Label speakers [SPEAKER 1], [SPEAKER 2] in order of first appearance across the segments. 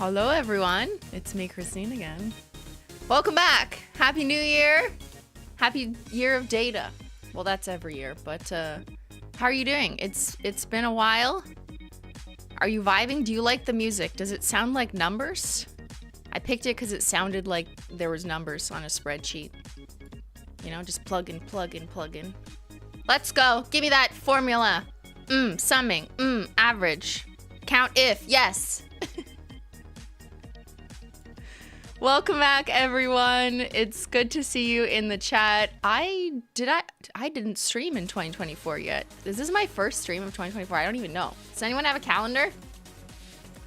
[SPEAKER 1] Hello everyone, it's me Christine again. Welcome back. Happy New Year. Happy year of data. Well, that's every year, but how are you doing? It's been a while. Are you vibing? Do you like the music? Does it sound like numbers? I picked it because it sounded like there was numbers on a spreadsheet. You know, just plug in, plug in, plug in. Let's go. Give me that formula. Summing. Average. Count if. Yes. Welcome back, everyone. It's good to see you in the chat. I didn't stream in 2024 yet. Is this my first stream of 2024? I don't even know. Does anyone have a calendar?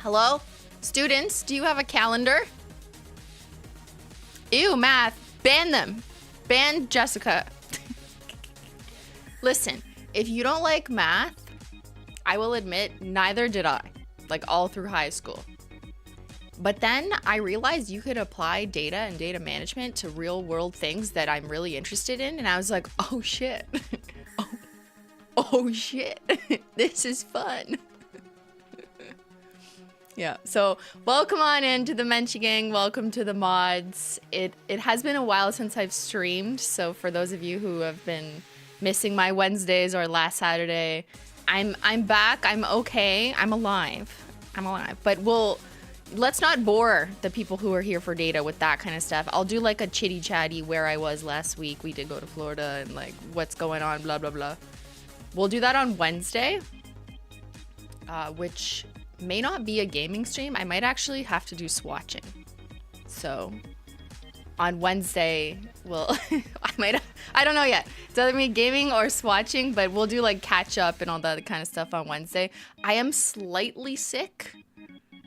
[SPEAKER 1] Hello? Students, do you have a calendar? Ew, math. Ban them. Ban Jessica. Listen, if you don't like math, I will admit neither did I, like all through high school. But then I realized you could apply data and data management to real world things that I'm really interested in. And I was like, oh shit. oh shit. This is fun. Yeah, so welcome on into the Menchie Gang. Welcome to the mods. It has been a while since I've streamed. So for those of you who have been missing my Wednesdays or last Saturday, I'm back. I'm okay. I'm alive. But let's not bore the people who are here for data with that kind of stuff. I'll do like a chitty chatty where I was last week. We did go to Florida and like what's going on, blah, blah, blah. We'll do that on Wednesday, which may not be a gaming stream. I might actually have to do swatching. So on Wednesday, I don't know yet. It's either me gaming or swatching, but we'll do like catch up and all that kind of stuff on Wednesday. I am slightly sick,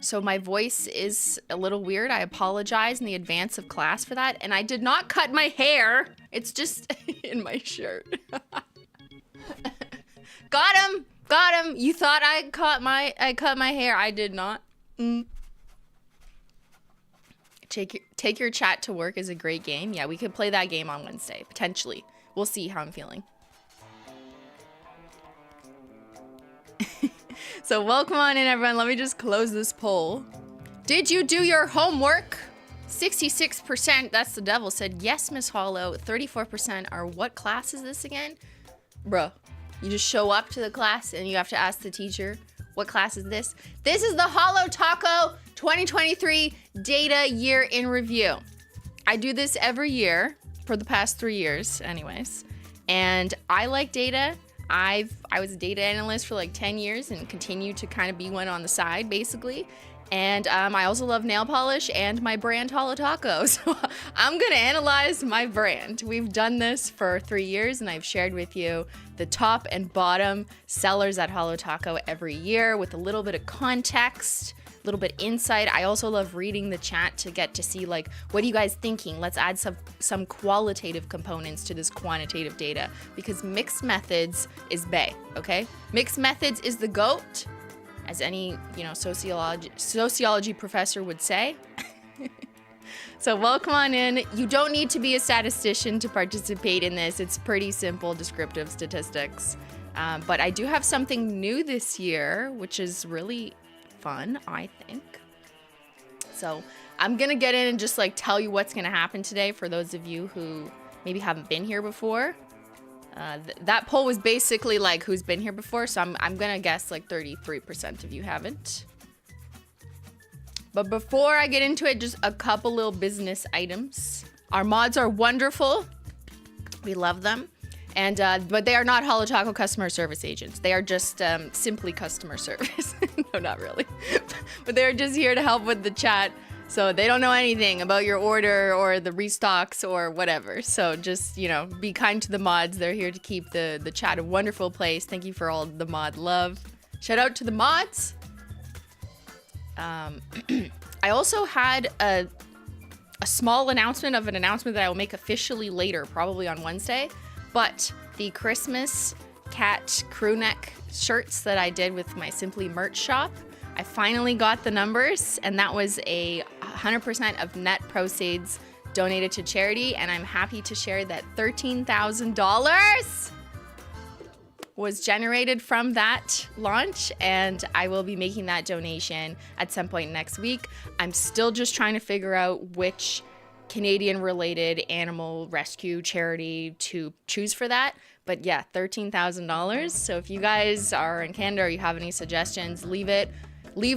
[SPEAKER 1] so my voice is a little weird. I apologize in the advance of class for that. And I did not cut my hair. It's just in my shirt. Got him. You thought I cut my hair. I did not. Take your chat to work is a great game. Yeah, we could play that game on Wednesday, potentially. We'll see how I'm feeling. So welcome on in, everyone. Let me just close this poll. Did you do your homework? 66%, that's the devil, said yes, Miss Holo. 34% are, what class is this again? Bruh, you just show up to the class and you have to ask the teacher, what class is this? This is the Holo Taco 2023 Data Year in Review. I do this every year for the past 3 years anyways. And I like data. I was a data analyst for like 10 years and continue to kind of be one on the side, basically. And I also love nail polish and my brand Holo Taco. So I'm going to analyze my brand. We've done this for 3 years and I've shared with you the top and bottom sellers at Holo Taco every year with a little bit of context, a little bit insight. I also love reading the chat to get to see like, what are you guys thinking? Let's add some qualitative components to this quantitative data because mixed methods is bae, okay? Mixed methods is the GOAT, as any, sociology professor would say. So welcome on in. You don't need to be a statistician to participate in this. It's pretty simple descriptive statistics. But I do have something new this year, which is really fun, I think. So I'm gonna get in and just like tell you what's gonna happen today for those of you who maybe haven't been here before. That poll was basically like who's been here before, so I'm gonna guess like 33% of you haven't. But before I get into it, just a couple little business items. Our mods are wonderful. We love them. And but they are not Holo Taco customer service agents. They are just simply customer service. No, not really. But they're just here to help with the chat. So they don't know anything about your order or the restocks or whatever. So just, be kind to the mods. They're here to keep the chat a wonderful place. Thank you for all the mod love. Shout out to the mods. I also had a small announcement of an announcement that I will make officially later, probably on Wednesday. But the Christmas cat crew neck shirts that I did with my Simply merch shop, I finally got the numbers, and that was 100% of net proceeds donated to charity, and I'm happy to share that $13,000 was generated from that launch, and I will be making that donation at some point next week. I'm still just trying to figure out which Canadian-related animal rescue charity to choose for that. But yeah, $13,000. So if you guys are in Canada or you have any suggestions, leave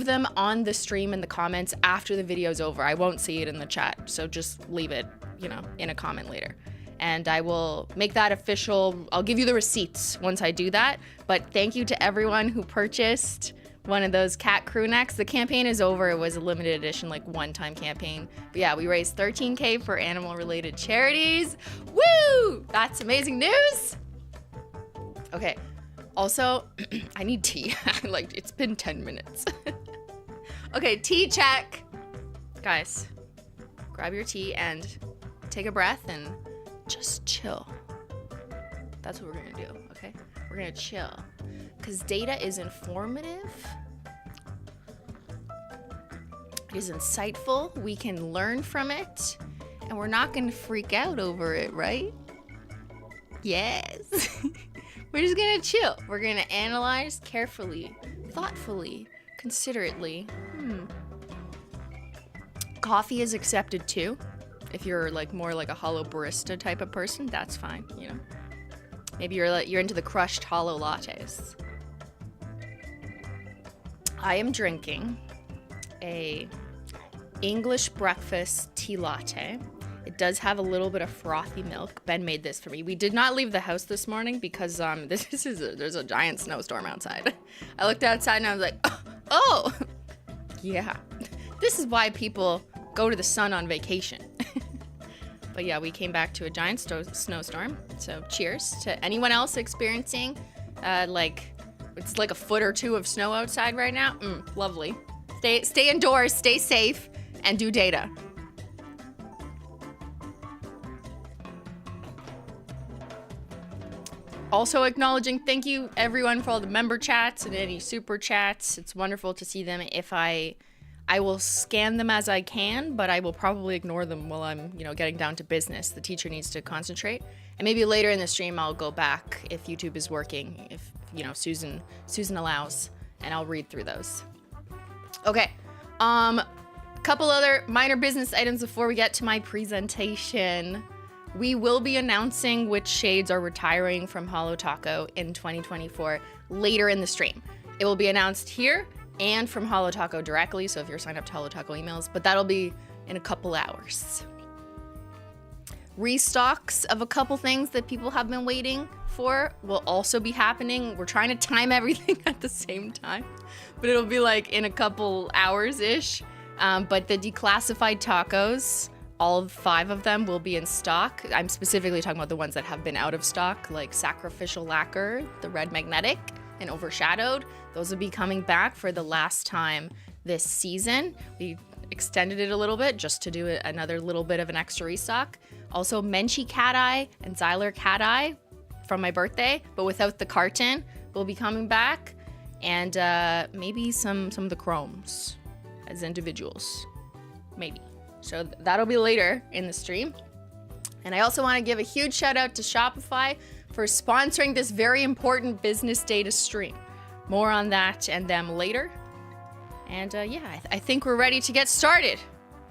[SPEAKER 1] them on the stream in the comments after the video's over. I won't see it in the chat, so just leave it, you know, in a comment later. And I will make that official. I'll give you the receipts once I do that. But thank you to everyone who purchased one of those cat crew necks. The campaign is over. It was a limited edition, like one-time campaign. But yeah, we raised $13K for animal-related charities. Woo! That's amazing news. Okay. Also, I need tea. Like, it's been 10 minutes. Okay, tea check. Guys, grab your tea and take a breath and just chill. That's what we're gonna do, okay? We're gonna chill. Because data is informative. It is insightful. We can learn from it. And we're not gonna freak out over it, right? Yes. We're just gonna chill. We're gonna analyze carefully, thoughtfully, considerately. Coffee is accepted too. If you're like more like a holo barista type of person, that's fine, you know. Maybe you're into the crushed holo lattes. I am drinking a English breakfast tea latte. It does have a little bit of frothy milk. Ben made this for me. We did not leave the house this morning because there's a giant snowstorm outside. I looked outside and I was like, oh, yeah. This is why people go to the sun on vacation. But yeah, we came back to a giant snowstorm. So cheers to anyone else experiencing it's like a foot or two of snow outside right now. Lovely. Stay indoors, stay safe, and do data. Also acknowledging, thank you everyone for all the member chats and any super chats. It's wonderful to see them. If I will scan them as I can, but I will probably ignore them while I'm, you know, getting down to business. The teacher needs to concentrate. And maybe later in the stream I'll go back if YouTube is working, if, you know, Susan allows, and I'll read through those. Okay. Couple other minor business items before we get to my presentation. We will be announcing which shades are retiring from Holo Taco in 2024 later in the stream. It will be announced here and from Holo Taco directly, so if you're signed up to Holo Taco emails, but that'll be in a couple hours. Restocks of a couple things that people have been waiting for will also be happening. We're trying to time everything at the same time, but it'll be like in a couple hours-ish. But the declassified tacos, all 5 of them will be in stock. I'm specifically talking about the ones that have been out of stock, like Sacrificial Lacquer, the Red Magnetic, and Overshadowed. Those will be coming back for the last time this season. We extended it a little bit just to do another little bit of an extra restock. Also, Menchie Cat Eye and Xyler Cat Eye from my birthday, but without the carton, will be coming back. And maybe some of the chromes as individuals, maybe. So that'll be later in the stream. And I also want to give a huge shout out to Shopify for sponsoring this very important business data stream. More on that and them later. And yeah, I think we're ready to get started.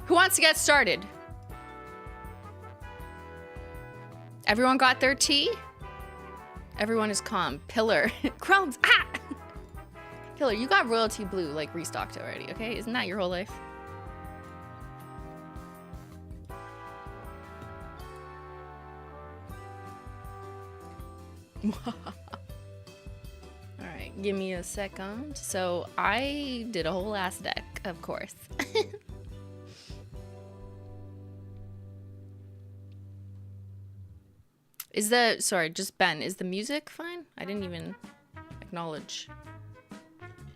[SPEAKER 1] Who wants to get started? Everyone got their tea? Everyone is calm. Pillar. Crumbs. Ah! Pillar, you got Royalty Blue like restocked already, okay? Isn't that your whole life? Alright, give me a second. So I did a whole ass deck, of course. Sorry, just Ben, is the music fine? I didn't even acknowledge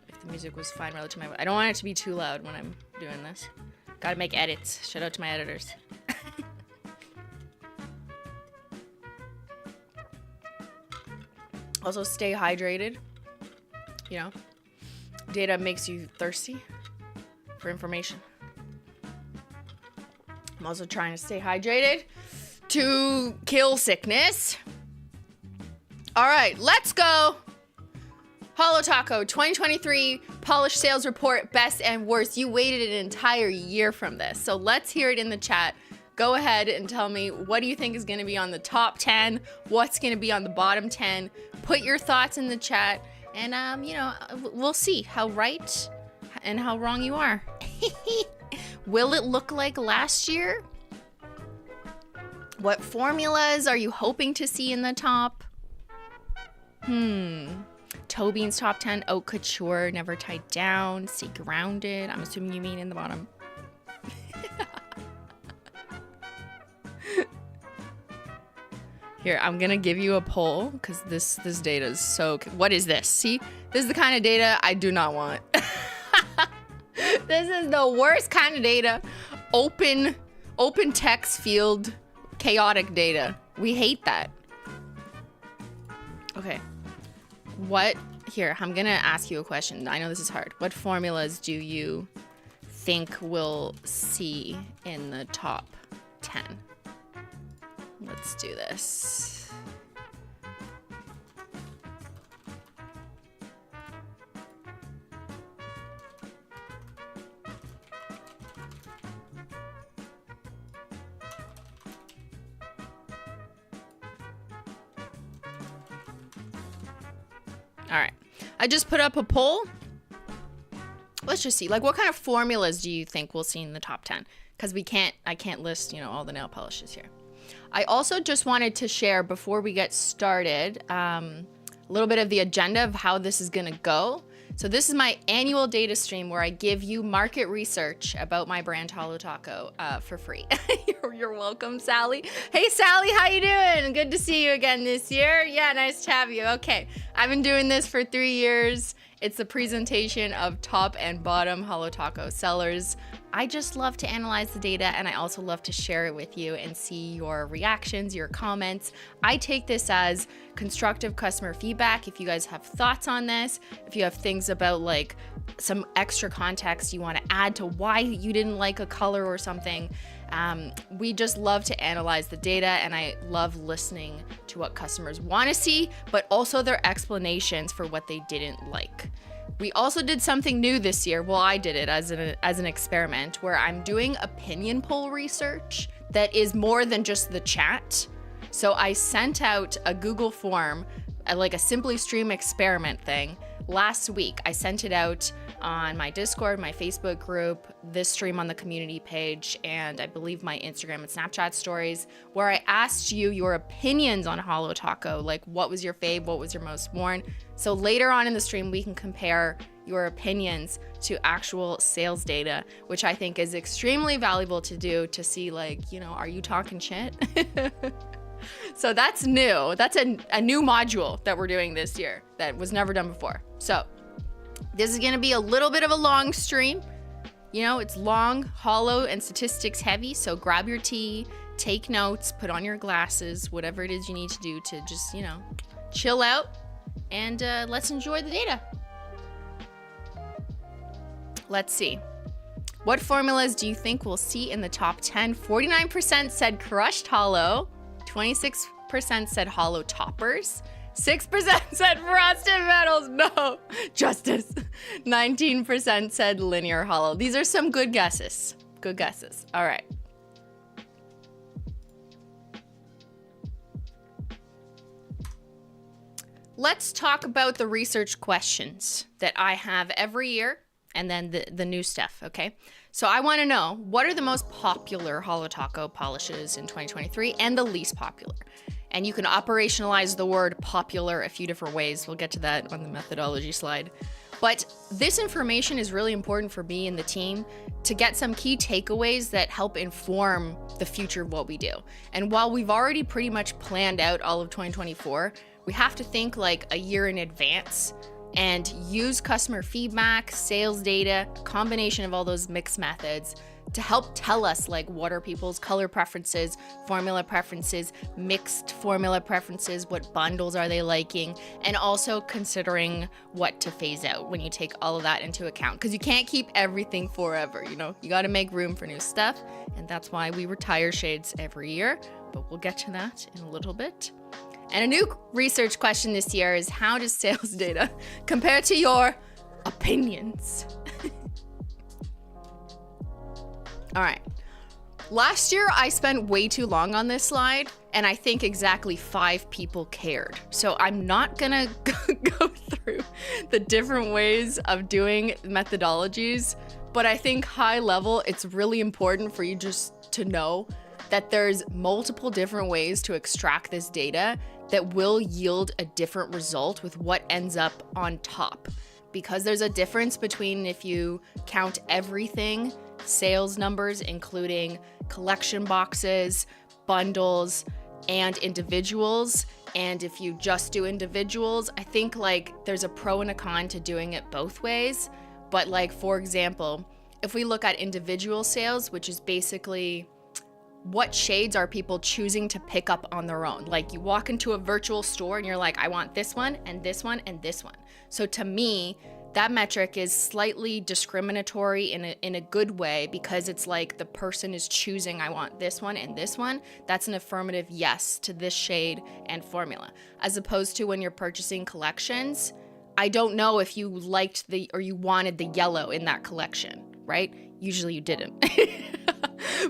[SPEAKER 1] if the music was fine relative to my... I don't want it to be too loud when I'm doing this. Gotta make edits. Shout out to my editors. Also, stay hydrated. You know, data makes you thirsty for information. I'm also trying to stay hydrated to kill sickness. All right, let's go. Holo Taco 2023 Polish Sales Report, best and worst. You waited an entire year from this. So let's hear it in the chat. Go ahead and tell me, what do you think is going to be on the top 10? What's going to be on the bottom 10? Put your thoughts in the chat, and you know, we'll see how right and how wrong you are. Will it look like last year? What formulas are you hoping to see in the top? Toe Beans top 10, Haute Couture, Never Tied Down, Stay Grounded. I'm assuming you mean in the bottom. Here, I'm gonna give you a poll because this data is so. What is this? See, this is the kind of data I do not want. This is the worst kind of data. Open text field, chaotic data. We hate that. Okay. Here, I'm gonna ask you a question. I know this is hard. What formulas do you think we'll see in the top 10? Let's do this. All right. I just put up a poll. Let's just see. Like, what kind of formulas do you think we'll see in the top 10? Because I can't list, you know, all the nail polishes here. I also just wanted to share before we get started a little bit of the agenda of how this is going to go. So this is my annual data stream where I give you market research about my brand Holo Taco for free. You're welcome, Sally. Hey, Sally, how you doing? Good to see you again this year. Yeah, nice to have you. Okay, I've been doing this for 3 years. It's a presentation of top and bottom Holo Taco sellers. I just love to analyze the data, and I also love to share it with you and see your reactions, your comments. I take this as constructive customer feedback. If you guys have thoughts on this, if you have things about like some extra context you want to add to why you didn't like a color or something, we just love to analyze the data, and I love listening to what customers want to see, but also their explanations for what they didn't like. We also did something new this year. Well, I did it as an experiment where I'm doing opinion poll research that is more than just the chat. So I sent out a Google form, like a Simply Stream experiment thing, last week. I sent it out on my Discord, my Facebook group, this stream on the community page, and I believe my Instagram and Snapchat stories, where I asked you your opinions on Holo Taco, like what was your fave, what was your most worn. So later on in the stream, we can compare your opinions to actual sales data, which I think is extremely valuable to do to see, like, you know, are you talking shit? So that's new. That's a new module that we're doing this year that was never done before. So this is going to be a little bit of a long stream. You know, it's long, hollow, and statistics heavy. So grab your tea, take notes, put on your glasses, whatever it is you need to do to just, you know, chill out, and let's enjoy the data. Let's see. What formulas do you think we'll see in the top 10? 49% said crushed hollow. 26% said hollow toppers. 6% said frosted metals. No, justice. 19% said linear hollow. These are some good guesses. Good guesses. All right. Let's talk about the research questions that I have every year, and then the new stuff, okay? So I want to know, what are the most popular Holo Taco polishes in 2023 and the least popular? And you can operationalize the word popular a few different ways. We'll get to that on the methodology slide. But this information is really important for me and the team to get some key takeaways that help inform the future of what we do. And while we've already pretty much planned out all of 2024, we have to think like a year in advance and use customer feedback, sales data, combination of all those mixed methods to help tell us like what are people's color preferences, formula preferences, mixed formula preferences, what bundles are they liking, and also considering what to phase out when you take all of that into account. Because you can't keep everything forever, you know? You gotta make room for new stuff, and that's why we retire shades every year, but we'll get to that in a little bit. And a new research question this year is, how does sales data compare to your opinions? All right. Last year, I spent way too long on this slide, and I think exactly 5 people cared. So I'm not gonna go through the different ways of doing methodologies, but I think high level, it's really important for you just to know that there's multiple different ways to extract this data that will yield a different result with what ends up on top. Because there's a difference between if you count everything, sales numbers, including collection boxes, bundles, and individuals. And if you just do individuals, I think like there's a pro and a con to doing it both ways. But like, for example, if we look at individual sales, which is basically what shades are people choosing to pick up on their own? Like you walk into a virtual store and you're like, I want this one and this one and this one. So to me, that metric is slightly discriminatory in a good way, because it's like the person is choosing, I want this one and this one. That's an affirmative yes to this shade and formula. As opposed to when you're purchasing collections, I don't know if you liked or you wanted the yellow in that collection, right? Usually you didn't.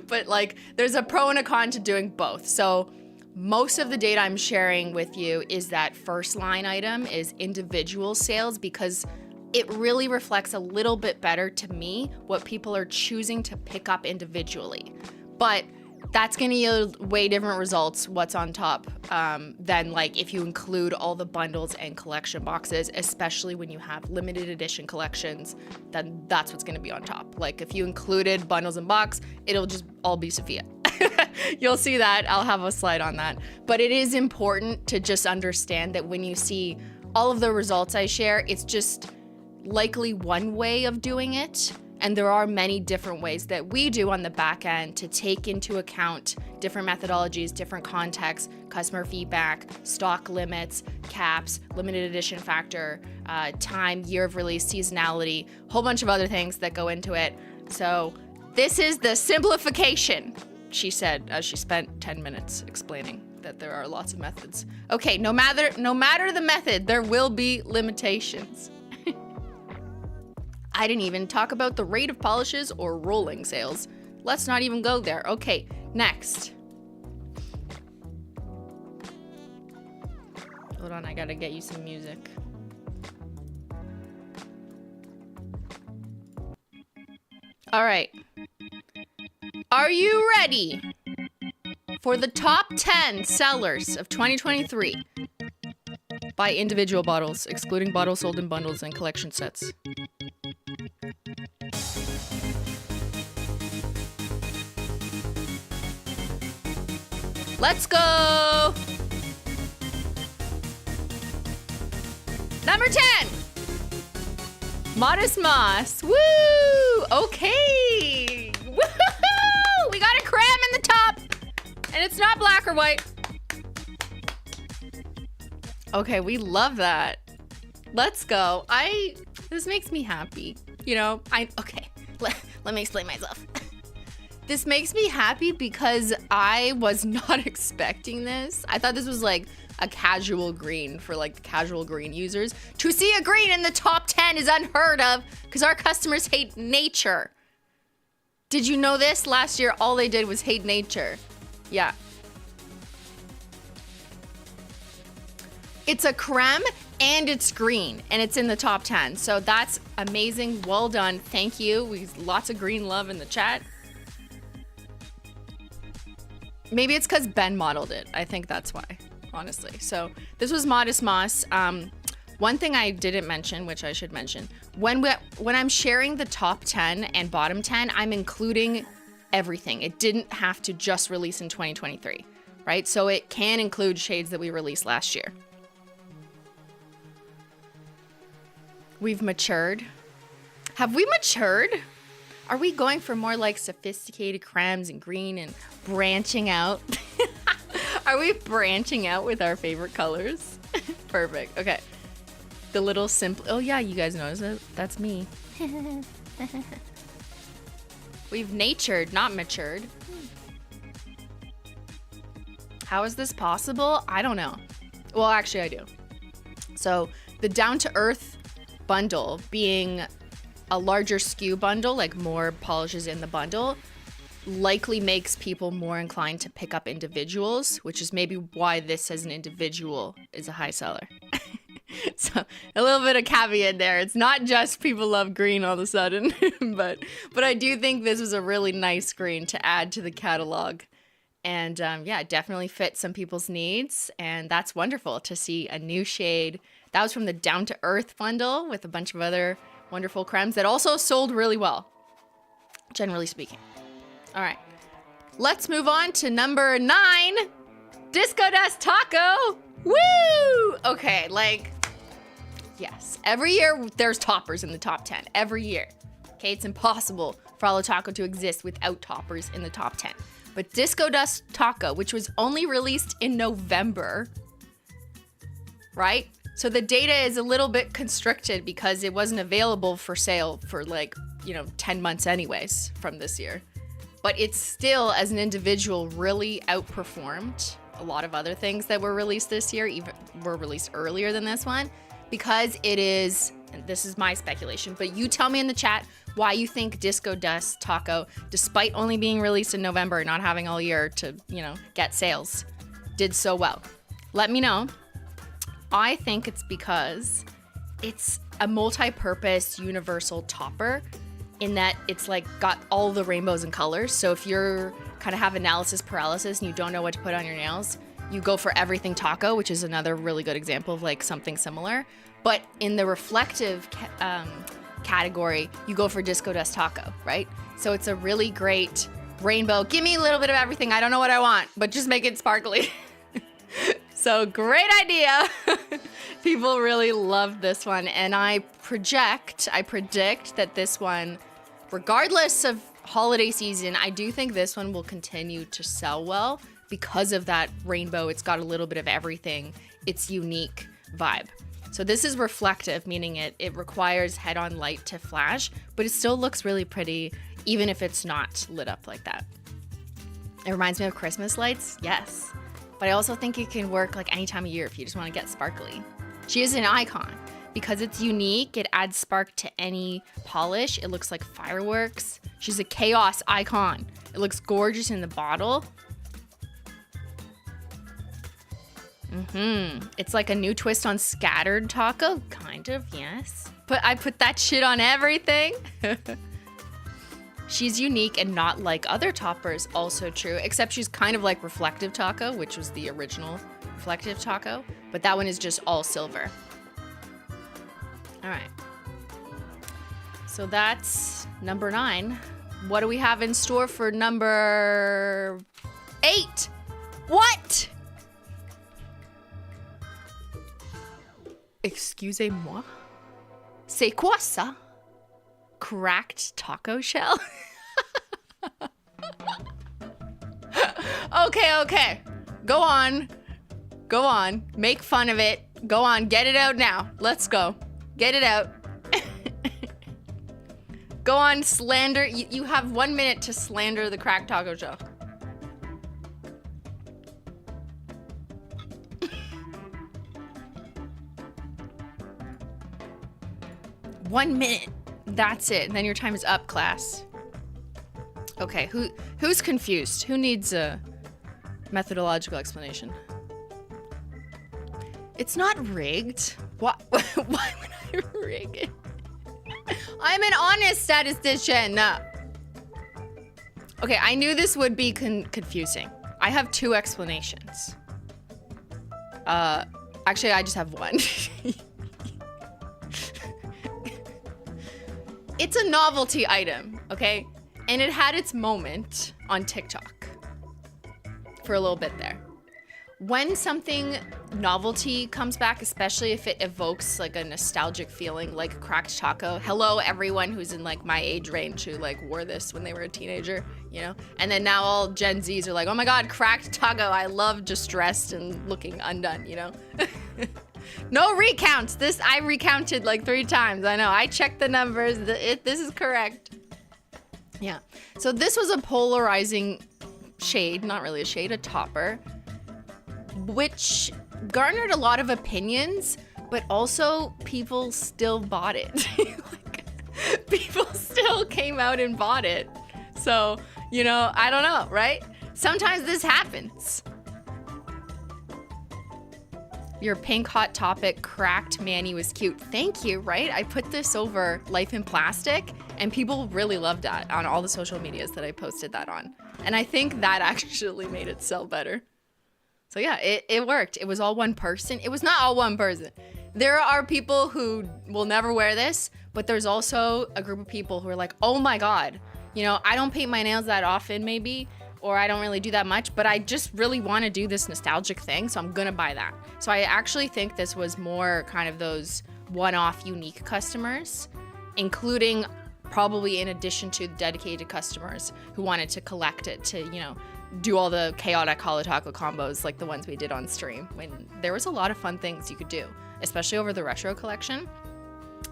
[SPEAKER 1] But like there's a pro and a con to doing both. So most of the data I'm sharing with you is that first line item is individual sales, because it really reflects a little bit better to me what people are choosing to pick up individually. But that's gonna yield way different results, what's on top, than like if you include all the bundles and collection boxes, especially when you have limited edition collections, then that's what's gonna be on top. Like if you included bundles and box, it'll just all be Sophia. You'll see that, I'll have a slide on that. But it is important to just understand that when you see all of the results I share, it's just likely one way of doing it, and there are many different ways that we do on the back end to take into account different methodologies, different contexts, customer feedback, stock limits, caps, limited edition factor, time, year of release, seasonality, a whole bunch of other things that go into it. So this is the simplification, she said as she spent 10 minutes explaining that there are lots of methods. Okay, no matter the method, there will be limitations. I didn't even talk about the rate of polishes or rolling sales. Let's not even go there. Okay, next. Hold on, I gotta get you some music. All right. Are you ready for the top 10 sellers of 2023 by individual bottles, excluding bottles sold in bundles and collection sets? Let's go! Number 10! Modest Moss. Woo! Okay! Woohoo! We got a creme in the top! And it's not black or white. Okay, we love that. Let's go. This makes me happy. You know, okay, let me explain myself. This makes me happy because I was not expecting this. I thought this was like a casual green for like casual green users. To see a green in the top 10 is unheard of because our customers hate nature. Did you know this? Last year, all they did was hate nature. Yeah. It's a creme and it's green and it's in the top 10. So that's amazing. Well done. Thank you. Lots of green love in the chat. Maybe it's because Ben modeled it. I think that's why, honestly. So this was Modest Moss. One thing I didn't mention, which I should mention, when I'm sharing the top 10 and bottom 10, I'm including everything. It didn't have to just release in 2023, right? So it can include shades that we released last year. We've matured. Have we matured? Are we going for more like sophisticated cremes and green and branching out? Are we branching out with our favorite colors? Perfect. Okay. The little simple. Oh yeah, you guys notice it. That's me. We've natured, not matured. How is this possible? I don't know. Well, actually I do. So the Down to Earth bundle being a larger SKU bundle, like more polishes in the bundle, likely makes people more inclined to pick up individuals, which is maybe why this as an individual is a high seller. So a little bit of caveat there. It's not just people love green all of a sudden, but I do think this was a really nice green to add to the catalog. And yeah, it definitely fits some people's needs. And that's wonderful to see a new shade. That was from the Down to Earth bundle with a bunch of other wonderful cremes that also sold really well, generally speaking. All right, let's move on to number 9, Disco Dust Taco. Woo! Okay, like, yes, every year there's toppers in the top 10, every year. Okay, it's impossible for Holo Taco to exist without toppers in the top 10. But Disco Dust Taco, which was only released in November, right? So the data is a little bit constricted because it wasn't available for sale for 10 months anyways from this year. But it's still, as an individual, really outperformed a lot of other things that were released this year, even were released earlier than this one, because it is, and this is my speculation, but you tell me in the chat why you think Disco Dust Taco, despite only being released in November and not having all year to, get sales, did so well. Let me know. I think it's because it's a multi-purpose universal topper in that it's like got all the rainbows and colors. So if you're kind of have analysis paralysis and you don't know what to put on your nails, you go for everything taco, which is another really good example of like something similar. But in the reflective category, you go for Disco Dust Taco, right? So it's a really great rainbow. Give me a little bit of everything. I don't know what I want, but just make it sparkly. So great idea. People really love this one. And I predict that this one, regardless of holiday season, I do think this one will continue to sell well because of that rainbow. It's got a little bit of everything. It's unique vibe. So this is reflective, meaning it requires head-on light to flash, but it still looks really pretty, even if it's not lit up like that. It reminds me of Christmas lights, yes. But I also think it can work like any time of year if you just want to get sparkly. She is an icon. Because it's unique, it adds spark to any polish. It looks like fireworks. She's a chaos icon. It looks gorgeous in the bottle. It's like a new twist on scattered taco. Kind of, yes. But I put that shit on everything. She's unique and not like other toppers, also true, except she's kind of like Reflective Taco, which was the original Reflective Taco, but that one is just all silver. All right. So that's number 9. What do we have in store for number 8? What? Excusez-moi? C'est quoi ça? Cracked taco shell? Okay. Go on. Make fun of it. Go on. Get it out now. Let's go. Get it out. Go on, slander. You have 1 minute to slander the cracked taco shell. One minute. That's it. And then your time is up, class. Okay, who's confused? Who needs a methodological explanation? It's not rigged. Why would I rig it? I'm an honest statistician. Okay, I knew this would be confusing. I have 2 explanations. Actually, I just have one. It's a novelty item, okay? And it had its moment on TikTok for a little bit there. When something novelty comes back, especially if it evokes like a nostalgic feeling, like cracked taco. Hello, everyone who's in like my age range who like wore this when they were a teenager, you know? And then now all Gen Zs are like, oh my God, cracked taco. I love distressed and looking undone, you know? No recounts. I recounted like 3 times. I know. I checked the numbers. This is correct. Yeah. So this was a polarizing shade. Not really a shade, a topper. which garnered a lot of opinions, but also people still bought it. Like, people still came out and bought it. So, you know, I don't know, right? Sometimes this happens. Your pink Hot Topic cracked Manny was cute. Thank you, right? I put this over Life in Plastic, and people really loved that on all the social medias that I posted that on. And I think that actually made it sell better. So yeah, it worked. It was all one person. It was not all one person. There are people who will never wear this, but there's also a group of people who are like, oh my God, you know, I don't paint my nails that often maybe, or I don't really do that much, but I just really want to do this nostalgic thing, so I'm gonna buy that. So I actually think this was more kind of those one-off unique customers, including probably in addition to dedicated customers who wanted to collect it to, you know, do all the chaotic Holo Taco combos like the ones we did on stream, when there was a lot of fun things you could do, especially over the retro collection.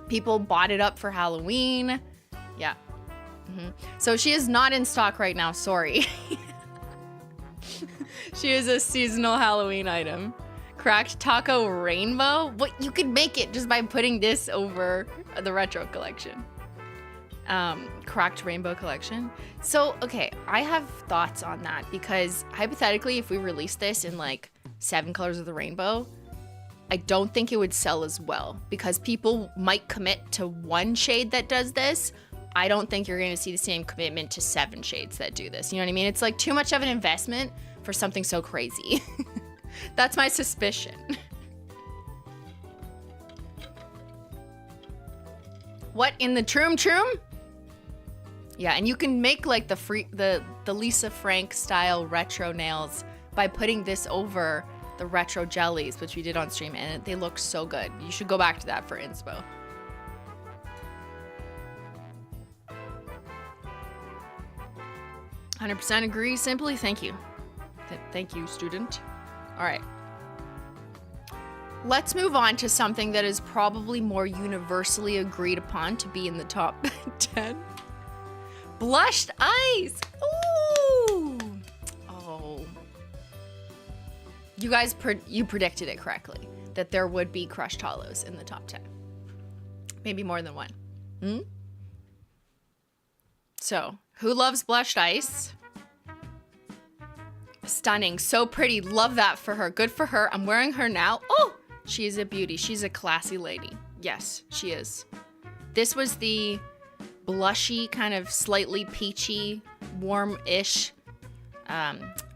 [SPEAKER 1] People bought it up for Halloween. Yeah. So she is not in stock right now, sorry. She is a seasonal Halloween item. Cracked Taco Rainbow? What, you could make it just by putting this over the retro collection. Cracked Rainbow collection. So, okay, I have thoughts on that because hypothetically, if we release this in like 7 colors of the rainbow, I don't think it would sell as well because people might commit to one shade that does this. I don't think you're going to see the same commitment to 7 shades that do this. You know what I mean? It's like too much of an investment for something so crazy. That's my suspicion. What in the troom? Yeah, and you can make like the Lisa Frank style retro nails by putting this over the retro jellies, which we did on stream, and they look so good. You should go back to that for inspo. "100% agree, Simply. Thank you. Thank you, student." All right. Let's move on to something that is probably more universally agreed upon to be in the top 10. Blushed ice. Ooh. Oh. You guys, you predicted it correctly, that there would be crushed hollows in the top 10. Maybe more than one. So, who loves blushed ice? Stunning. So pretty. Love that for her. Good for her. I'm wearing her now. Oh, she is a beauty. She's a classy lady. Yes, she is. This was the blushy, kind of slightly peachy, warm-ish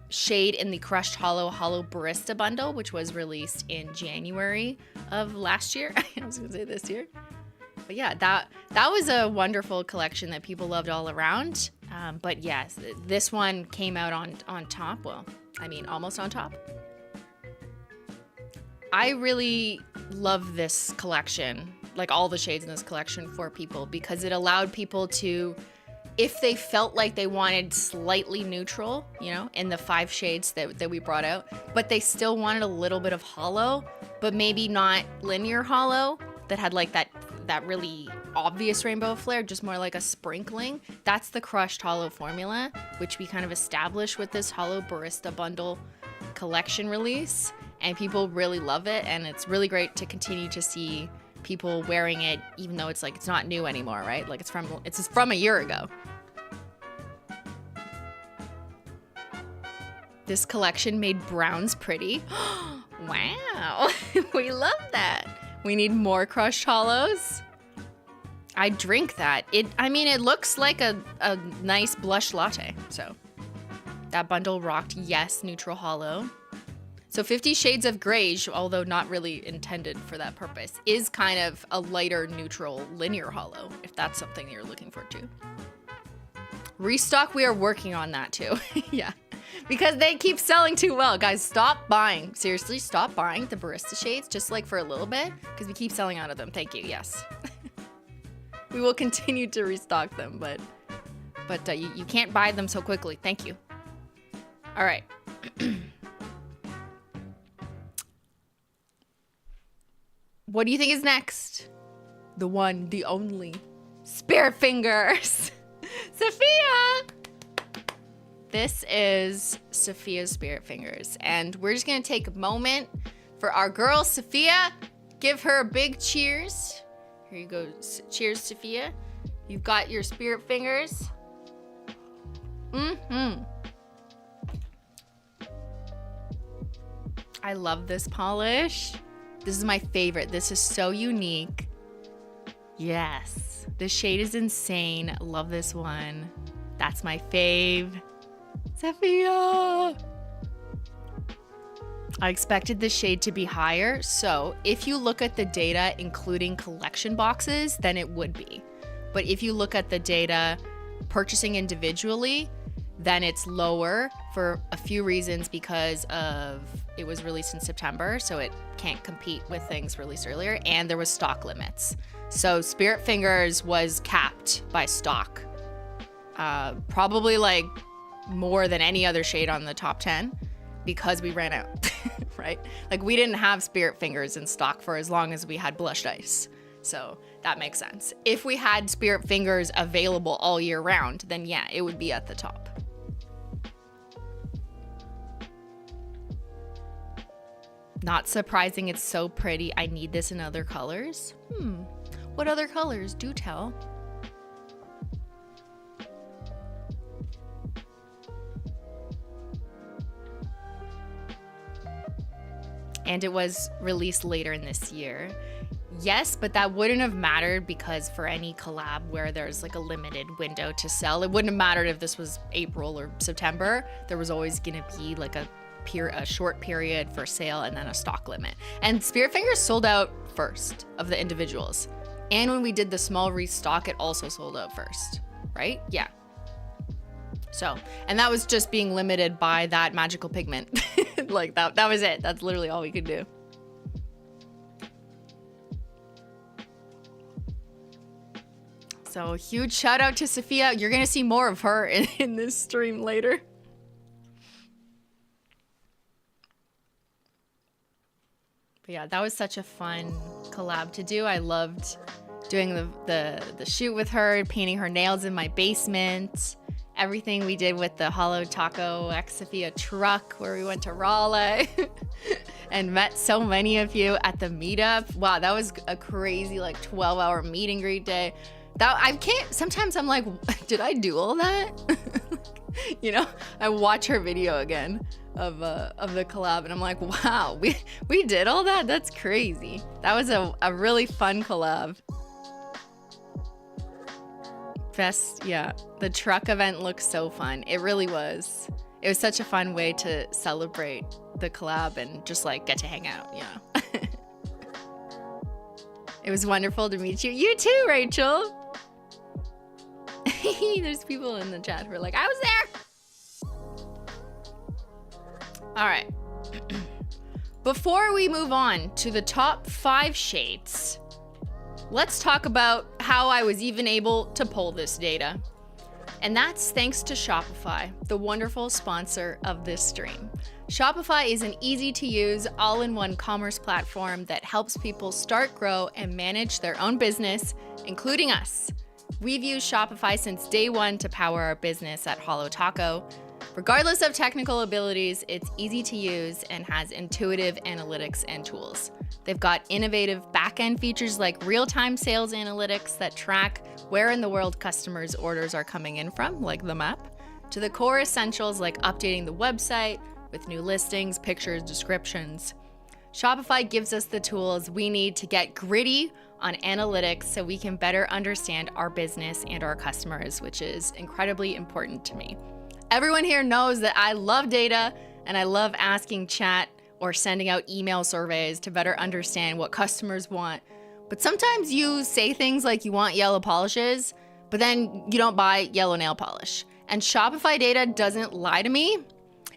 [SPEAKER 1] shade in the Crushed Holo Barista bundle, which was released in January of last year. I was gonna say this year. But yeah, that was a wonderful collection that people loved all around. But yes, this one came out on top. Well, I mean, almost on top. I really love this collection, like all the shades in this collection for people, because it allowed people to, if they felt like they wanted slightly neutral, you know, in the 5 shades that we brought out, but they still wanted a little bit of holo, but maybe not linear holo that had like that really obvious rainbow flare, just more like a sprinkling. That's the Crushed Holo formula, which we kind of established with this Holo Barista bundle collection release, and people really love it, and it's really great to continue to see people wearing it, even though it's like it's not new anymore, right? Like it's from a year ago. This collection made browns pretty. Wow, we love that. We need more crushed holos. I drink that. I mean, it looks like a nice blush latte. So that bundle rocked. Yes, neutral holo. So 50 Shades of Greige, although not really intended for that purpose, is kind of a lighter neutral linear holo, if that's something you're looking for too. Restock, we are working on that too. Yeah, because they keep selling too well. Guys, stop buying. Seriously, stop buying the barista shades just like for a little bit, because we keep selling out of them. Thank you, yes. We will continue to restock them, but you can't buy them so quickly. Thank you. All right. What do you think is next? The one, the only, Spirit Fingers. Sophia! this is Sophia's Spirit Fingers. And we're just gonna take a moment for our girl, Sophia. Give her a big cheers. Here you go. Cheers, Sophia. You've got your Spirit Fingers. I love this polish. This is my favorite. This is so unique. Yes. The shade is insane. Love this one. That's my fave. Sophia! I expected the shade to be higher, so if you look at the data including collection boxes, then it would be. But if you look at the data purchasing individually, then it's lower for a few reasons because of it was released in September, so it can't compete with things released earlier, and there was stock limits. So Spirit Fingers was capped by stock. Probably like more than any other shade on the top 10 because we ran out, right? Like we didn't have Spirit Fingers in stock for as long as we had Blushed Ice. So that makes sense. If we had Spirit Fingers available all year round, then yeah, it would be at the top. Not surprising, it's so pretty. I need this in other colors. What other colors? Do tell. And it was released later in this year. Yes, but that wouldn't have mattered because for any collab where there's like a limited window to sell, it wouldn't have mattered if this was April or September. There was always gonna be like a short period for sale and then a stock limit. And Spirit Fingers sold out first of the individuals. And when we did the small restock, it also sold out first, right? Yeah. So, and that was just being limited by that magical pigment. Like that was it. That's literally all we could do. So huge shout out to Sophia. You're gonna see more of her in this stream later. But yeah, that was such a fun collab to do. I loved doing the shoot with her, painting her nails in my basement, everything we did with the Holo Taco X Sophia truck where we went to Raleigh and met so many of you at the meetup. Wow, that was a crazy like 12-hour meet and greet day. Sometimes I'm like, did I do all that? You know, I watch her video again of the collab and I'm like, wow, we did all that? That's crazy. That was a really fun collab. Yeah, the truck event looks so fun. It really was. It was such a fun way to celebrate the collab and just like get to hang out, you know. It was wonderful to meet you. You too, Rachel. There's people in the chat who are like, I was there. All right. Before we move on to the top 5 shades, let's talk about how I was even able to pull this data. And that's thanks to Shopify, the wonderful sponsor of this stream. Shopify is an easy-to-use, all-in-one commerce platform that helps people start, grow, and manage their own business, including us. We've used Shopify since day one to power our business at Holo Taco. Regardless of technical abilities, it's easy to use and has intuitive analytics and tools. They've got innovative back-end features like real-time sales analytics that track where in the world customers' orders are coming in from, like the map, to the core essentials like updating the website with new listings, pictures, descriptions. Shopify gives us the tools we need to get gritty on analytics so we can better understand our business and our customers, which is incredibly important to me. Everyone here knows that I love data and I love asking chat or sending out email surveys to better understand what customers want. But sometimes you say things like you want yellow polishes, but then you don't buy yellow nail polish. And Shopify data doesn't lie to me.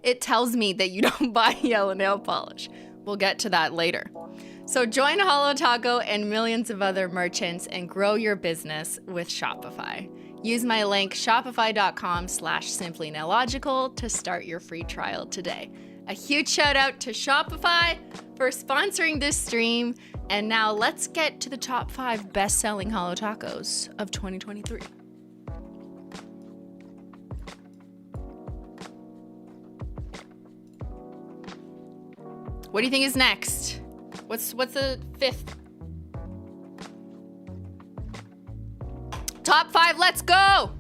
[SPEAKER 1] It tells me that you don't buy yellow nail polish. We'll get to that later. So join Holo Taco and millions of other merchants and grow your business with Shopify. Use my link shopify.com/Simplydatalogical to start your free trial today. A huge shout out to Shopify for sponsoring this stream. And now let's get to the top 5 best-selling Holo Tacos of 2023. What do you think is next? What's the 5th? Top 5, let's go!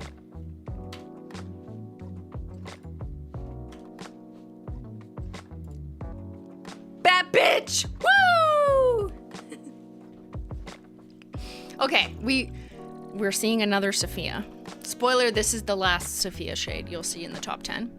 [SPEAKER 1] Bad bitch! Woo! Okay, we're seeing another Sophia. Spoiler, this is the last Sophia shade you'll see in the top 10.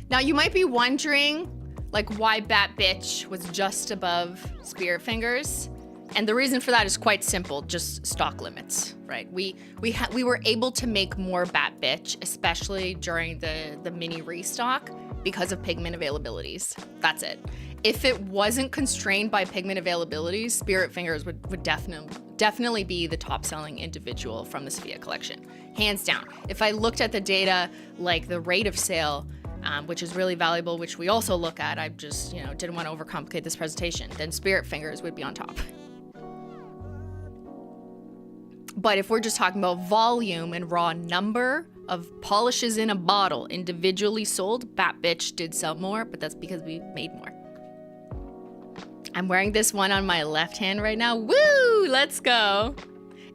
[SPEAKER 1] Now, you might be wondering, like, why Bat Bitch was just above Spirit Fingers. And the reason for that is quite simple, just stock limits, right? We were able to make more Bat Bitch, especially during the mini restock, because of pigment availabilities. That's it. If it wasn't constrained by pigment availabilities, Spirit Fingers would definitely be the top selling individual from the Sophia collection, hands down. If I looked at the data, like the rate of sale, which is really valuable, which we also look at, I just, didn't want to overcomplicate this presentation, then Spirit Fingers would be on top. But if we're just talking about volume and raw number of polishes in a bottle individually sold, Bat Bitch did sell more, but that's because we made more. I'm wearing this one on my left hand right now. Woo! Let's go.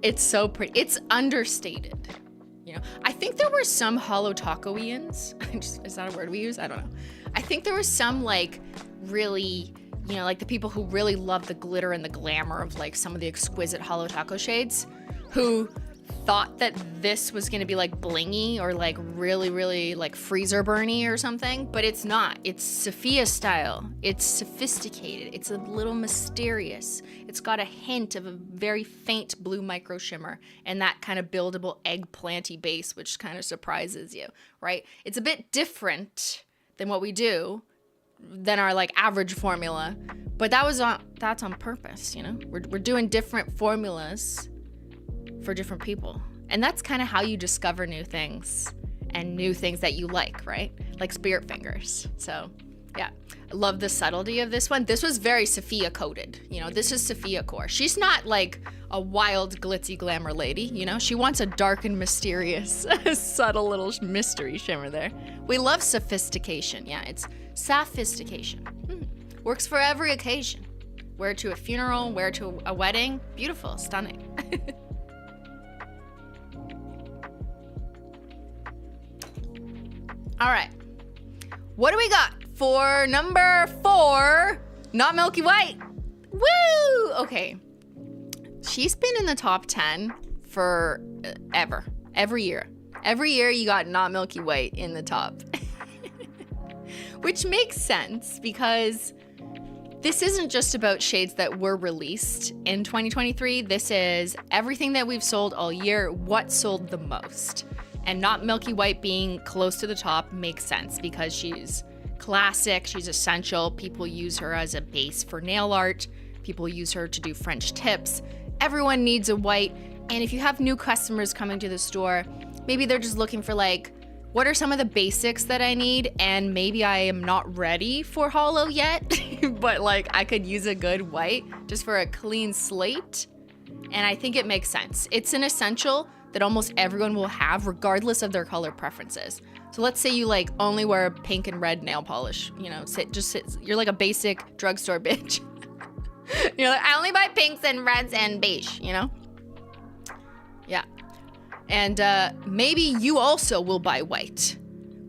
[SPEAKER 1] It's so pretty. It's understated. I think there were some Holo Taco-ians. Is that a word we use? I don't know. I think there was some really, like the people who really love the glitter and the glamour of like some of the exquisite Holo Taco shades, who thought that this was gonna be like blingy or like really like freezer burny or something, but it's not. It's Sophia style. It's sophisticated. It's a little mysterious. It's got a hint of a very faint blue micro shimmer and that kind of buildable eggplanty base, which kind of surprises you, right? It's a bit different than what we do, than our like average formula, but that's on purpose, We're doing different formulas for different people. And that's kind of how you discover new things and new things that you like, right? Like Spirit Fingers. So yeah, I love the subtlety of this one. This was very Sophia coded. This is Sophia core. She's not like a wild glitzy glamour lady, She wants a dark and mysterious, subtle little mystery shimmer there. We love sophistication. Yeah, it's sophistication. Works for every occasion. Wear it to a funeral, wear it to a wedding. Beautiful, stunning. All right, what do we got for number 4? Not Milky White. Woo! Okay, she's been in the top 10 for ever. Every year you got Not Milky White in the top. Which makes sense because this isn't just about shades that were released in 2023. This is everything that we've sold all year, what sold the most. And Not Milky White being close to the top makes sense because she's classic, she's essential. People use her as a base for nail art. People use her to do French tips. Everyone needs a white. And if you have new customers coming to the store, maybe they're just looking for like, what are some of the basics that I need? And maybe I am not ready for Holo yet, but like I could use a good white just for a clean slate. And I think it makes sense. It's an essential that almost everyone will have regardless of their color preferences. So let's say you like only wear pink and red nail polish, you're like a basic drugstore bitch. You're like, I only buy pinks and reds and beige, Yeah. And maybe you also will buy white,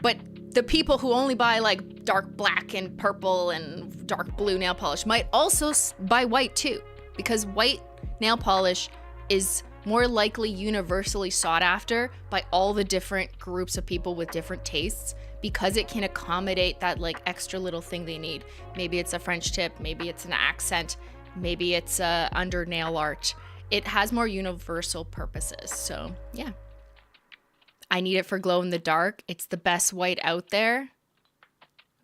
[SPEAKER 1] but the people who only buy like dark black and purple and dark blue nail polish might also buy white too, because white nail polish is more likely universally sought after by all the different groups of people with different tastes because it can accommodate that like extra little thing they need. Maybe it's a French tip, maybe it's an accent, maybe it's under nail art. It has more universal purposes. So yeah, I need it for glow in the dark. It's the best white out there.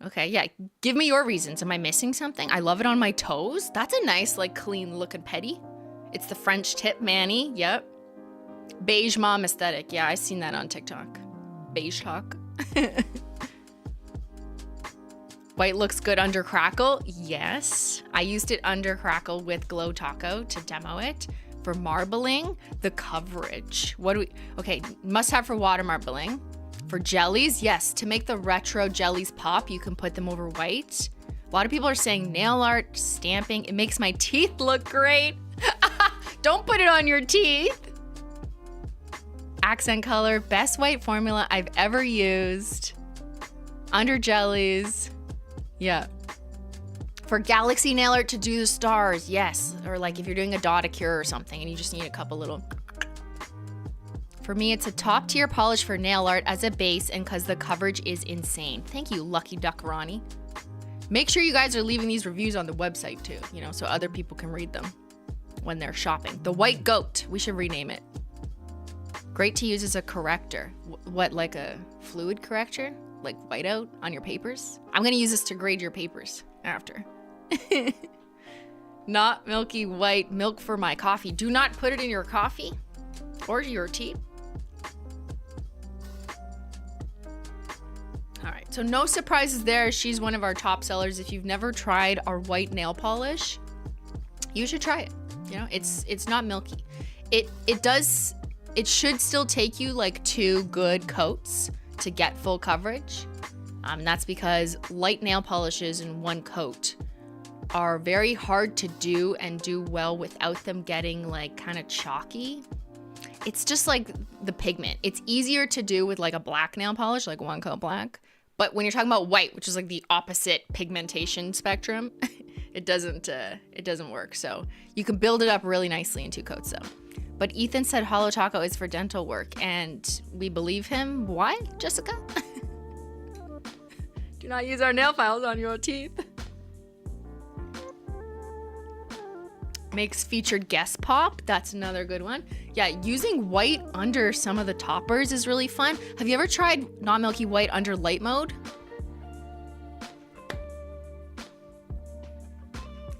[SPEAKER 1] Okay, yeah, give me your reasons. Am I missing something? I love it on my toes. That's a nice like clean looking petty. It's the French tip Manny, yep. Beige mom aesthetic, yeah, I seen that on TikTok. Beige talk. White looks good under crackle, yes. I used it under crackle with Holo Taco to demo it. For marbling, the coverage. Okay, must have for water marbling. For jellies, yes, to make the retro jellies pop, you can put them over white. A lot of people are saying nail art, stamping. It makes my teeth look great. Don't put it on your teeth. Accent color, best white formula I've ever used. Under jellies. Yeah. For galaxy nail art to do the stars, yes. Or like if you're doing a dotacure or something and you just need a couple little. For me, it's a top tier polish for nail art as a base and because the coverage is insane. Thank you, Lucky Duck Ronnie. Make sure you guys are leaving these reviews on the website too, you know, so other people can read them when they're shopping. The White Goat, we should rename it. Great to use as a corrector. What, like a fluid corrector? Like whiteout on your papers? I'm gonna use this to grade your papers after. Not milky white, milk for my coffee. Do not put it in your coffee or your tea. All right, so no surprises there. She's one of our top sellers. If you've never tried our white nail polish, you should try it. You know, it's not milky. It should still take you like 2 good coats to get full coverage. That's because light nail polishes in 1 coat are very hard to do and do well without them getting like kind of chalky. It's just like the pigment. It's easier to do with like a black nail polish, like 1 coat black. But when you're talking about white, which is like the opposite pigmentation spectrum, it doesn't work. So you can build it up really nicely in 2 coats though. But Ethan said Holo Taco is for dental work, and we believe him. Why, Jessica? Do not use our nail files on your teeth. Makes featured guest pop. That's another good one. Yeah, using white under some of the toppers is really fun. Have you ever tried not milky white under light mode?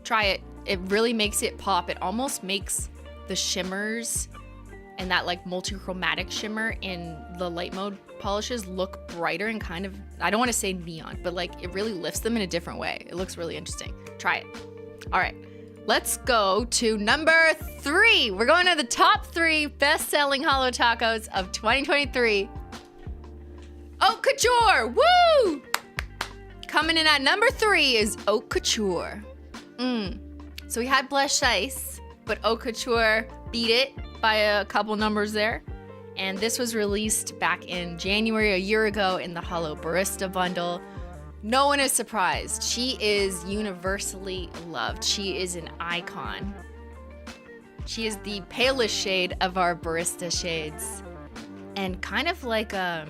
[SPEAKER 1] Try it. It really makes it pop. It almost makes the shimmers and that like multi-chromatic shimmer in the light mode polishes look brighter and kind of, I don't want to say neon, but like it really lifts them in a different way. It looks really interesting. Try it. All right. Let's go to number 3. We're going to the top 3 best-selling Holo Tacos of 2023. Haute Couture, woo! Coming in at number 3 is Haute Couture. So we had Blush Ice, but Haute Couture beat it by a couple numbers there. And this was released back in January, a year ago, in the Holo Barista bundle. No one is surprised. She is universally loved. She is an icon. She is the palest shade of our barista shades, and kind of like a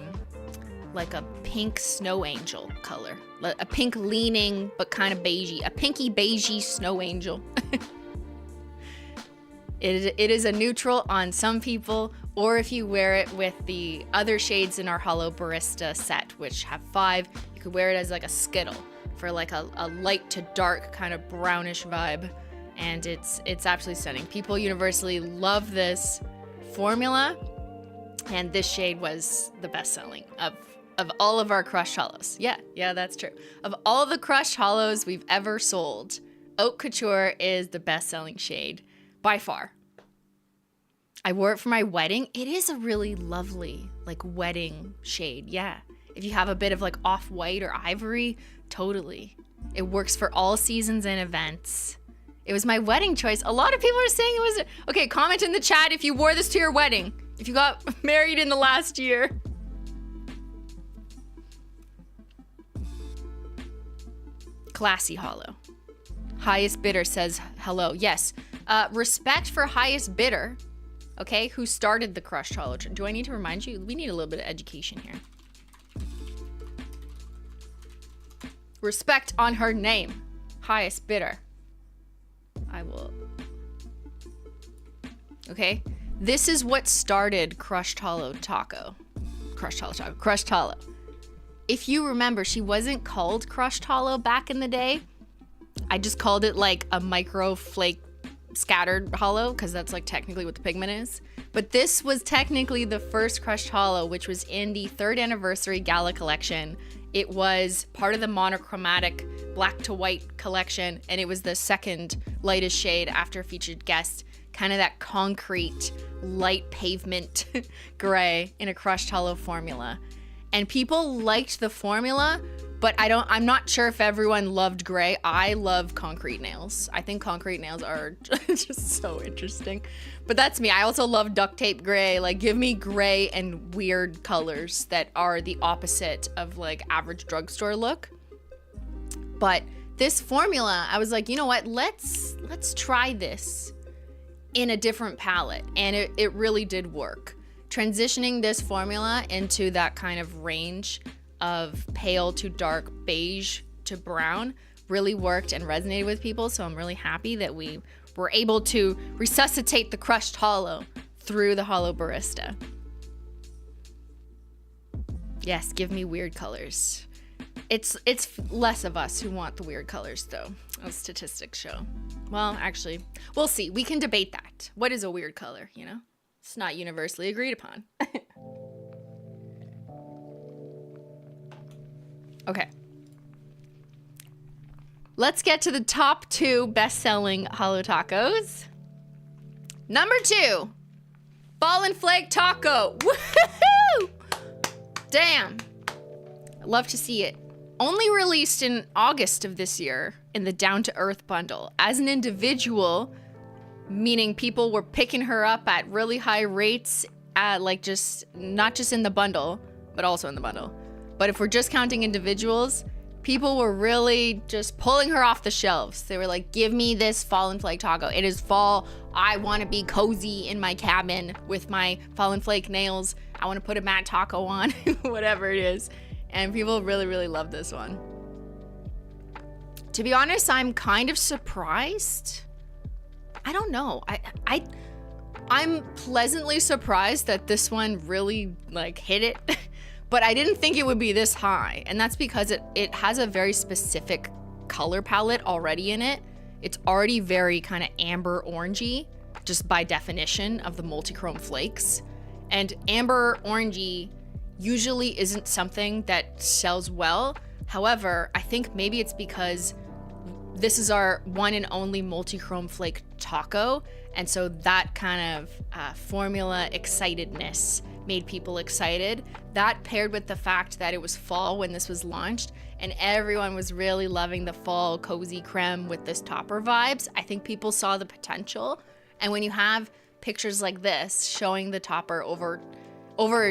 [SPEAKER 1] pink snow angel color, a pink leaning but kind of beigey, a pinky beigey snow angel. It is a neutral on some people, or if you wear it with the other shades in our Holo Barista set, which have 5, you could wear it as like a Skittle for like a light to dark kind of brownish vibe. And it's absolutely stunning. People universally love this formula, and this shade was the best selling of all of our crushed holos. Yeah, that's true. Of all the crushed holos we've ever sold, Haute Couture is the best selling shade by far. I wore it for my wedding. It is a really lovely like wedding shade. Yeah. If you have a bit of like off-white or ivory, totally. It works for all seasons and events. It was my wedding choice. A lot of people are saying it was. Okay, comment in the chat if you wore this to your wedding. If you got married in the last year. Classy holo. Highest bidder says hello. Yes. Respect for highest bidder. Okay, who started the crushed holo? Do I need to remind you? We need a little bit of education here. Respect on her name. Highest bidder. I will. Okay, this is what started crushed holo taco. Crushed holo taco. Crushed holo. If you remember, she wasn't called crushed holo back in the day. I just called it like a micro flake scattered holo, because that's like technically what the pigment is. But this was technically the first crushed holo, which was in the 3rd anniversary gala collection. It was part of the monochromatic black to white collection, and it was the 2nd lightest shade after featured guest, kind of that concrete light pavement gray in a crushed holo formula. And people liked the formula, But I'm not sure if everyone loved gray. I love concrete nails. I think concrete nails are just so interesting. But that's me. I also love duct tape gray. Like, give me gray and weird colors that are the opposite of like average drugstore look. But this formula, I was like, you know what? Let's try this in a different palette. And it really did work. Transitioning this formula into that kind of range of pale to dark beige to brown really worked and resonated with people. So I'm really happy that we were able to resuscitate the crushed holo through the Holo Barista. Yes, give me weird colors. It's less of us who want the weird colors though, as statistics show. Well, actually, we'll see. We can debate that. What is a weird color, you know? It's not universally agreed upon. Okay. Let's get to the top 2 best-selling Holo Tacos. Number 2, Fallen Flake Taco. Woohoo! Damn. I'd love to see it. Only released in August of this year in the Down to Earth bundle. As an individual, meaning people were picking her up at really high rates, like just not just in the bundle, but also in the bundle. But if we're just counting individuals, people were really just pulling her off the shelves. They were like, give me this Fallen Flake Taco. It is fall. I want to be cozy in my cabin with my Fallen Flake nails. I want to put a matte taco on, whatever it is. And people really, really love this one. To be honest, I'm kind of surprised. I don't know. I'm pleasantly surprised that this one really like hit it. But I didn't think it would be this high. And that's because it has a very specific color palette already in it. It's already very kind of amber orangey, just by definition of the multi-chrome flakes. And amber orangey usually isn't something that sells well. However, I think maybe it's because this is our one and only multi-chrome flake taco. And so that kind of formula excitedness made people excited. That paired with the fact that it was fall when this was launched and everyone was really loving the fall cozy creme with this topper vibes. I think people saw the potential. And when you have pictures like this showing the topper over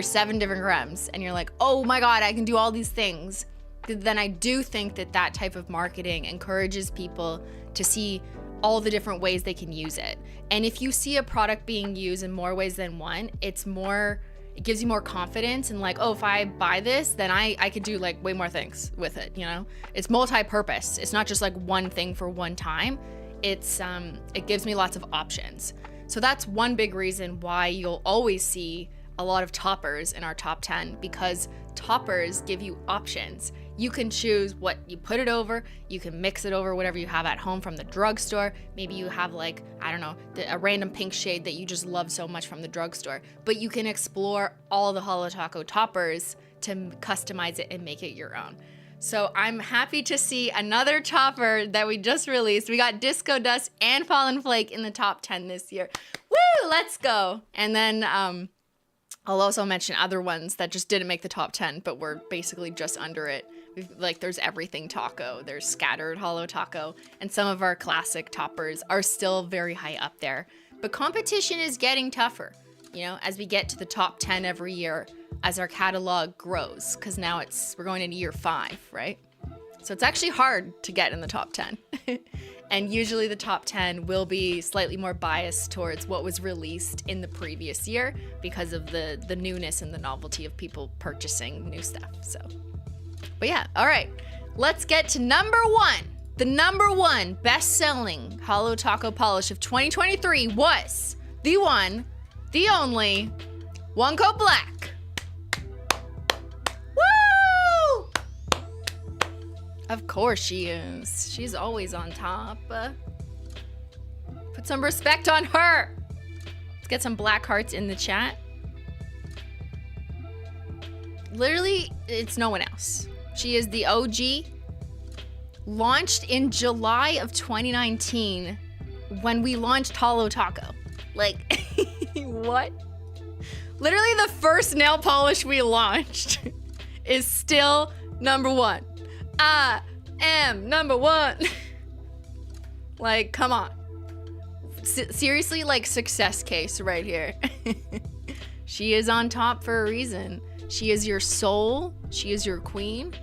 [SPEAKER 1] 7 different cremes and you're like, oh my God, I can do all these things, then I do think that type of marketing encourages people to see all the different ways they can use it. And if you see a product being used in more ways than one, it gives you more confidence and like, oh, if I buy this, then I could do like way more things with it, you know? It's multi-purpose. It's not just like one thing for one time. It gives me lots of options. So that's one big reason why you'll always see a lot of toppers in our top 10, because toppers give you options. You can choose what you put it over. You can mix it over whatever you have at home from the drugstore. Maybe you have like, I don't know, a random pink shade that you just love so much from the drugstore. But you can explore all the Holo Taco toppers to customize it and make it your own. So I'm happy to see another topper that we just released. We got Disco Dust and Fallen Flake in the top 10 this year. Woo, let's go. And then I'll also mention other ones that just didn't make the top 10, but were basically just under it. Like there's Everything Taco, there's Scattered Holo Taco, and some of our classic toppers are still very high up there. But competition is getting tougher, you know, as we get to the top 10 every year, as our catalog grows, because now we're going into year 5, right? So it's actually hard to get in the top 10. And usually the top 10 will be slightly more biased towards what was released in the previous year because of the newness and the novelty of people purchasing new stuff. So, but yeah, all right. Let's get to number 1. The number 1 best-selling Holo Taco polish of 2023 was the one, the only, One Coat Black. Woo! Of course she is. She's always on top. Put some respect on her. Let's get some black hearts in the chat. Literally, it's no one else. She is the OG. Launched in July of 2019 when we launched Holo Taco. Like, what? Literally the first nail polish we launched is still number 1. I am number one. Like, come on. Seriously, like, success case right here. She is on top for a reason. She is your soul. She is your queen.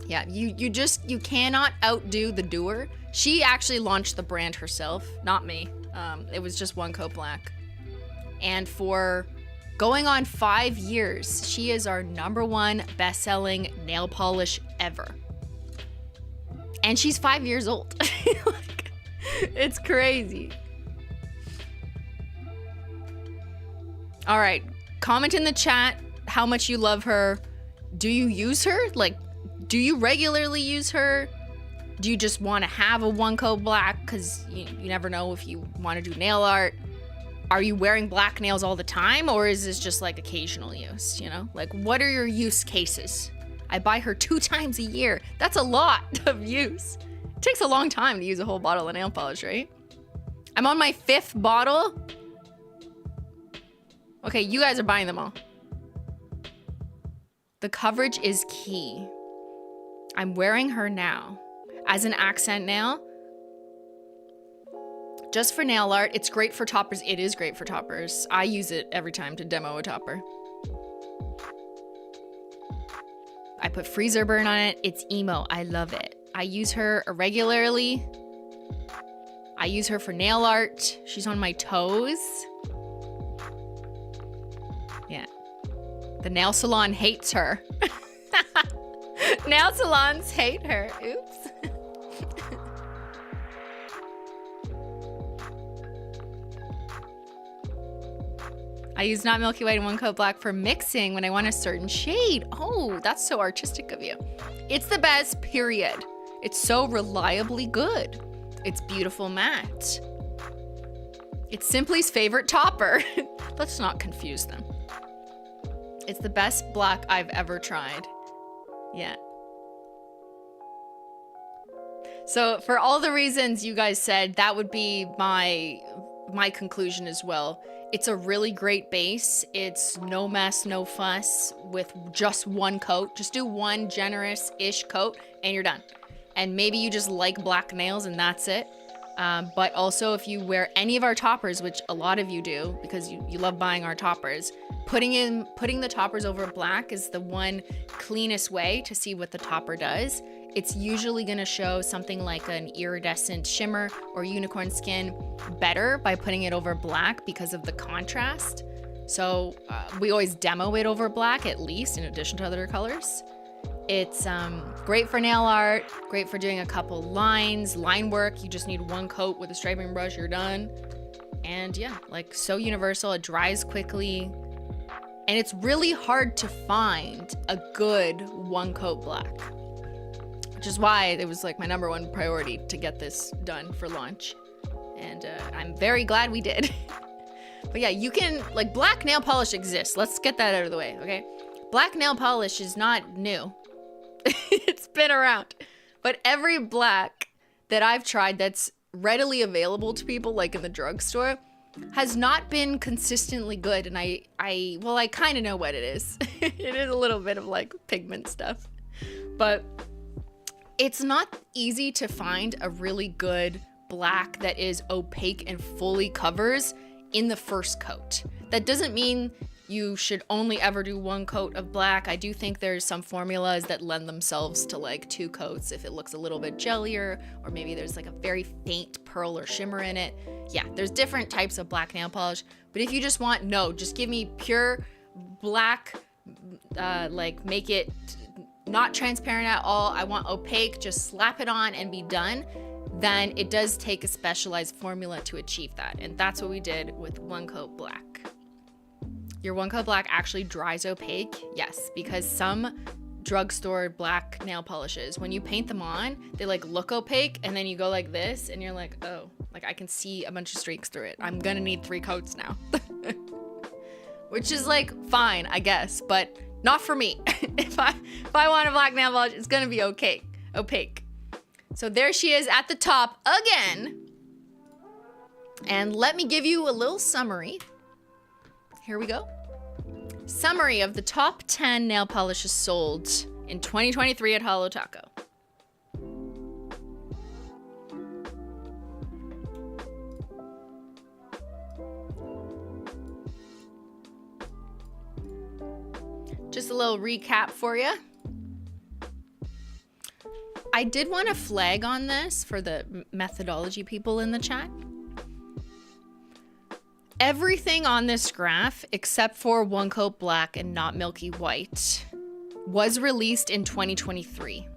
[SPEAKER 1] Yeah, you cannot outdo the doer. She actually launched the brand herself, not me. It was just One Coat Black. And for going on 5 years, she is our #1 best-selling nail polish ever. And she's 5 years old. Like, it's crazy. All right, comment in the chat how much you love her. Do you use her? Like, do you regularly use her? Do you just want to have a One Coat Black because you never know if you want to do nail art? Are you wearing black nails all the time, or is this just like occasional use, you know? Like, what are your use cases? I buy her 2 times a year. That's a lot of use. It takes a long time to use a whole bottle of nail polish, right? I'm on my 5th bottle. Okay, you guys are buying them all. The coverage is key. I'm wearing her now as an accent nail. Just for nail art. It's great for toppers. It is great for toppers. I use it every time to demo a topper. I put freezer burn on it. It's emo. I love it. I use her regularly. I use her for nail art. She's on my toes. Yeah. The nail salon hates her. Nail salons hate her. Oops. I use not Milky White and One Coat Black for mixing when I want a certain shade. Oh, that's so artistic of you. It's the best, period. It's so reliably good. It's beautiful matte. It's Simply's favorite topper. Let's not confuse them. It's the best black I've ever tried. Yeah. So for all the reasons you guys said, that would be my conclusion as well. It's a really great base. It's no mess, no fuss with just one coat. Just do one generous-ish coat and you're done. And maybe you just like black nails and that's it. But also if you wear any of our toppers, which a lot of you do because you love buying our toppers, putting the toppers over black is the one cleanest way to see what the topper does. It's usually gonna show something like an iridescent shimmer or unicorn skin better by putting it over black because of the contrast. So we always demo it over black at least, in addition to other colors. It's great for nail art, great for doing a couple lines, line work. You just need one coat with a striping brush, you're done. And yeah, like so universal, it dries quickly. And it's really hard to find a good one coat black. Which is why it was like my #1 priority to get this done for launch. And I'm very glad we did. But yeah, you can, like, black nail polish exists. Let's get that out of the way, okay? Black nail polish is not new. It's been around. But every black that I've tried that's readily available to people, like in the drugstore, has not been consistently good. And I kind of know what it is. It is a little bit of like pigment stuff. But it's not easy to find a really good black that is opaque and fully covers in the first coat. That doesn't mean you should only ever do one coat of black. I do think there's some formulas that lend themselves to like 2 coats if it looks a little bit jellier, or maybe there's like a very faint pearl or shimmer in it. Yeah, there's different types of black nail polish. But if you just want, just give me pure black, like make it not transparent at all. I want opaque, just slap it on and be done. Then it does take a specialized formula to achieve that. And that's what we did with One Coat Black. Your One Coat Black actually dries opaque, yes, because some drugstore black nail polishes, when you paint them on, they like look opaque and then you go like this and you're like, oh, like I can see a bunch of streaks through it. I'm gonna need 3 coats now. Which is like fine, I guess, but not for me. If I want a black nail polish, it's gonna be opaque. So there she is at the top again. And let me give you a little summary. Here we go. Summary of the top 10 nail polishes sold in 2023 at Holo Taco. Just a little recap for you. I did want to flag on this for the methodology people in the chat. Everything on this graph, except for One Coat Black and Not Milky White, was released in 2023.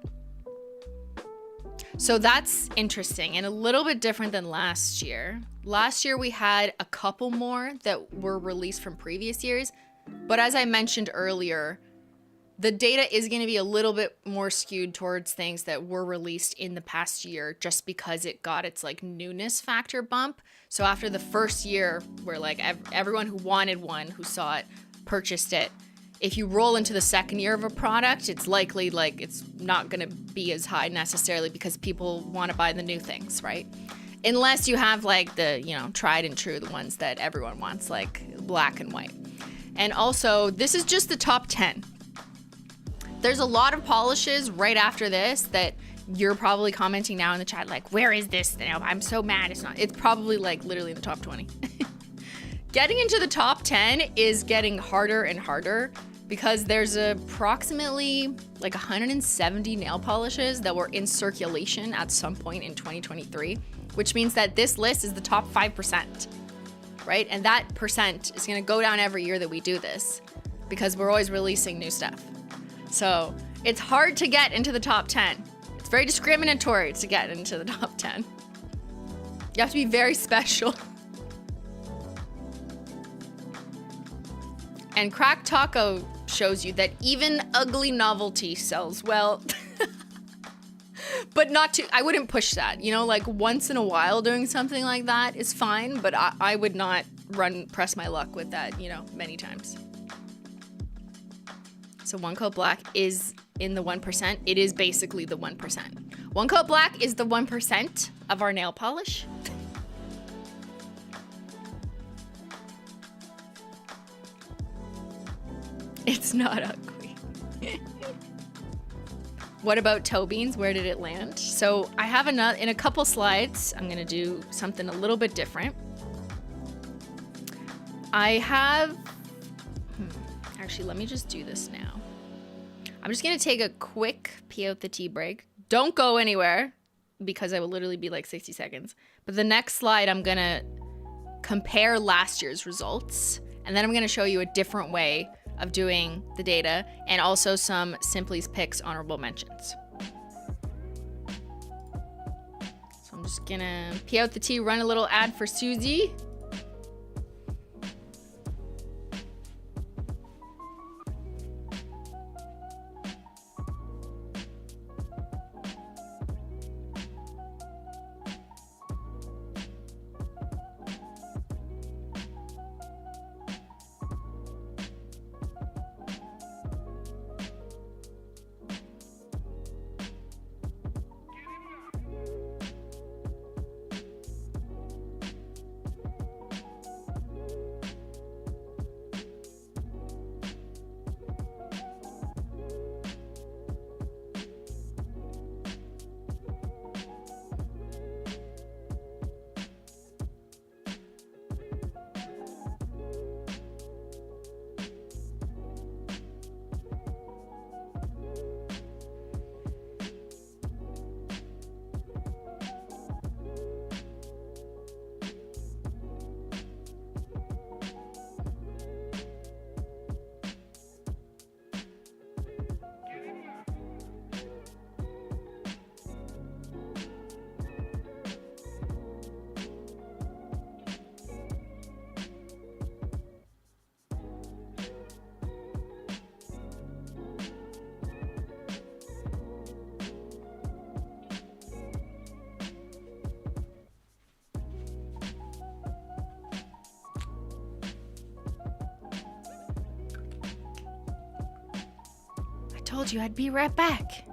[SPEAKER 1] So that's interesting and a little bit different than last year. Last year we had a couple more that were released from previous years. But as I mentioned earlier, the data is going to be a little bit more skewed towards things that were released in the past year just because it got its like newness factor bump. So after the first year where like everyone who wanted one, who saw it, purchased it, if you roll into the second year of a product, it's likely like it's not going to be as high necessarily because people want to buy the new things, right? Unless you have like the, you know, tried and true, the ones that everyone wants, like black and white. And also, this is just the top 10. There's a lot of polishes right after this that you're probably commenting now in the chat, like, where is this now? I'm so mad it's not. It's probably like literally in the top 20. Getting into the top 10 is getting harder and harder because there's approximately like 170 nail polishes that were in circulation at some point in 2023, which means that this list is the top 5%. Right? And that percent is going to go down every year that we do this because we're always releasing new stuff. So it's hard to get into the top 10. It's very discriminatory to get into the top 10. You have to be very special. And Crack Taco shows you that even ugly novelty sells well. But not too, I wouldn't push that, you know, like once in a while doing something like that is fine, but I would not press my luck with that, you know, many times. So One Coat Black is in the 1%. It is basically the 1%. One Coat Black is the 1% of our nail polish. It's not ugly. What about toe beans? Where did it land? So I have in a couple slides, I'm gonna do something a little bit different. I have, actually, let me just do this now. I'm just gonna take a quick pee out the tea break. Don't go anywhere because I will literally be like 60 seconds. But the next slide, I'm gonna compare last year's results. And then I'm gonna show you a different way of doing the data and also some Simply's Picks honorable mentions. So I'm just gonna pee out the tea, run a little ad for Susie. Told you I'd be right back.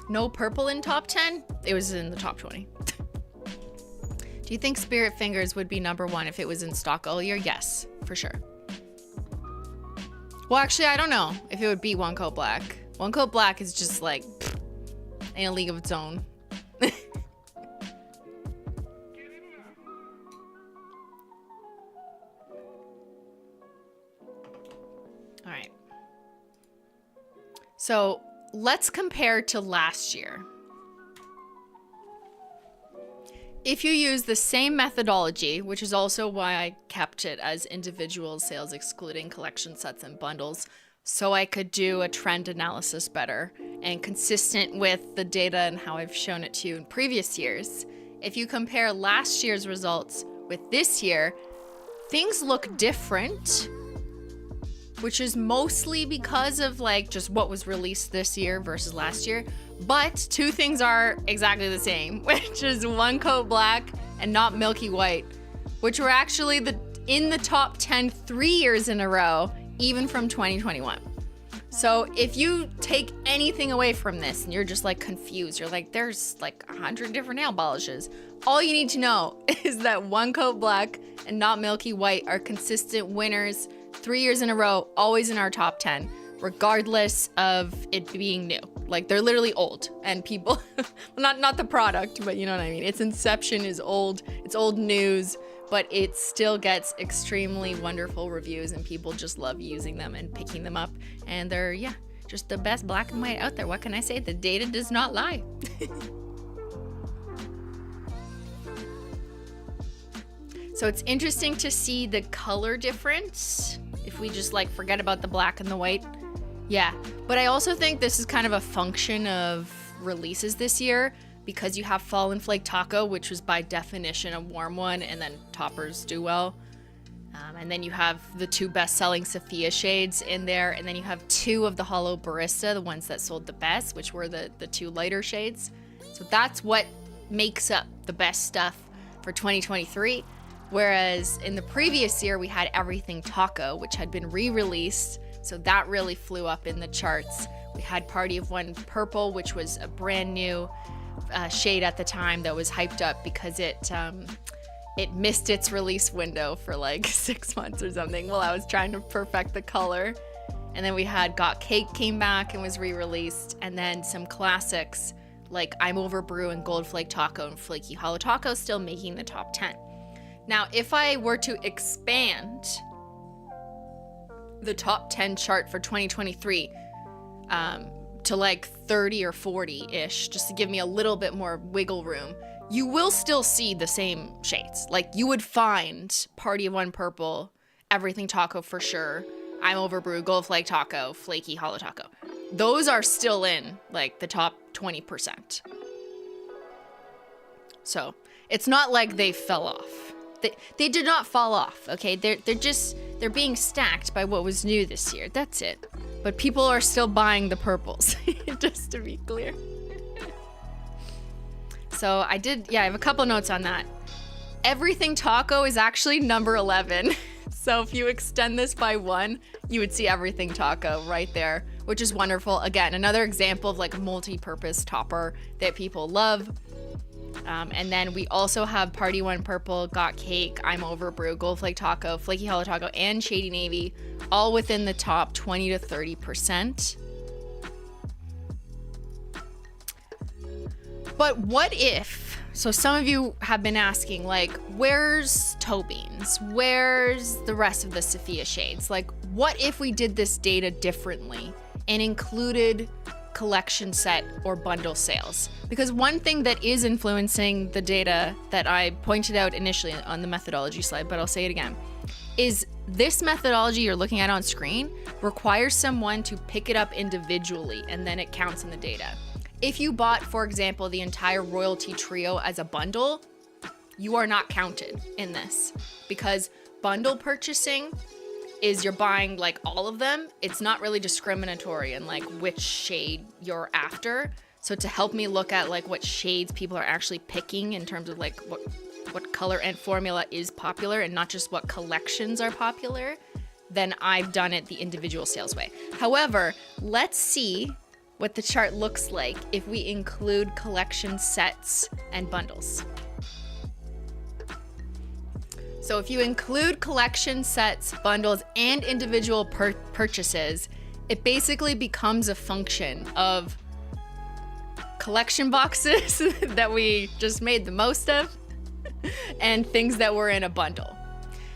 [SPEAKER 1] No purple in top 10? It was in the top 20. Do you think Spirit Fingers would be #1 if it was in stock all year? Yes, for sure. Well, actually, I don't know if it would be One Coat Black. One Coat Black is just like in a league of its own. All right. So let's compare to last year. If you use the same methodology, which is also why I kept it as individual sales excluding collection sets and bundles, so I could do a trend analysis better and consistent with the data and how I've shown it to you in previous years. If you compare last year's results with this year, things look different, which is mostly because of like just what was released this year versus last year. But two things are exactly the same, which is One Coat Black and Not Milky White, which were actually in the top 10 3 years in a row, even from 2021. So if you take anything away from this and you're just like confused, you're like, there's like 100 different nail polishes. All you need to know is that One Coat Black and Not Milky White are consistent winners 3 years in a row, always in our top 10, regardless of it being new. Like they're literally old and people, not the product, but you know what I mean? Its inception is old, it's old news, but it still gets extremely wonderful reviews and people just love using them and picking them up. And they're, yeah, just the best black and white out there. What can I say? The data does not lie. So it's interesting to see the color difference if we just like forget about the black and the white. Yeah, but I also think this is kind of a function of releases this year because you have Fallen Flake Taco, which was by definition a warm one, and then toppers do well. And then you have the 2 best-selling Sophia shades in there, and then you have 2 of the Holo Barista, the ones that sold the best, which were the 2 lighter shades. So that's what makes up the best stuff for 2023. Whereas in the previous year, we had Everything Taco, which had been re-released. So that really flew up in the charts. We had Party of One Purple, which was a brand new shade at the time that was hyped up because it missed its release window for like 6 months or something while I was trying to perfect the color. And then we had Got Cake came back and was re-released. And then some classics like I'm Over Brew and Gold Flake Taco and Flaky Holo Taco still making the top 10. Now, if I were to expand the top 10 chart for 2023 to like 30 or 40-ish, just to give me a little bit more wiggle room, you will still see the same shades. Like you would find Party of One Purple, Everything Taco for sure, I'm Over Brew, Gold Flake Taco, Flaky Holo Taco. Those are still in like the top 20%. So it's not like they fell off. They did not fall off, okay? They're being stacked by what was new this year. That's it. But people are still buying the purples, just to be clear. So I have a couple notes on that. Everything Taco is actually number 11. So if you extend this by 1, you would see Everything Taco right there, which is wonderful. Again, another example of like a multi-purpose topper that people love. And then we also have Party One Purple, Got Cake, I'm Over Brew, Gold Flake Taco, Flaky Holo Taco, and Shady Navy, all within the top 20 to 30%. But what if, so some of you have been asking, like, where's Toe Beans? Where's the rest of the Sophia shades? Like, what if we did this data differently and included collection set or bundle sales? Because one thing that is influencing the data that I pointed out initially on the methodology slide, but I'll say it again, is this methodology you're looking at on screen requires someone to pick it up individually and then it counts in the data. If you bought, for example, the entire royalty trio as a bundle, you are not counted in this because bundle purchasing is you're buying like all of them. It's not really discriminatory in like which shade you're after. So to help me look at like what shades people are actually picking in terms of like what color and formula is popular and not just what collections are popular, then I've done it the individual sales way. However, let's see what the chart looks like if we include collection sets and bundles. So if you include collection sets, bundles, and individual purchases, it basically becomes a function of collection boxes that we just made the most of and things that were in a bundle.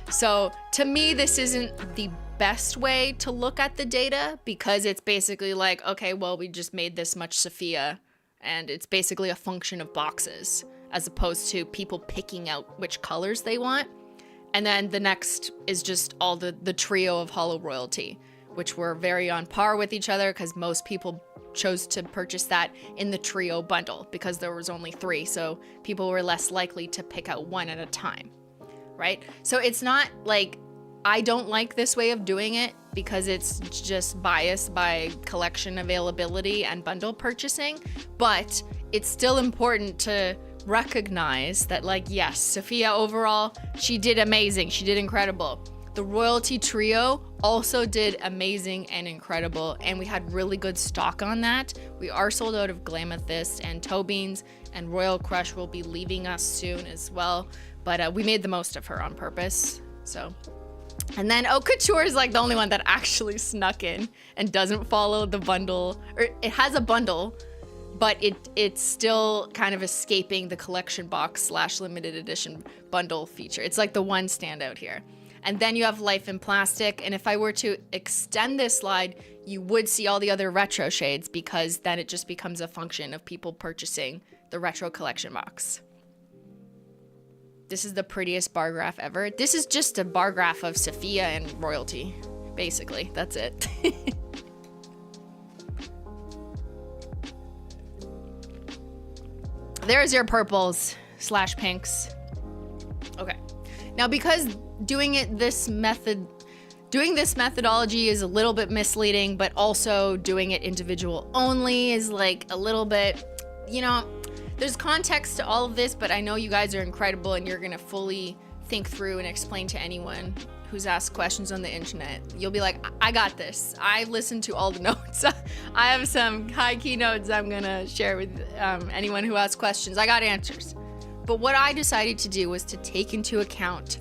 [SPEAKER 1] So to me, this isn't the best way to look at the data because it's basically like, okay, well, we just made this much Sophia and it's basically a function of boxes as opposed to people picking out which colors they want. And then the next is just all the trio of Holo Royalty, which were very on par with each other because most people chose to purchase that in the trio bundle because there was only 3. So people were less likely to pick out one at a time, right? So it's not like I don't like this way of doing it because it's just biased by collection availability and bundle purchasing, but it's still important to recognize that, like, yes, Sophia overall, she did amazing. She did incredible. The Royalty Trio also did amazing and incredible, and we had really good stock on that. We are sold out of Glamethyst and Toe Beans, and Royal Crush will be leaving us soon as well, but we made the most of her on purpose, so. And then Haute Couture is like the only one that actually snuck in and doesn't follow the bundle, or it has a bundle, but it's still kind of escaping the collection box / limited edition bundle feature. It's like the one standout here. And then you have Life in Plastic. And if I were to extend this slide, you would see all the other retro shades because then it just becomes a function of people purchasing the retro collection box. This is the prettiest bar graph ever. This is just a bar graph of Sophia and Royalty, basically. That's it. There's your purples / pinks. Okay. Now, because doing this methodology is a little bit misleading, but also doing it individual only is like a little bit, you know, there's context to all of this, but I know you guys are incredible and you're gonna fully think through and explain to anyone who's asked questions on the internet. You'll be like, I got this. I listened to all the notes. I have some high key notes I'm gonna share with anyone who asks questions. I got answers. But what I decided to do was to take into account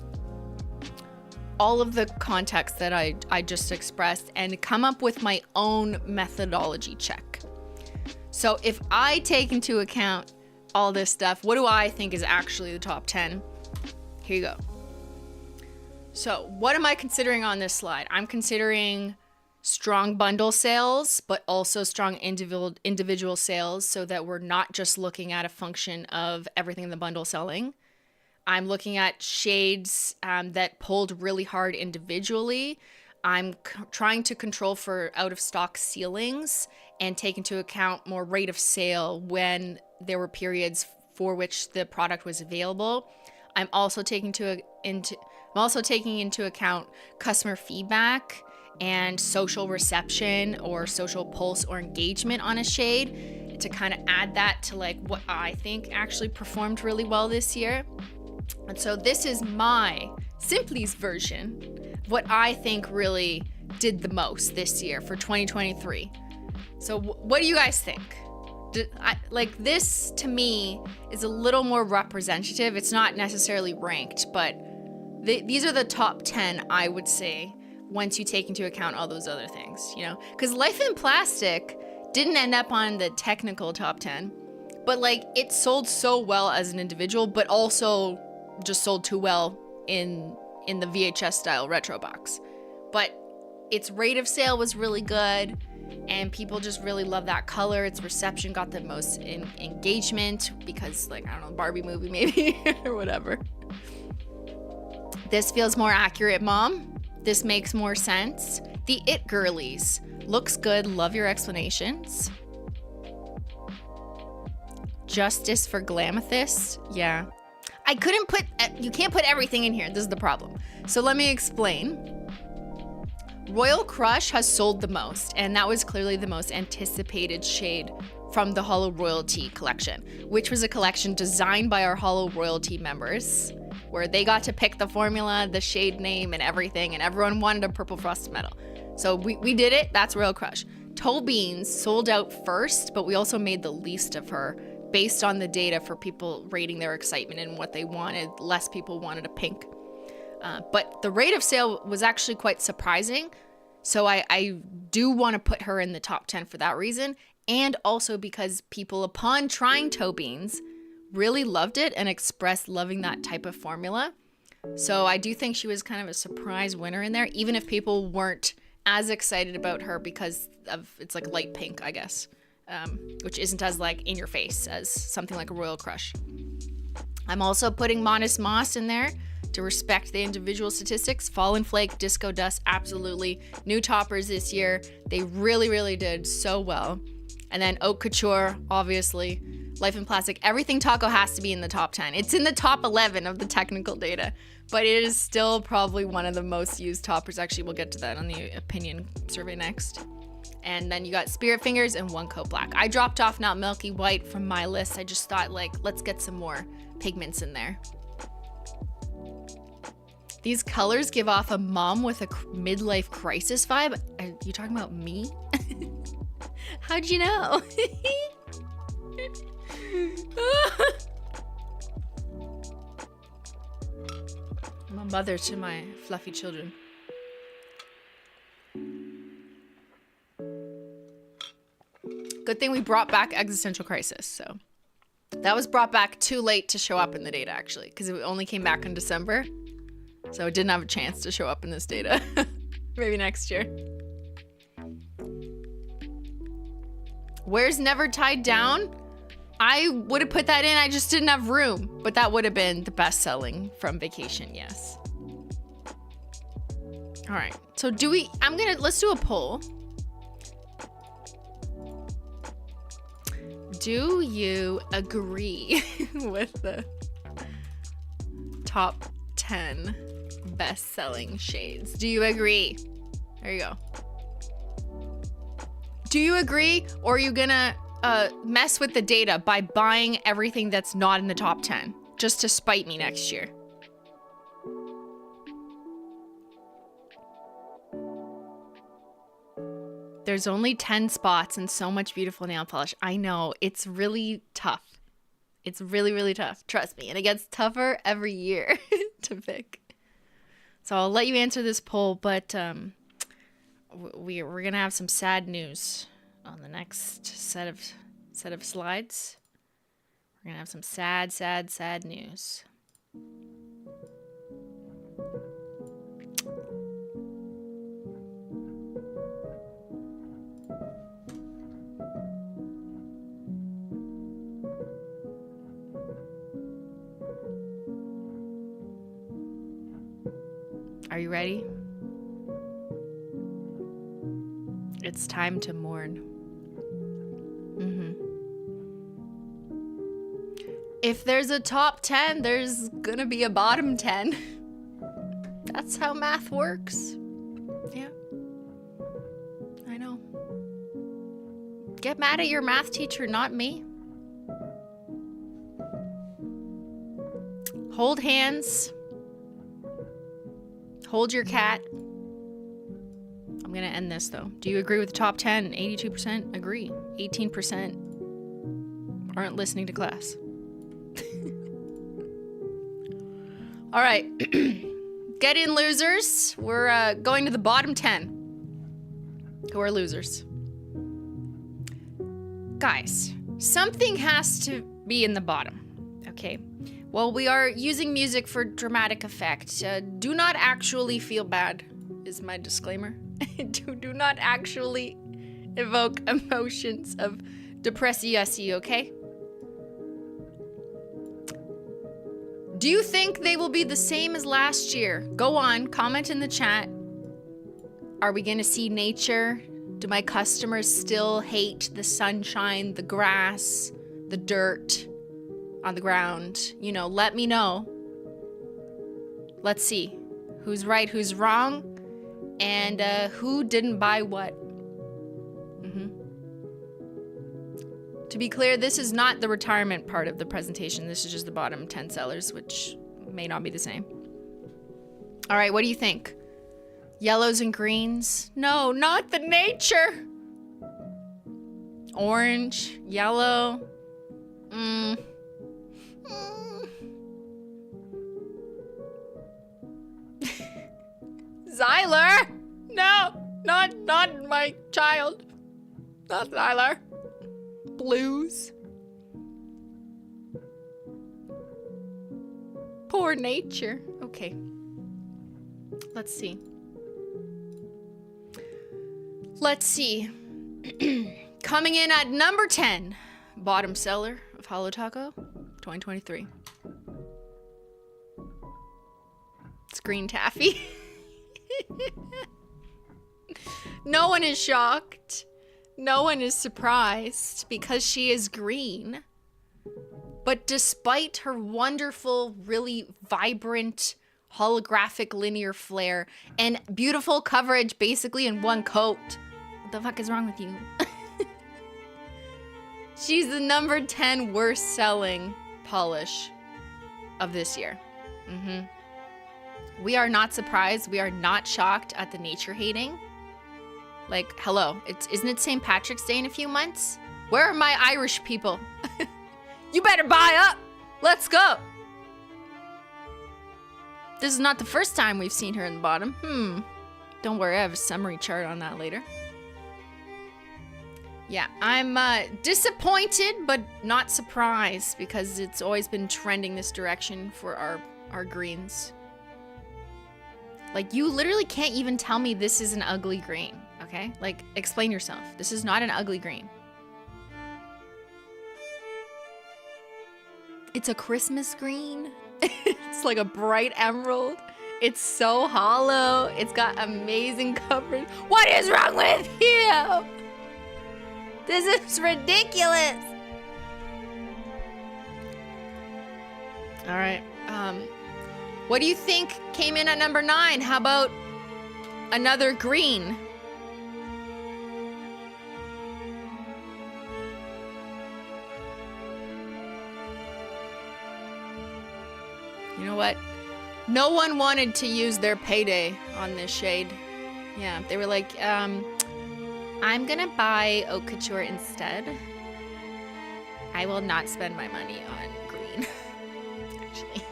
[SPEAKER 1] all of the context that I just expressed and come up with my own methodology check. So if I take into account all this stuff, what do I think is actually the top 10? Here you go. So what am I considering on this slide? I'm considering strong bundle sales, but also strong individual sales so that we're not just looking at a function of everything in the bundle selling. I'm looking at shades that pulled really hard individually. I'm trying to control for out of stock ceilings and take into account more rate of sale when there were periods for which the product was available. I'm also taking into account customer feedback and social reception or social pulse or engagement on a shade to kind of add that to like what I think actually performed really well this year. And so this is my Simply's version of what I think really did the most this year for 2023. So what do you guys think? Like this to me is a little more representative. It's not necessarily ranked, but these are the top 10, I would say, once you take into account all those other things, you know? Because Life in Plastic didn't end up on the technical top 10, but like it sold so well as an individual, but also just sold too well in the VHS style retro box. But its rate of sale was really good, and people just really love that color. Its reception got the most engagement because, like, I don't know, Barbie movie maybe or whatever. This feels more accurate, Mom. This makes more sense. The It Girlies. Looks good. Love your explanations. Justice for Glamethyst. Yeah. I couldn't put... You can't put everything in here. This is the problem. So let me explain. Royal Crush has sold the most, and that was clearly the most anticipated shade from the Holo Royalty collection, which was a collection designed by our Holo Royalty members, where they got to pick the formula, the shade name, and everything, and everyone wanted a purple frosted metal. So we did it. That's Royal Crush. Toe Beans sold out first, but we also made the least of her based on the data for people rating their excitement and what they wanted. Less people wanted a pink. But the rate of sale was actually quite surprising. So I do want to put her in the top 10 for that reason. And also because people, upon trying Toe Beans, really loved it and expressed loving that type of formula. So I do think she was kind of a surprise winner in there, even if people weren't as excited about her because of it's like light pink, I guess, which isn't as like in your face as something like a Royal Crush. I'm also putting Modest Moss in there to respect the individual statistics. Fallen Flake, Disco Dust, absolutely. New toppers this year. They really, really did so well. And then Haute Couture, obviously. Life in Plastic. Everything Taco has to be in the top 10. It's in the top 11 of the technical data, but it is still probably one of the most used toppers. Actually, we'll get to that on the opinion survey next. And then you got Spirit Fingers and One Coat Black. I dropped off Not Milky White from my list. I just thought, like, let's get some more pigments in there. These colors give off a mom with a midlife crisis vibe. Are you talking about me? How'd you know? I'm a mother to my fluffy children. Good thing we brought back Existential Crisis, so. That was brought back too late to show up in the data, actually, because it only came back in December. So it didn't have a chance to show up in this data. Maybe next year. Where's Never Tied Down? I would have put that in, I just didn't have room. But that would have been the best selling from Vacation, yes. All right, so let's do a poll. Do you agree with the top 10 best-selling shades? Do you agree? There you go. Do you agree, or are you gonna mess with the data by buying everything that's not in the top 10 just to spite me next year? There's only 10 spots and so much beautiful nail polish. I know, it's really tough. It's really, really tough. Trust me. And it gets tougher every year to pick. So I'll let you answer this poll, but we're going to have some sad news on the next set of slides. We're going to have some sad, sad, sad news. Are you ready? It's time to mourn. If there's a top 10, there's gonna be a bottom 10. That's how math works. Yeah. I know. Get mad at your math teacher, not me. Hold hands. Hold your cat. I'm gonna end this though. Do you agree with the top 10? 82% agree. 18% aren't listening to class. All right. Get in, losers. We're going to the bottom 10 who are losers. Guys, something has to be in the bottom, okay? Well, we are using music for dramatic effect. Do not actually feel bad, is my disclaimer. do not actually evoke emotions of depressy, okay? Do you think they will be the same as last year? Go on, comment in the chat. Are we gonna see nature? Do my customers still hate the sunshine, the grass, the dirt on the ground? You know, let me know. Let's see who's right, who's wrong, and who didn't buy what. To be clear, this is not the retirement part of the presentation. This is just the bottom 10 sellers, which may not be the same. All right, what do you think? Yellows and greens? No, not the nature. orange, yellow. Xyler! No, not my child. Not Xyler. Blues. Poor nature. Okay. Let's see. Coming in at number 10, bottom seller of Holo Taco, 2023. It's green taffy. No one is shocked. No one is surprised because she is green. But despite her wonderful, really vibrant, holographic linear flare and beautiful coverage basically in one coat, what the fuck is wrong with you? She's the number 10 worst selling polish of this year. We are not surprised. We are not shocked at the nature hating. Like, hello, isn't it St. Patrick's Day in a few months? Where are my Irish people? You better buy up. Let's go. This is not the first time we've seen her in the bottom. Don't worry, I have a summary chart on that later. Yeah, I'm disappointed, but not surprised because it's always been trending this direction for our greens. Like, you literally can't even tell me this is an ugly green, okay? Like, explain yourself. This is not an ugly green. It's a Christmas green. It's like a bright emerald. It's so hollow. It's got amazing coverage. What is wrong with you? This is ridiculous. All right. What do you think came in at number 9? How about another green? You know what? No one wanted to use their payday on this shade. Yeah, they were like, I'm gonna buy Haute Couture instead. I will not spend my money on green. Actually.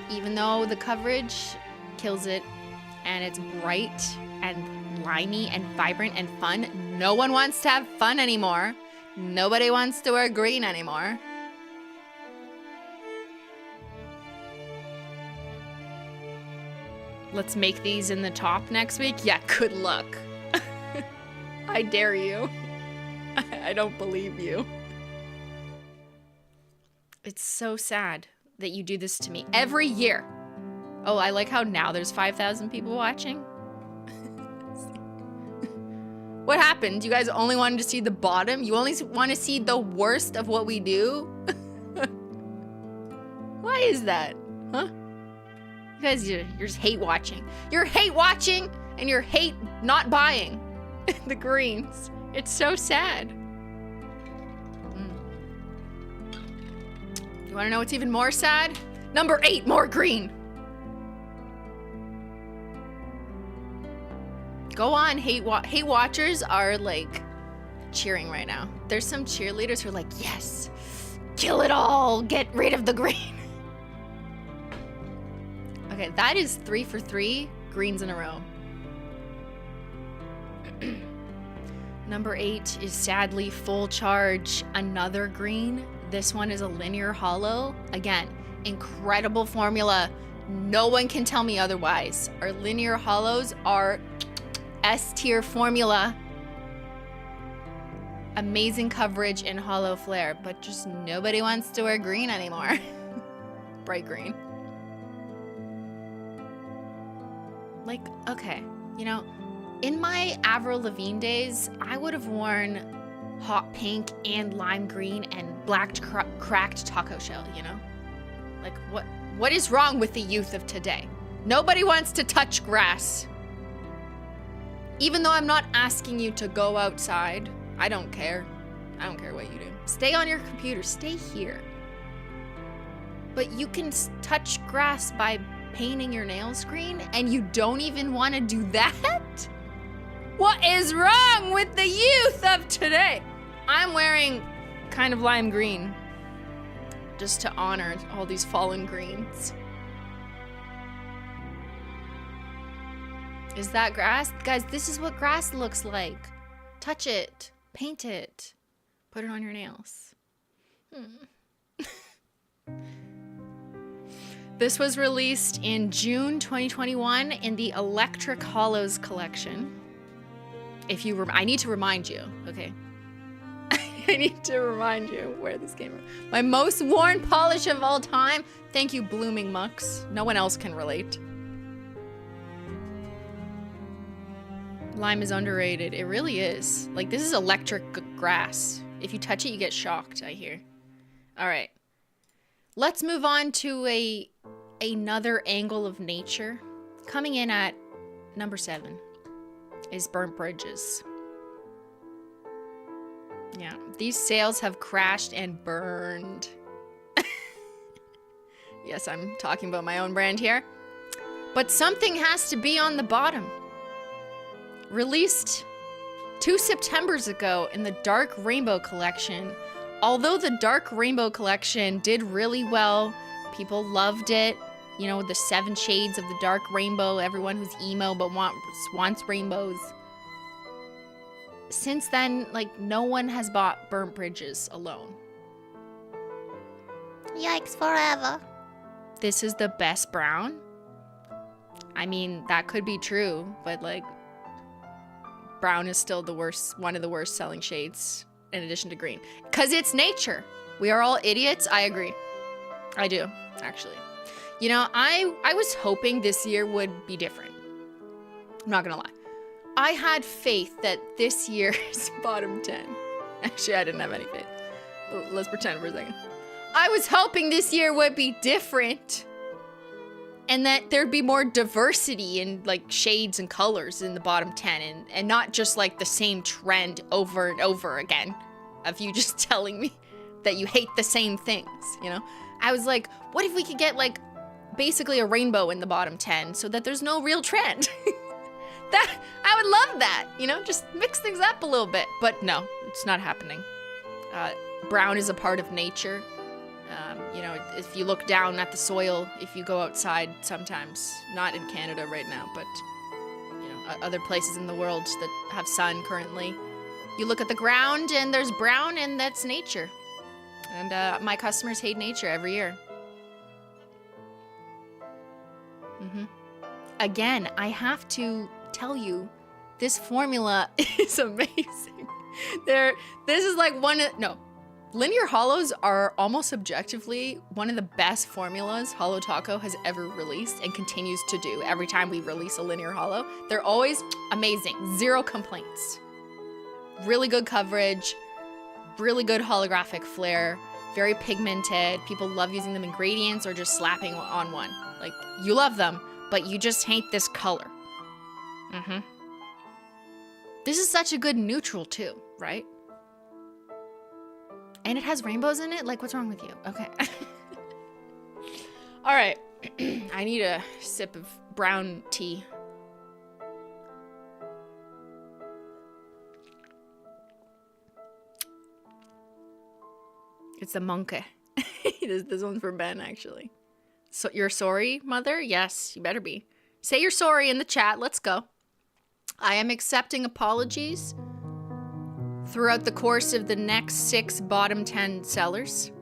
[SPEAKER 1] Even though the coverage kills it, and it's bright and limey and vibrant and fun, no one wants to have fun anymore. Nobody wants to wear green anymore. Let's make these in the top next week? Yeah, good luck. I dare you. I don't believe you. It's so sad that you do this to me every year. Oh, I like how now there's 5,000 people watching. What happened? You guys only wanted to see the bottom? You only want to see the worst of what we do? Why is that? Huh? You guys, you're just hate watching. You're hate watching and you're hate not buying the greens. It's so sad. You want to know what's even more sad? Number 8, more green. Go on, hate watchers are like cheering right now. There's some cheerleaders who are like, yes, kill it all, get rid of the green. Okay, that is 3 for 3 greens in a row. Number 8 is sadly full charge, another green. This one is a linear hollow. Again, incredible formula. No one can tell me otherwise. Our linear hollows are S-tier formula. Amazing coverage in hollow flare, but just nobody wants to wear green anymore. Bright green. Like, okay, you know, in my Avril Lavigne days, I would have worn hot pink and lime green and black cracked taco shell, you know? Like, what is wrong with the youth of today? Nobody wants to touch grass. Even though I'm not asking you to go outside, I don't care. I don't care what you do. Stay on your computer, stay here. But you can touch grass by painting your nails green, and you don't even want to do that? What is wrong with the youth of today? I'm wearing kind of lime green, just to honor all these fallen greens. Is that grass? Guys, this is what grass looks like. Touch it, paint it, put it on your nails. This was released in June 2021 in the Electric Hollows collection. I need to remind you, okay? I need to remind you where this came from. My most worn polish of all time. Thank you, Blooming Mucks. No one else can relate. Lime is underrated. It really is. Like, this is electric grass. If you touch it, you get shocked, I hear. All right. Let's move on to another angle of nature. Coming in at number 7 is burnt bridges. Yeah, these sales have crashed and burned. Yes, I'm talking about my own brand here. But something has to be on the bottom. Released 2 Septembers ago in the Dark Rainbow collection. Although the Dark Rainbow collection did really well, people loved it. You know, the 7 shades of the dark rainbow, everyone who's emo but wants rainbows. Since then, like, no one has bought burnt bridges alone. Yikes forever. This is the best brown. I mean, that could be true, but like, brown is still the worst, one of the worst selling shades in addition to green. 'Cause it's nature. We are all idiots. I agree. I do, actually. You know, I was hoping this year would be different. I'm not gonna lie. I had faith that this year's bottom 10. Actually, I didn't have any faith. But let's pretend for a second. I was hoping this year would be different. And that there'd be more diversity in like shades and colors in the bottom 10 and not just like the same trend over and over again of you just telling me that you hate the same things, you know? I was like, what if we could get like basically a rainbow in the bottom 10 so that there's no real trend? That I would love that, you know, just mix things up a little bit. But no, it's not happening. Brown is a part of nature. You know, if you look down at the soil, if you go outside sometimes, not in Canada right now, but you know, other places in the world that have sun currently, you look at the ground and there's brown and that's nature. And my customers hate nature every year. Again, I have to tell you, this formula is amazing. This is like linear hollows are almost objectively one of the best formulas Holo Taco has ever released and continues to do every time we release a linear hollow. They're always amazing, 0 complaints. Really good coverage, really good holographic flare, very pigmented. People love using them in gradients or just slapping on one. Like, you love them, but you just hate this color. This is such a good neutral too, right? And it has rainbows in it? Like, what's wrong with you? Okay. All right. I need a sip of brown tea. It's a monkey. This one's for Ben, actually. So you're sorry, mother? Yes, you better be. Say you're sorry in the chat. Let's go. I am accepting apologies throughout the course of the next 6 bottom 10 sellers.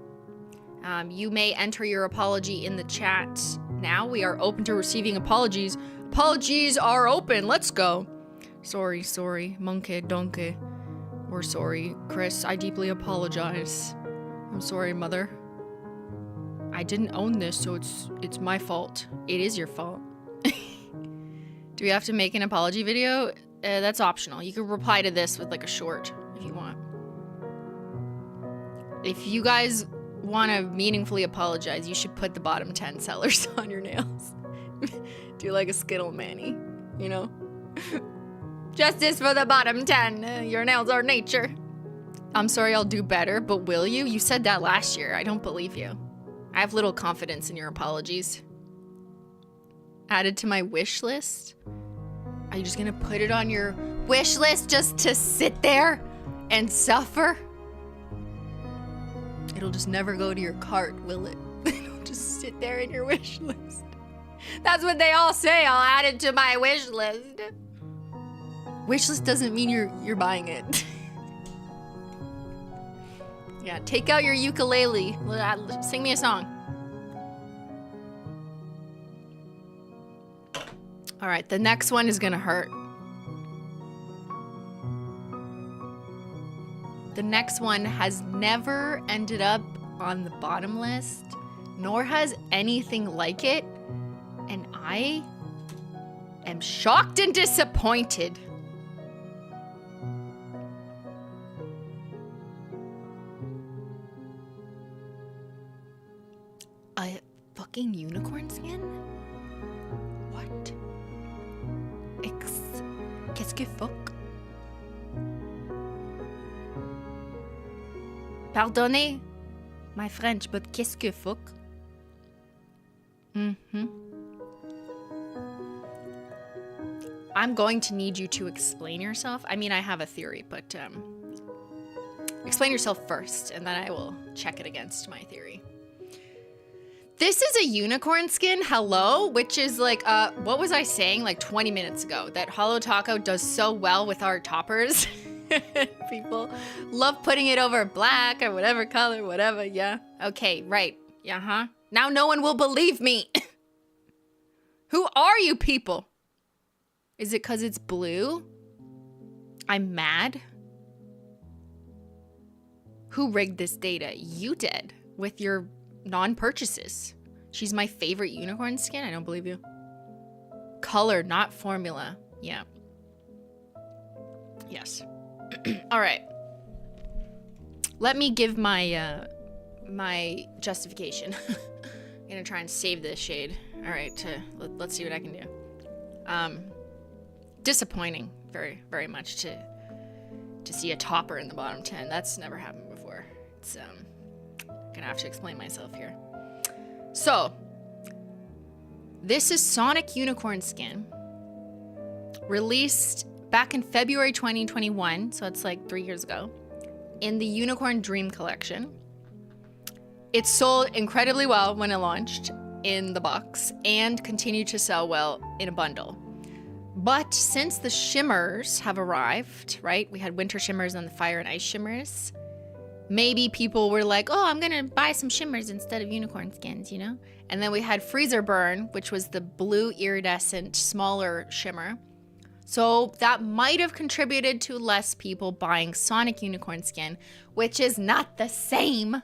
[SPEAKER 1] You may enter your apology in the chat now. We are open to receiving apologies. Apologies are open. Let's go. Sorry, monkey, donkey. We're sorry, Chris. I deeply apologize. I'm sorry, mother. I didn't own this, so it's my fault. It is your fault. Do we have to make an apology video? That's optional. You can reply to this with like a short if you want. If you guys want to meaningfully apologize, you should put the bottom 10 sellers on your nails. Do like a Skittle Manny, you know? Justice for the bottom 10. Your nails are nature. I'm sorry, I'll do better, but will you? You said that last year. I don't believe you. I have little confidence in your apologies. Added to my wish list. Are you just gonna put it on your wish list just to sit there and suffer? It'll just never go to your cart, will it? It'll just sit there in your wish list. That's what they all say. I'll add it to my wish list. Wish list doesn't mean you're buying it. Yeah, take out your ukulele. Sing me a song. All right, the next one is gonna hurt. The next one has never ended up on the bottom list, nor has anything like it, and I am shocked and disappointed. A fucking unicorn skin? What? Qu'est-ce que fuck? Pardonnez my French, but qu'est-ce que fuck? I'm going to need you to explain yourself. I mean, I have a theory, but explain yourself first, and then I will check it against my theory. This is a unicorn skin, hello, which is like, what was I saying like 20 minutes ago? That Holo Taco does so well with our toppers. People love putting it over black or whatever color, whatever, yeah. Okay, right, yeah, Now no one will believe me. Who are you people? Is it because it's blue? I'm mad. Who rigged this data? You did, with your non-purchases. She's my favorite unicorn skin. I don't believe you. Color, not formula. Yeah. Yes. All right. Let me give my my justification. I'm gonna try and save this shade. All right. Let's see what I can do. Disappointing, very, very much to see a topper in the bottom 10. That's never happened before. It's gonna have to explain myself here. So, this is Sonic Unicorn Skin, released back in February 2021, so it's like 3 years ago, in the Unicorn Dream Collection. It sold incredibly well when it launched in the box and continued to sell well in a bundle. But since the shimmers have arrived, right? We had winter shimmers and the fire and ice shimmers. Maybe people were like, oh, I'm gonna buy some shimmers instead of unicorn skins, you know? And then we had Freezer Burn, which was the blue iridescent, smaller shimmer. So that might have contributed to less people buying Sonic Unicorn Skin, which is not the same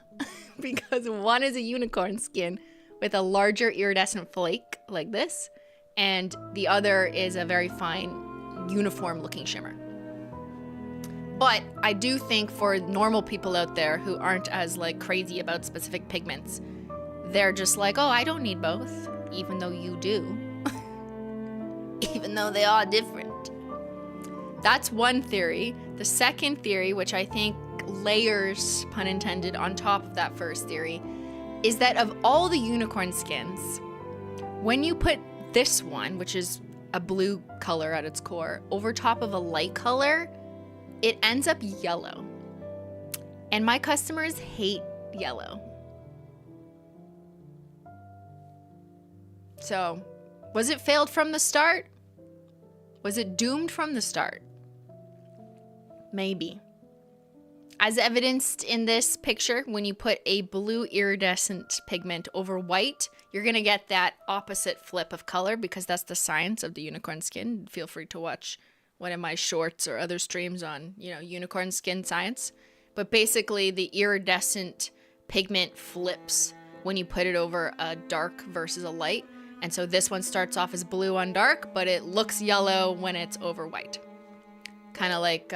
[SPEAKER 1] because one is a unicorn skin with a larger iridescent flake like this, and the other is a very fine, uniform looking shimmer. But I do think for normal people out there who aren't as like crazy about specific pigments, they're just like, oh, I don't need both, even though you do. Even though they are different. That's one theory. The second theory, which I think layers, pun intended, on top of that first theory, is that of all the unicorn skins, when you put this one, which is a blue color at its core, over top of a light color, it ends up yellow. And my customers hate yellow. So, was it failed from the start? Was it doomed from the start? Maybe. As evidenced in this picture, when you put a blue iridescent pigment over white, you're gonna get that opposite flip of color because that's the science of the unicorn skin. Feel free to watch one of my shorts or other streams on, unicorn skin science. But basically the iridescent pigment flips when you put it over a dark versus a light. And so this one starts off as blue on dark, but it looks yellow when it's over white. Kind of like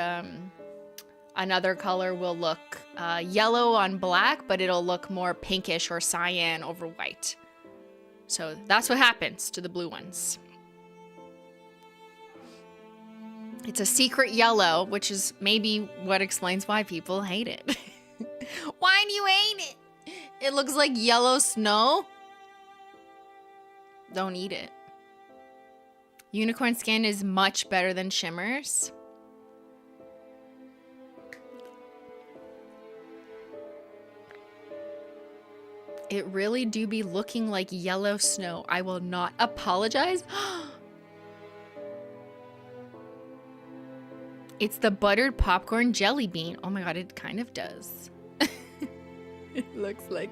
[SPEAKER 1] another color will look yellow on black, but it'll look more pinkish or cyan over white. So that's what happens to the blue ones. It's a secret yellow, which is maybe what explains why people hate it. Why do you hate it? It looks like yellow snow. Don't eat it. Unicorn skin is much better than shimmers. It really do be looking like yellow snow. I will not apologize. It's the buttered popcorn jelly bean. Oh my god, it kind of does. It looks like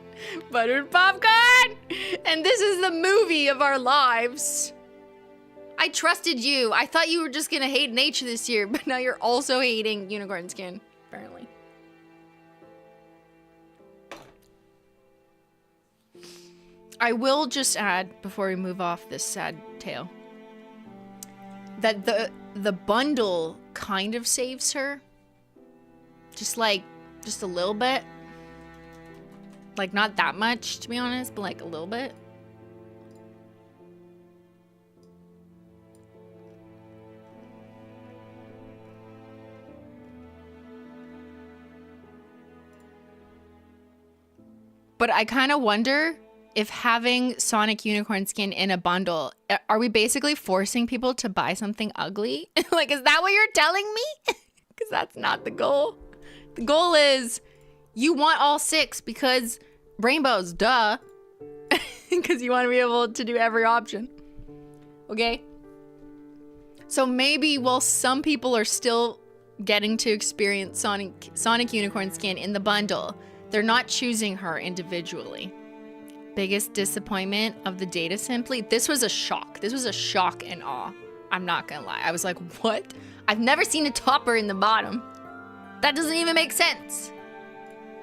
[SPEAKER 1] buttered popcorn! And this is the movie of our lives. I trusted you. I thought you were just gonna hate nature this year, but now you're also hating unicorn skin, apparently. I will just add, before we move off this sad tale, that the bundle kind of saves her. Just a little bit. Like, not that much, to be honest, but like a little bit. But I kind of wonder if having Sonic Unicorn skin in a bundle, are we basically forcing people to buy something ugly? Like, is that what you're telling me? Because that's not the goal. The goal is you want all 6 because rainbows, duh. Because you want to be able to do every option. Okay? So maybe while some people are still getting to experience Sonic Unicorn skin in the bundle, they're not choosing her individually. Biggest disappointment of the data Simply? This was a shock. This was a shock and awe. I'm not gonna lie. I was like, what? I've never seen a topper in the bottom. That doesn't even make sense.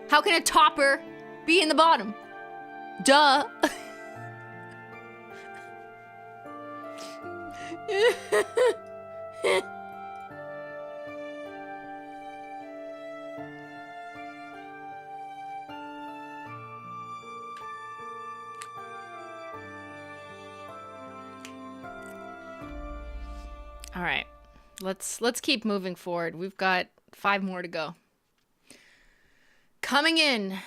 [SPEAKER 1] How can a topper be in the bottom? Duh. All right, let's keep moving forward. We've got 5 more to go. Coming in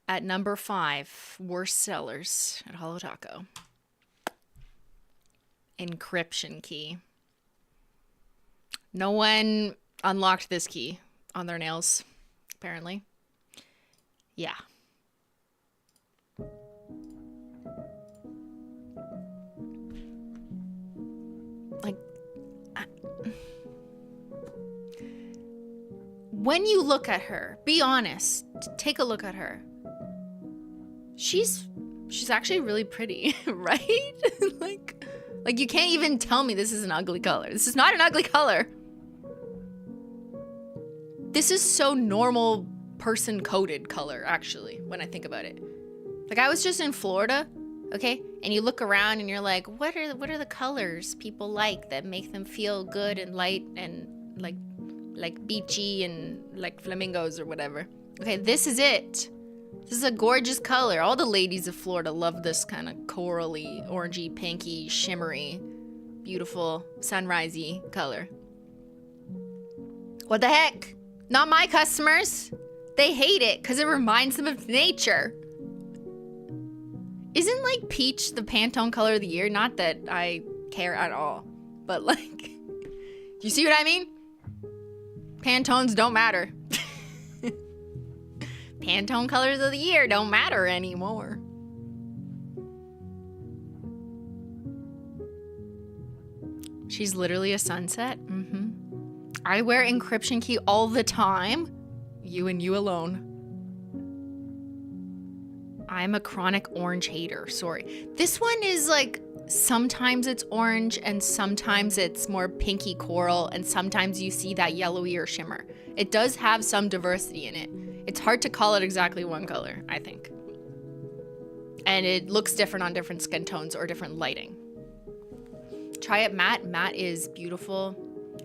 [SPEAKER 1] at number 5, worst sellers at Holo Taco. Encryption key. No one unlocked this key on their nails, apparently. Yeah. Like, when you look at her, be honest, take a look at her. She's actually really pretty, right? like you can't even tell me this is an ugly color. This is not an ugly color. This is so normal person coded color, actually, when I think about it. Like, I was just in Florida, okay? And you look around and you're like, what are the colors people like that make them feel good and light and like beachy and like flamingos or whatever? Okay, this is it. This is a gorgeous color. All the ladies of Florida love this kind of corally, orangey, pinky, shimmery, beautiful, sunrisey color. What the heck? Not my customers. They hate it because it reminds them of nature. Isn't like peach the Pantone color of the year? Not that I care at all, but like, do you see what I mean? Pantones don't matter. Pantone colors of the year don't matter anymore. She's literally a sunset. Mm-hmm. I wear encryption key all the time. You and you alone. I'm a chronic orange hater. Sorry. This one is like, sometimes it's orange and sometimes it's more pinky coral and sometimes you see that yellowy or shimmer. It does have some diversity in it. It's hard to call it exactly one color, I think. And it looks different on different skin tones or different lighting. Try it matte. Matte is beautiful.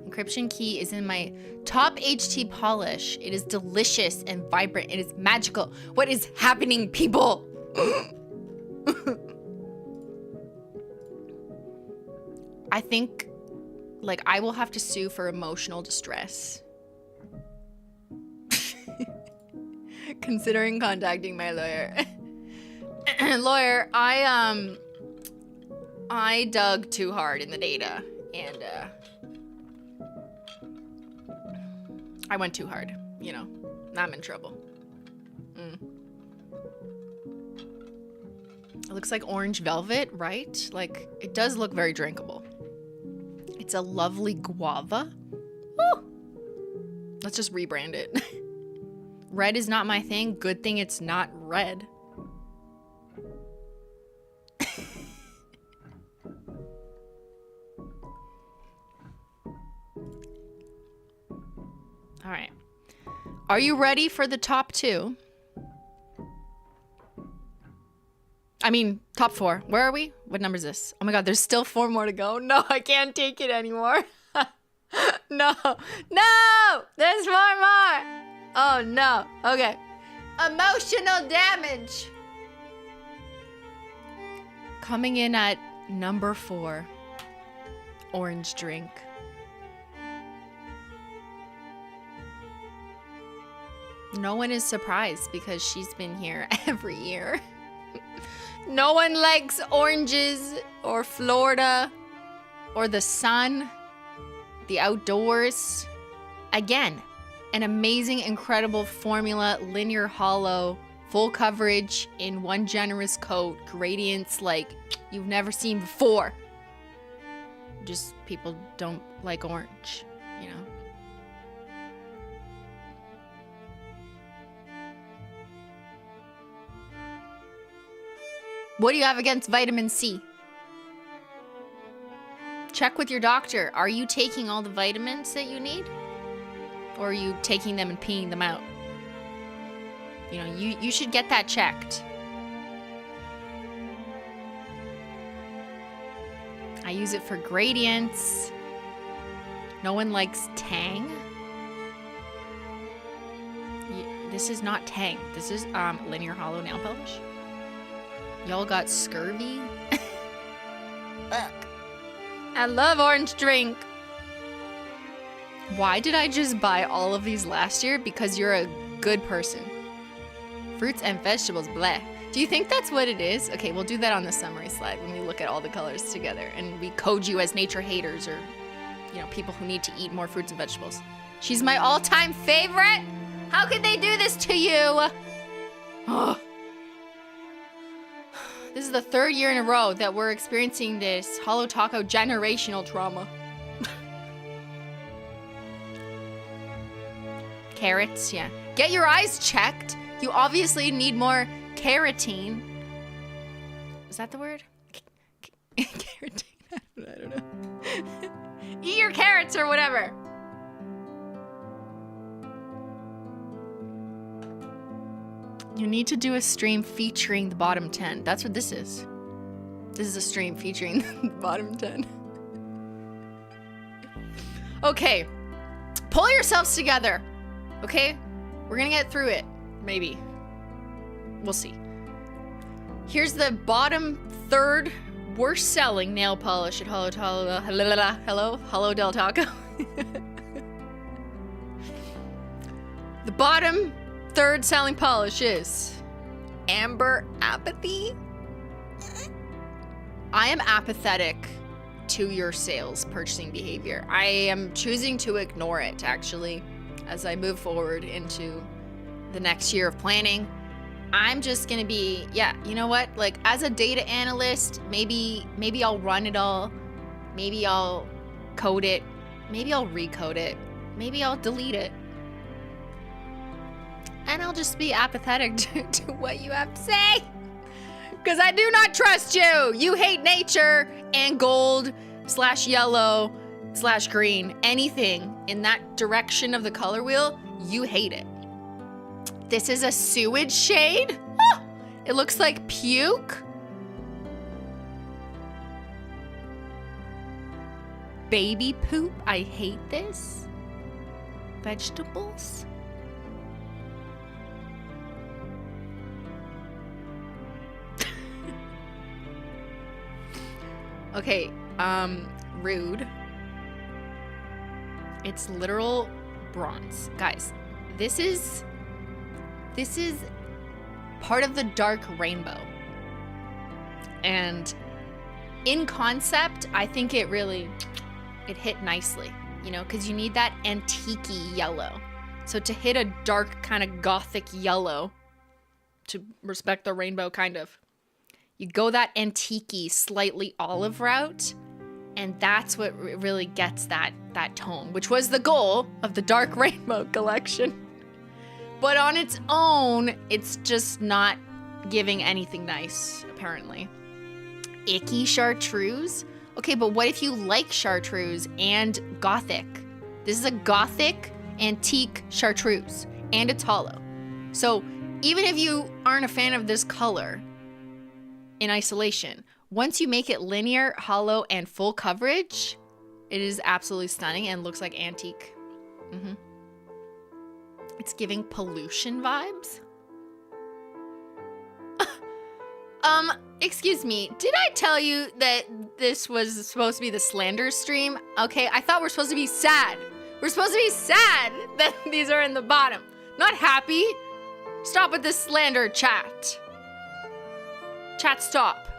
[SPEAKER 1] Encryption key is in my top HT polish. It is delicious and vibrant. It is magical. What is happening, people? I think, like, I will have to sue for emotional distress. Considering contacting my lawyer. Lawyer, I dug too hard in the data. And I went too hard, you know. I'm in trouble. It looks like orange velvet, right? Like, it does look very drinkable. It's a lovely guava. Woo! Let's just rebrand it. Red is not my thing. Good thing it's not red. All right. Are you ready for the top 2? I mean, top 4. Where are we? What number is this? Oh my god, there's still 4 more to go. No, I can't take it anymore. No. No! There's 4 more! Oh no. Okay. Emotional damage. Coming in at number 4. Orange drink. No one is surprised because she's been here every year. No one likes oranges or Florida or the sun, the outdoors. Again, an amazing, incredible formula, linear hollow, full coverage in one generous coat, gradients like you've never seen before. Just people don't like orange, you know? What do you have against vitamin C? Check with your doctor. Are you taking all the vitamins that you need? Or are you taking them and peeing them out? You know, you should get that checked. I use it for gradients. No one likes Tang. This is not Tang. This is linear hollow nail polish. Y'all got scurvy? I love orange drink. Why did I just buy all of these last year? Because you're a good person. Fruits and vegetables, bleh. Do you think that's what it is? Okay, we'll do that on the summary slide when we look at all the colors together and we code you as nature haters or, you know, people who need to eat more fruits and vegetables. She's my all-time favorite? How could they do this to you? Oh. This is the 3rd year in a row that we're experiencing this Holo Taco generational trauma. Carrots, yeah. Get your eyes checked. You obviously need more carotene. Is that the word? Carotene? I don't know. Eat your carrots or whatever. You need to do a stream featuring the bottom 10. That's what this is. This is a stream featuring the bottom 10. Okay. Pull yourselves together. Okay? We're gonna get through it. Maybe. We'll see. Here's the bottom 3rd worst selling nail polish at Holo Taco. The bottom 3rd selling polish is Amber Apathy. I am apathetic to your sales purchasing behavior. I am choosing to ignore it, actually, as I move forward into the next year of planning. I'm just gonna be, yeah, you know what? Like, as a data analyst, maybe I'll run it all. Maybe I'll code it. Maybe I'll recode it. Maybe I'll delete it. And I'll just be apathetic to what you have to say. Because I do not trust you. You hate nature and gold/yellow/green. Anything in that direction of the color wheel, you hate it. This is a sewage shade. Ah, it looks like puke. Baby poop. I hate this. Vegetables. Okay, rude. It's literal bronze. Guys, this is part of the dark rainbow. And in concept, I think it really it hit nicely, you know, because you need that antique-y yellow. So to hit a dark kind of gothic yellow, to respect the rainbow kind of, you go that antique-y, slightly olive route, and that's what really gets that tone, which was the goal of the Dark Rainbow collection. But on its own, it's just not giving anything nice, apparently. Icky chartreuse? Okay, but what if you like chartreuse and gothic? This is a gothic antique chartreuse, and it's hollow. So even if you aren't a fan of this color in isolation, once you make it linear, hollow, and full coverage, it is absolutely stunning and looks like antique. It's giving pollution vibes. Excuse me, did I tell you that this was supposed to be the slander stream? Okay, I thought we're supposed to be sad. We're supposed to be sad that these are in the bottom. Not happy. Stop with this slander, chat. Chat, stop.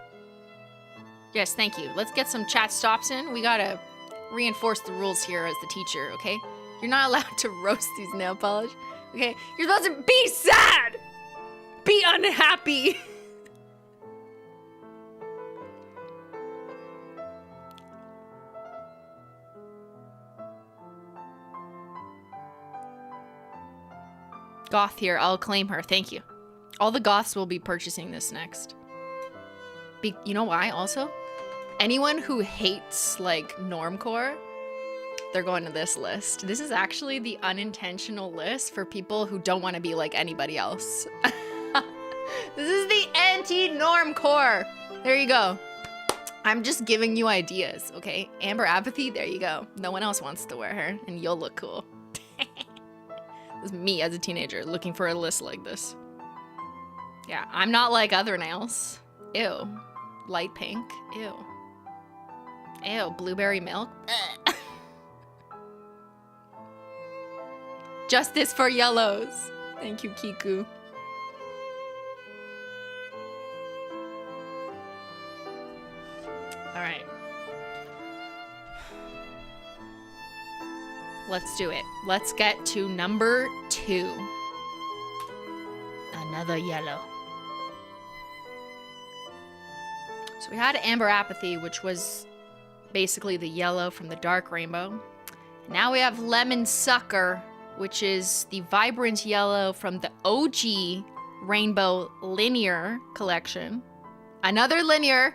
[SPEAKER 1] Yes, thank you. Let's get some chat stops in. We gotta reinforce the rules here as the teacher, okay? You're not allowed to roast these nail polish, okay? You're supposed to be sad! Be unhappy! Goth here, I'll claim her, thank you. All the goths will be purchasing this next. You know why also? Anyone who hates like normcore, they're going to this list. This is actually the unintentional list for people who don't want to be like anybody else. This is the anti-normcore. There you go. I'm just giving you ideas, okay? Amber Apathy, there you go. No one else wants to wear her, and you'll look cool. This is me as a teenager looking for a list like this. Yeah, I'm not like other nails. Ew. Light pink. Ew. Ew, blueberry milk. Justice for yellows. Thank you, Kiku. All right. Let's do it. Let's get to number 2. Another yellow. So we had Amber Apathy, which was basically the yellow from the Dark Rainbow. Now we have Lemon Sucker, which is the vibrant yellow from the OG Rainbow Linear collection. Another linear.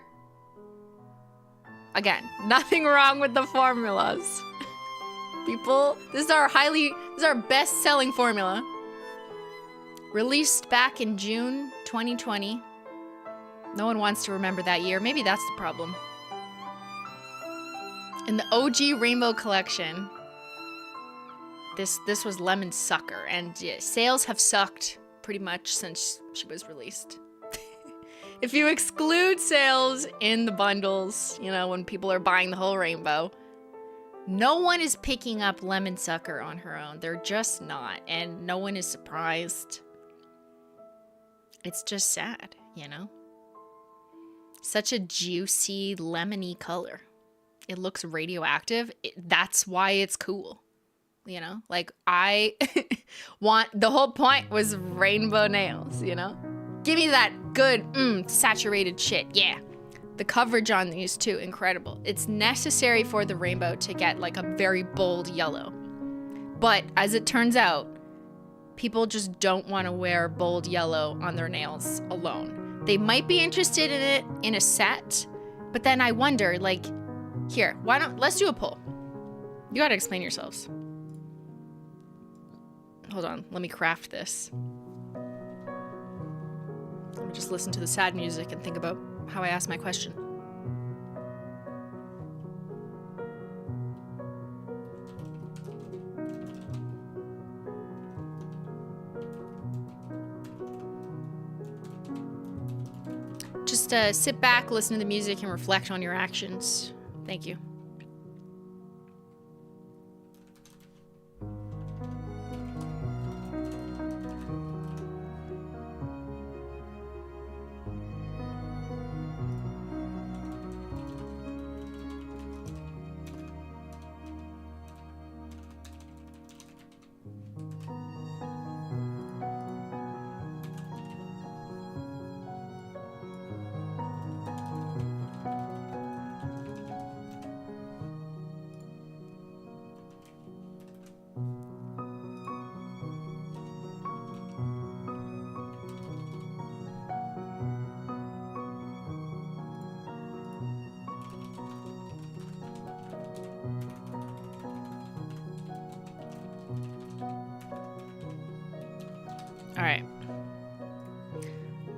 [SPEAKER 1] Again, nothing wrong with the formulas. People, this is our best-selling formula. Released back in June 2020. No one wants to remember that year. Maybe that's the problem. In the OG Rainbow collection, this was Lemon Sucker, and yeah, sales have sucked pretty much since she was released. If you exclude sales in the bundles, you know, when people are buying the whole rainbow, no one is picking up Lemon Sucker on her own. They're just not, and no one is surprised. It's just sad, you know? Such a juicy, lemony color. It looks radioactive. That's why it's cool. You know? Like, I the whole point was rainbow nails, you know? Give me that good, saturated shit. Yeah. The coverage on these too, incredible. It's necessary for the rainbow to get like a very bold yellow. But as it turns out, people just don't want to wear bold yellow on their nails alone. They might be interested in it in a set, but then I wonder, like, here, let's do a poll. You gotta explain yourselves. Hold on, let me craft this. Let me just listen to the sad music and think about how I asked my question. Just sit back, listen to the music, and reflect on your actions. Thank you. All right.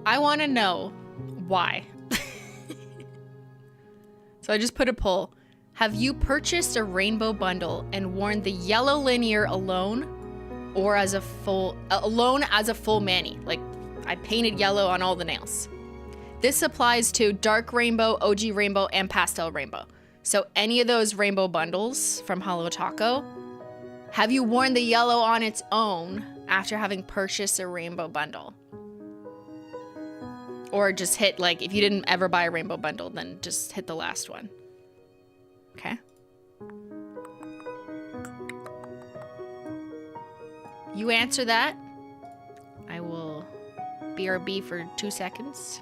[SPEAKER 1] I want to know why. So I just put a poll. Have you purchased a rainbow bundle and worn the yellow linear alone or as a full mani? Like I painted yellow on all the nails. This applies to dark rainbow, OG rainbow, and pastel rainbow. So any of those rainbow bundles from Holo Taco, have you worn the yellow on its own after having purchased a rainbow bundle? Or just hit, like, if you didn't ever buy a rainbow bundle, then just hit the last one. Okay? You answer that. I will BRB for 2 seconds.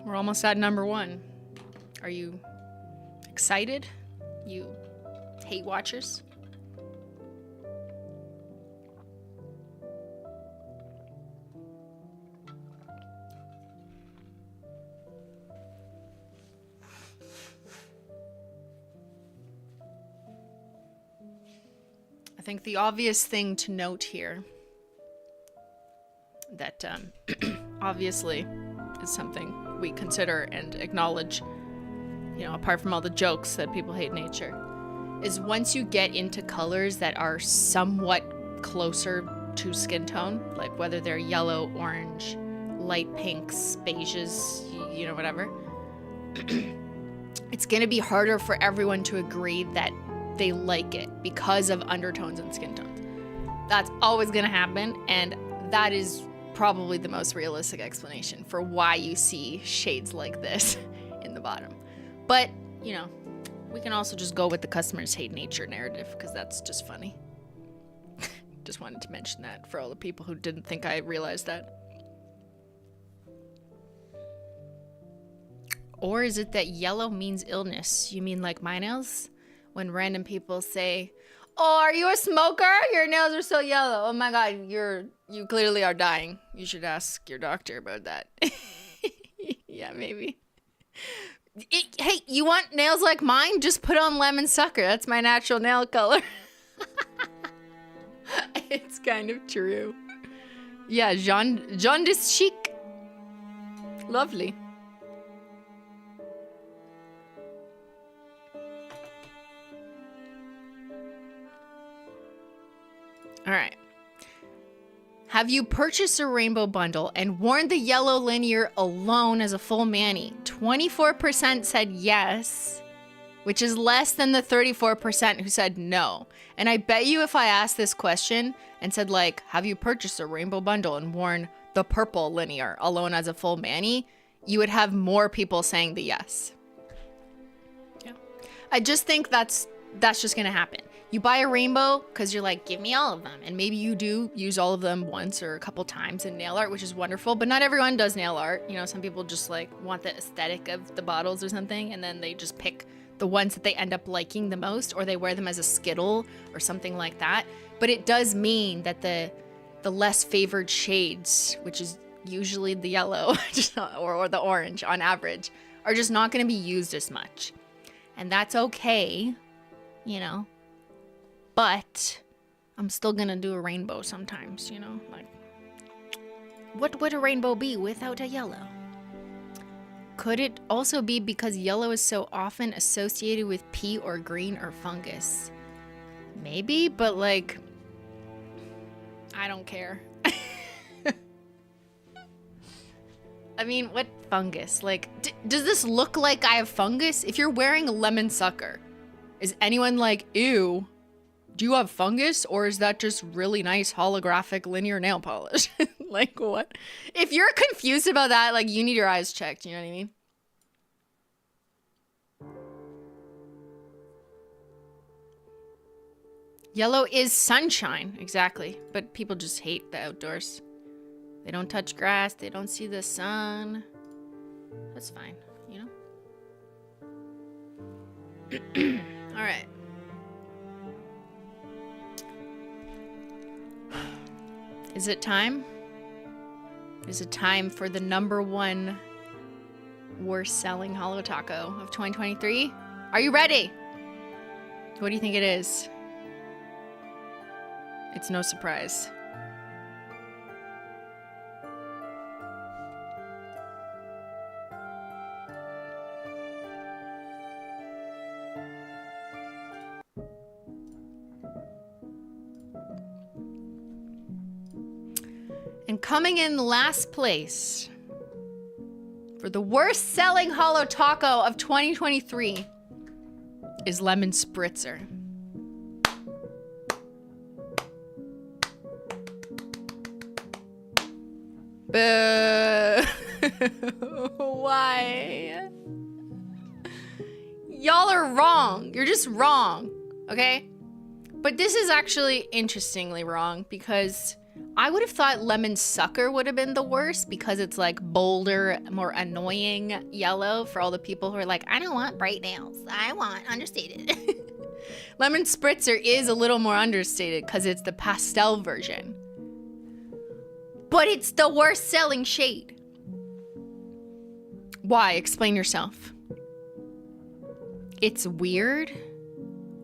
[SPEAKER 1] We're almost at number 1. Are you excited? You hate watchers? I think the obvious thing to note here that obviously is something we consider and acknowledge, you know, apart from all the jokes that people hate nature, is once you get into colors that are somewhat closer to skin tone, like whether they're yellow, orange, light pinks, beiges, you know, whatever, it's gonna be harder for everyone to agree that they like it because of undertones and skin tones. That's always gonna happen, and that is probably the most realistic explanation for why you see shades like this in the bottom. But, you know, we can also just go with the customers hate nature narrative because that's just funny. Just wanted to mention that for all the people who didn't think I realized that. Or is it that yellow means illness? You mean like my nails? When random people say, "Oh, are you a smoker? Your nails are so yellow. Oh my god, you clearly are dying. You should ask your doctor about that." Yeah, maybe. Hey, you want nails like mine? Just put on lemon sucker. That's my natural nail color. It's kind of true. Yeah, jaundice chic. Lovely. All right. Have you purchased a rainbow bundle and worn the yellow linear alone as a full mani? 24% said yes, which is less than the 34% who said no. And I bet you if I asked this question and said, like, have you purchased a rainbow bundle and worn the purple linear alone as a full mani, you would have more people saying the yes. Yeah. I just think that's just gonna happen. You buy a rainbow because you're like, give me all of them. And maybe you do use all of them once or a couple times in nail art, which is wonderful. But not everyone does nail art. You know, some people just like want the aesthetic of the bottles or something. And then they just pick the ones that they end up liking the most, or they wear them as a skittle or something like that. But it does mean that the less favored shades, which is usually the yellow or the orange on average, are just not going to be used as much. And that's okay, you know. But I'm still gonna do a rainbow sometimes, you know? Like, what would a rainbow be without a yellow? Could it also be because yellow is so often associated with pea or green or fungus? Maybe, but like, I don't care. I mean, what fungus? Like, does this look like I have fungus? If you're wearing a lemon sucker, is anyone like, ew, do you have fungus? Or is that just really nice holographic linear nail polish? Like, what? If you're confused about that, like, you need your eyes checked, you know what I mean? Yellow is sunshine, exactly. But people just hate the outdoors. They don't touch grass, they don't see the sun. That's fine, you know? All right. Is it time? Is it time for the #1 worst selling Holo Taco of 2023? Are you ready? What do you think it is? It's no surprise. And coming in last place for the worst selling Holo Taco of 2023 is Lemon Spritzer. Boo. Why? Y'all are wrong. You're just wrong, okay? But this is actually interestingly wrong because I would have thought Lemon Sucker would have been the worst because it's like bolder, more annoying yellow for all the people who are like, I don't want bright nails. I want understated. Lemon Spritzer is a little more understated because it's the pastel version. But it's the worst selling shade. Why? Explain yourself. It's weird.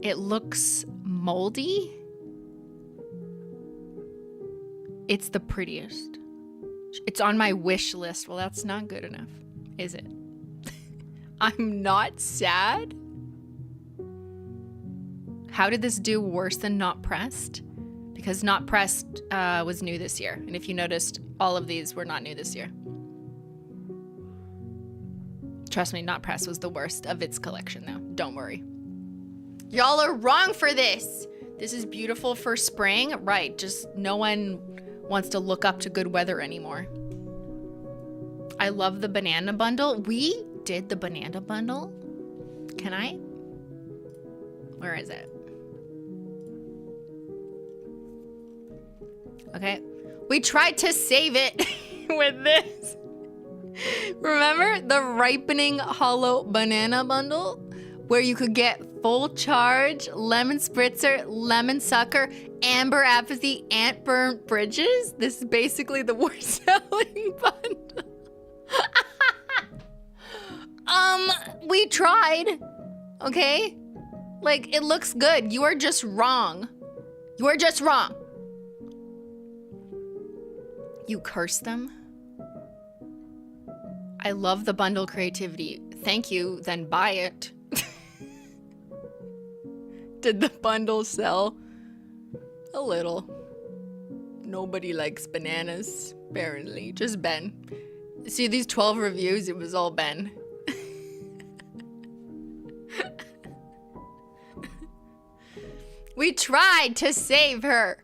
[SPEAKER 1] It looks moldy. It's the prettiest. It's on my wish list. Well, that's not good enough, is it? I'm not sad. How did this do worse than Not Pressed? Because Not Pressed was new this year. And if you noticed, all of these were not new this year. Trust me, Not Pressed was the worst of its collection, though. Don't worry. Y'all are wrong for this. This is beautiful for spring. Right, just no one wants to look up to good weather anymore. I love the banana bundle. We did the banana bundle. Can I? Where is it? Okay. We tried to save it with this. Remember the ripening Holo banana bundle? Where you could get full charge, lemon spritzer, lemon sucker, amber apathy, ant burnt bridges. This is basically the worst selling bundle. We tried. Okay? Like, it looks good. You are just wrong. You are just wrong. You curse them? I love the bundle creativity. Thank you, then buy it. Did the bundle sell? A little. Nobody likes bananas, apparently. Just Ben. See, these 12 reviews, it was all Ben. We tried to save her.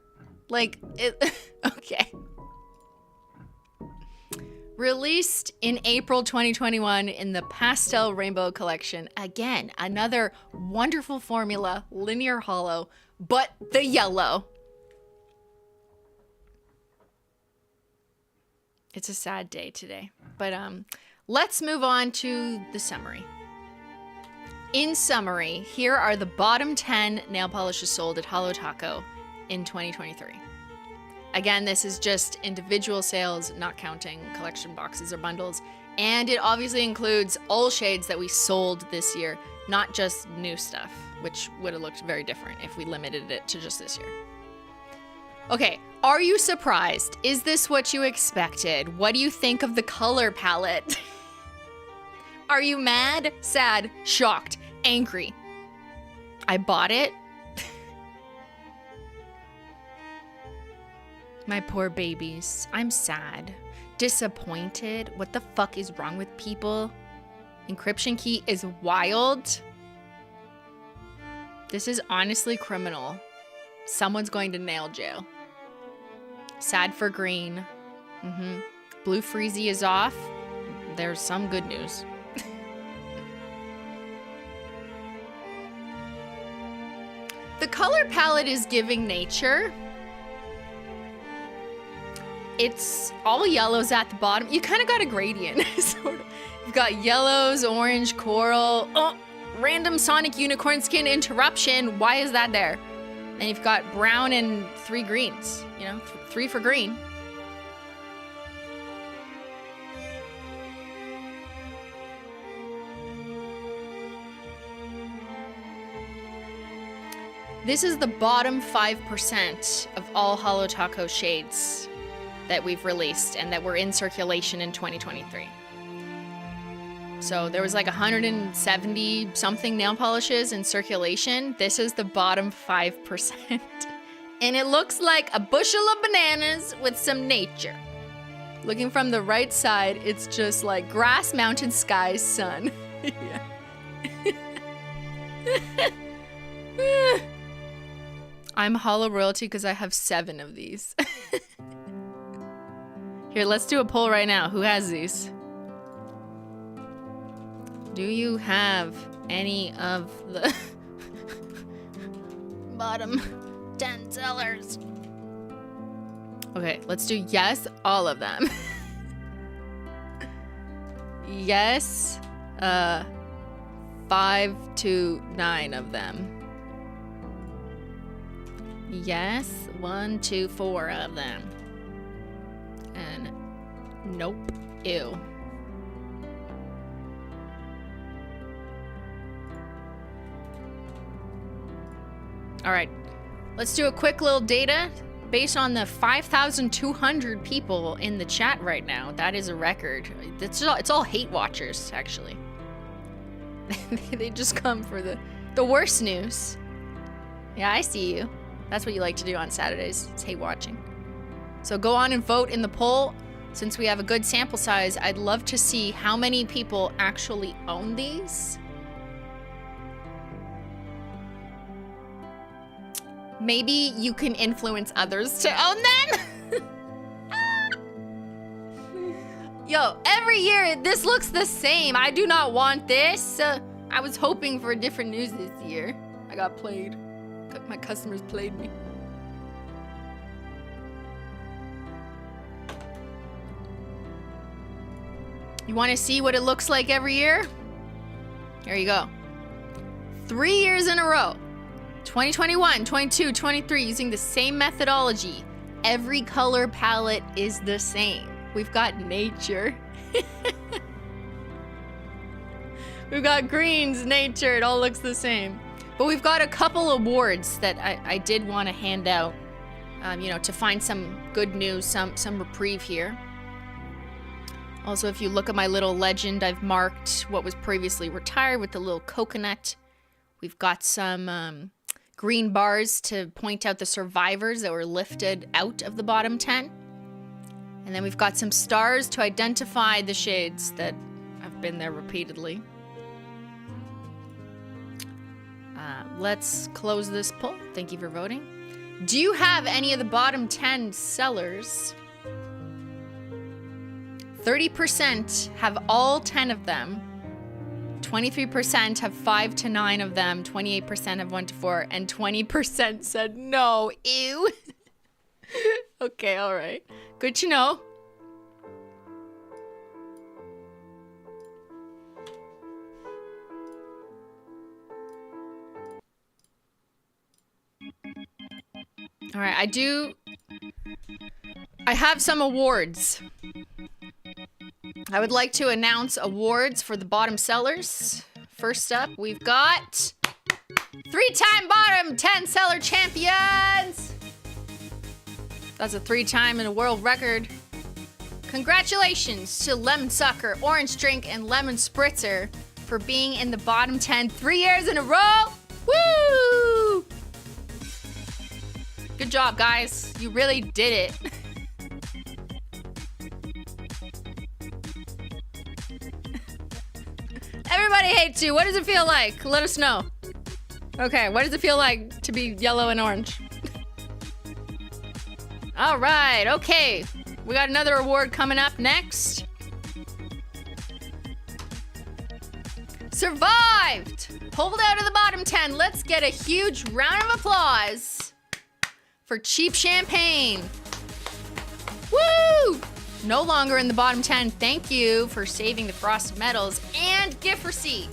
[SPEAKER 1] Like, it... Okay. Released in April 2021 in the Pastel Rainbow Collection. Again, another wonderful formula, linear holo, but the yellow. It's a sad day today. But let's move on to the summary. In summary, here are the bottom 10 nail polishes sold at Holo Taco in 2023. Again, this is just individual sales, not counting collection boxes or bundles. And it obviously includes all shades that we sold this year, not just new stuff, which would have looked very different if we limited it to just this year. Okay, are you surprised? Is this what you expected? What do you think of the color palette? Are you mad? Sad? Shocked? Angry? I bought it? My poor babies. I'm sad. Disappointed. What the fuck is wrong with people? Encryption key is wild. This is honestly criminal. Someone's going to nail jail. Sad for green. Blue Freezy is off. There's some good news. The color palette is giving nature. It's all yellows at the bottom. You kind of got a gradient, sort of. You've got yellows, orange, coral. Oh, random Sonic Unicorn skin interruption. Why is that there? And you've got brown and 3 greens. You know, 3 for green. This is the bottom 5% of all Holo Taco shades that we've released and that were in circulation in 2023. So there was like 170 something nail polishes in circulation. This is the bottom 5%. And it looks like a bushel of bananas with some nature. Looking from the right side, it's just like grass, mountain, skies, sun. I'm Holo royalty because I have 7 of these. Here, let's do a poll right now. Who has these? Do you have any of the bottom 10 sellers? Okay, let's do yes, all of them. Yes, 5 to 9 of them. Yes, 1, 2, 4 of them. And nope, ew. All right, let's do a quick little data based on the 5,200 people in the chat right now. That is a record. It's all hate watchers, actually. They just come for the worst news. Yeah, I see you. That's what you like to do on Saturdays. It's hate watching. So go on and vote in the poll. Since we have a good sample size, I'd love to see how many people actually own these. Maybe you can influence others to own them. Yo, every year this looks the same. I do not want this. I was hoping for different news this year. I got played. My customers played me. You want to see what it looks like every year? Here you go. 3 years in a row. 2021, 22, 23, using the same methodology. Every color palette is the same. We've got nature. We've got greens, nature, it all looks the same. But we've got a couple awards that I did want to hand out, you know, to find some good news, some reprieve here. Also, if you look at my little legend, I've marked what was previously retired with the little coconut. We've got some green bars to point out the survivors that were lifted out of the bottom 10. And then we've got some stars to identify the shades that have been there repeatedly. Let's close this poll. Thank you for voting. Do you have any of the bottom 10 sellers? 30% have all 10 of them. 23% have 5 to 9 of them. 28% have 1 to 4. And 20% said no. Ew. Okay, all right. Good to know. All right, I have some awards. I would like to announce awards for the bottom sellers. First up, we've got 3-time bottom 10 seller champions. That's a 3-time and a world record. Congratulations to Lemon Sucker, Orange Drink, and Lemon Spritzer for being in the bottom 10 3 years in a row. Woo! Good job, guys. You really did it. Everybody hates you. What does it feel like? Let us know. Okay, what does it feel like to be yellow and orange? All right, okay. We got another award coming up next. Survived! Pulled out of the bottom 10. Let's get a huge round of applause for Cheap Champagne. Woo! No longer in the bottom 10. Thank you for saving the Frosted Metals and gift receipt.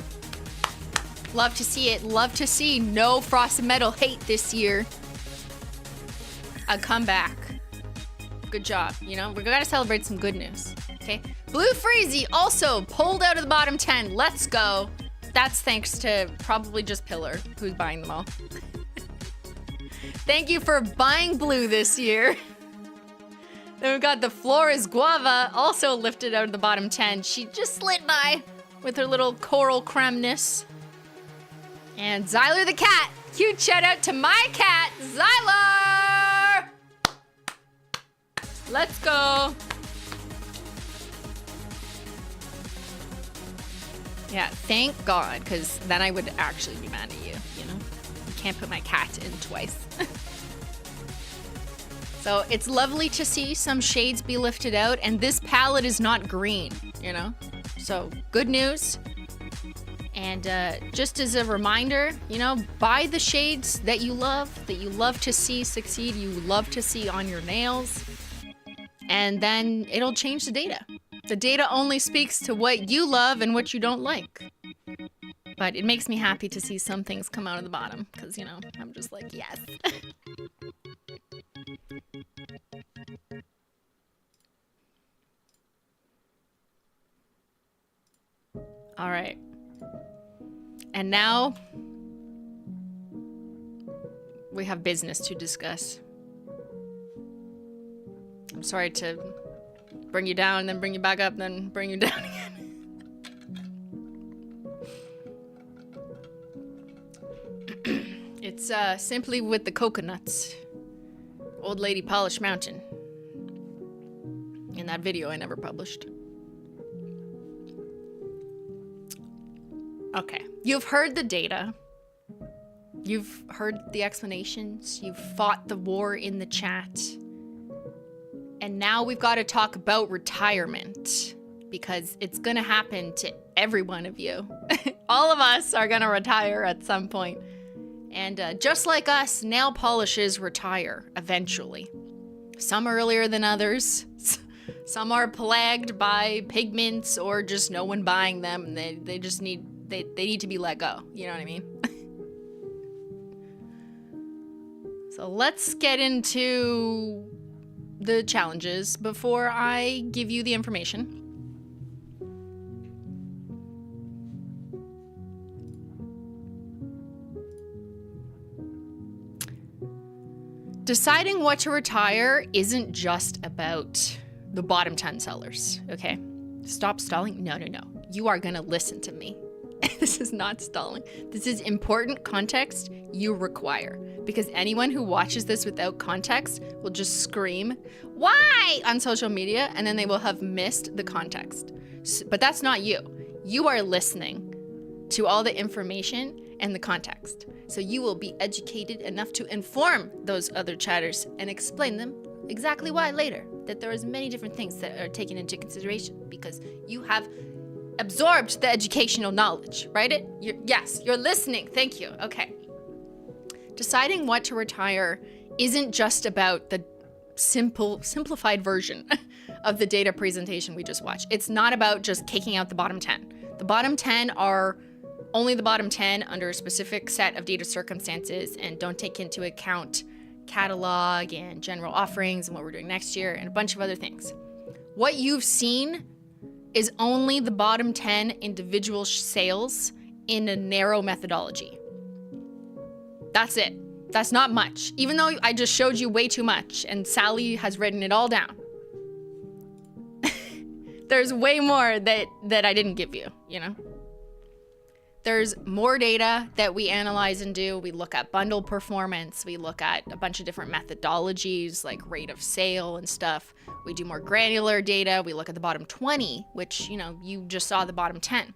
[SPEAKER 1] Love to see it. Love to see no Frosted Metal hate this year. A comeback. Good job. You know, we gotta celebrate some good news. Okay. Blue Freezy also pulled out of the bottom 10. Let's go. That's thanks to probably just Pillar, who's buying them all. Thank you for buying blue this year. Then we've got the Flores Guava, also lifted out of the bottom 10. She just slid by with her little coral creme-ness. And Zyler the cat. Huge shout out to my cat, Zyler! Let's go. Yeah, thank God, because then I would actually be mad at you, you know? You can't put my cat in twice. So it's lovely to see some shades be lifted out, and this palette is not green, you know? So good news. And just as a reminder, you know, buy the shades that you love to see succeed, you love to see on your nails, and then it'll change the data. The data only speaks to what you love and what you don't like. But it makes me happy to see some things come out of the bottom, because, you know, I'm just like, yes. All right. And now we have business to discuss. I'm sorry to bring you down, then bring you back up, then bring you down again. It's Simply with the Coconuts. Old Lady Polish Mountain. In that video I never published. Okay, you've heard the data. You've heard the explanations. You've fought the war in the chat. And now we've got to talk about retirement, because it's going to happen to every one of you. All of us are going to retire at some point. And just like us, nail polishes retire eventually. Some earlier than others. Some are plagued by pigments or just no one buying them, and they just need they need to be let go. You know what I mean? So let's get into the challenges before I give you the information. Deciding what to retire isn't just about the bottom 10 sellers, okay? Stop stalling. No. You are gonna listen to me. This is not stalling. This is important context you require, because anyone who watches this without context will just scream, "Why?" on social media, and then they will have missed the context. But that's not you. You are listening to all the information and the context. So you will be educated enough to inform those other chatters and explain them exactly why later, that there is many different things that are taken into consideration because you have absorbed the educational knowledge, right? Yes, you're listening. Thank you. Okay. Deciding what to retire isn't just about the simplified version of the data presentation we just watched. It's not about just kicking out the bottom 10. The bottom 10 are only the bottom 10 under a specific set of data circumstances and don't take into account catalog and general offerings and what we're doing next year and a bunch of other things. What you've seen is only the bottom 10 individual sales in a narrow methodology. That's it. That's not much. Even though I just showed you way too much and Sally has written it all down. There's way more that I didn't give you, you know? There's more data that we analyze and do. We look at bundle performance. We look at a bunch of different methodologies like rate of sale and stuff. We do more granular data. We look at the bottom 20, which, you know, you just saw the bottom 10.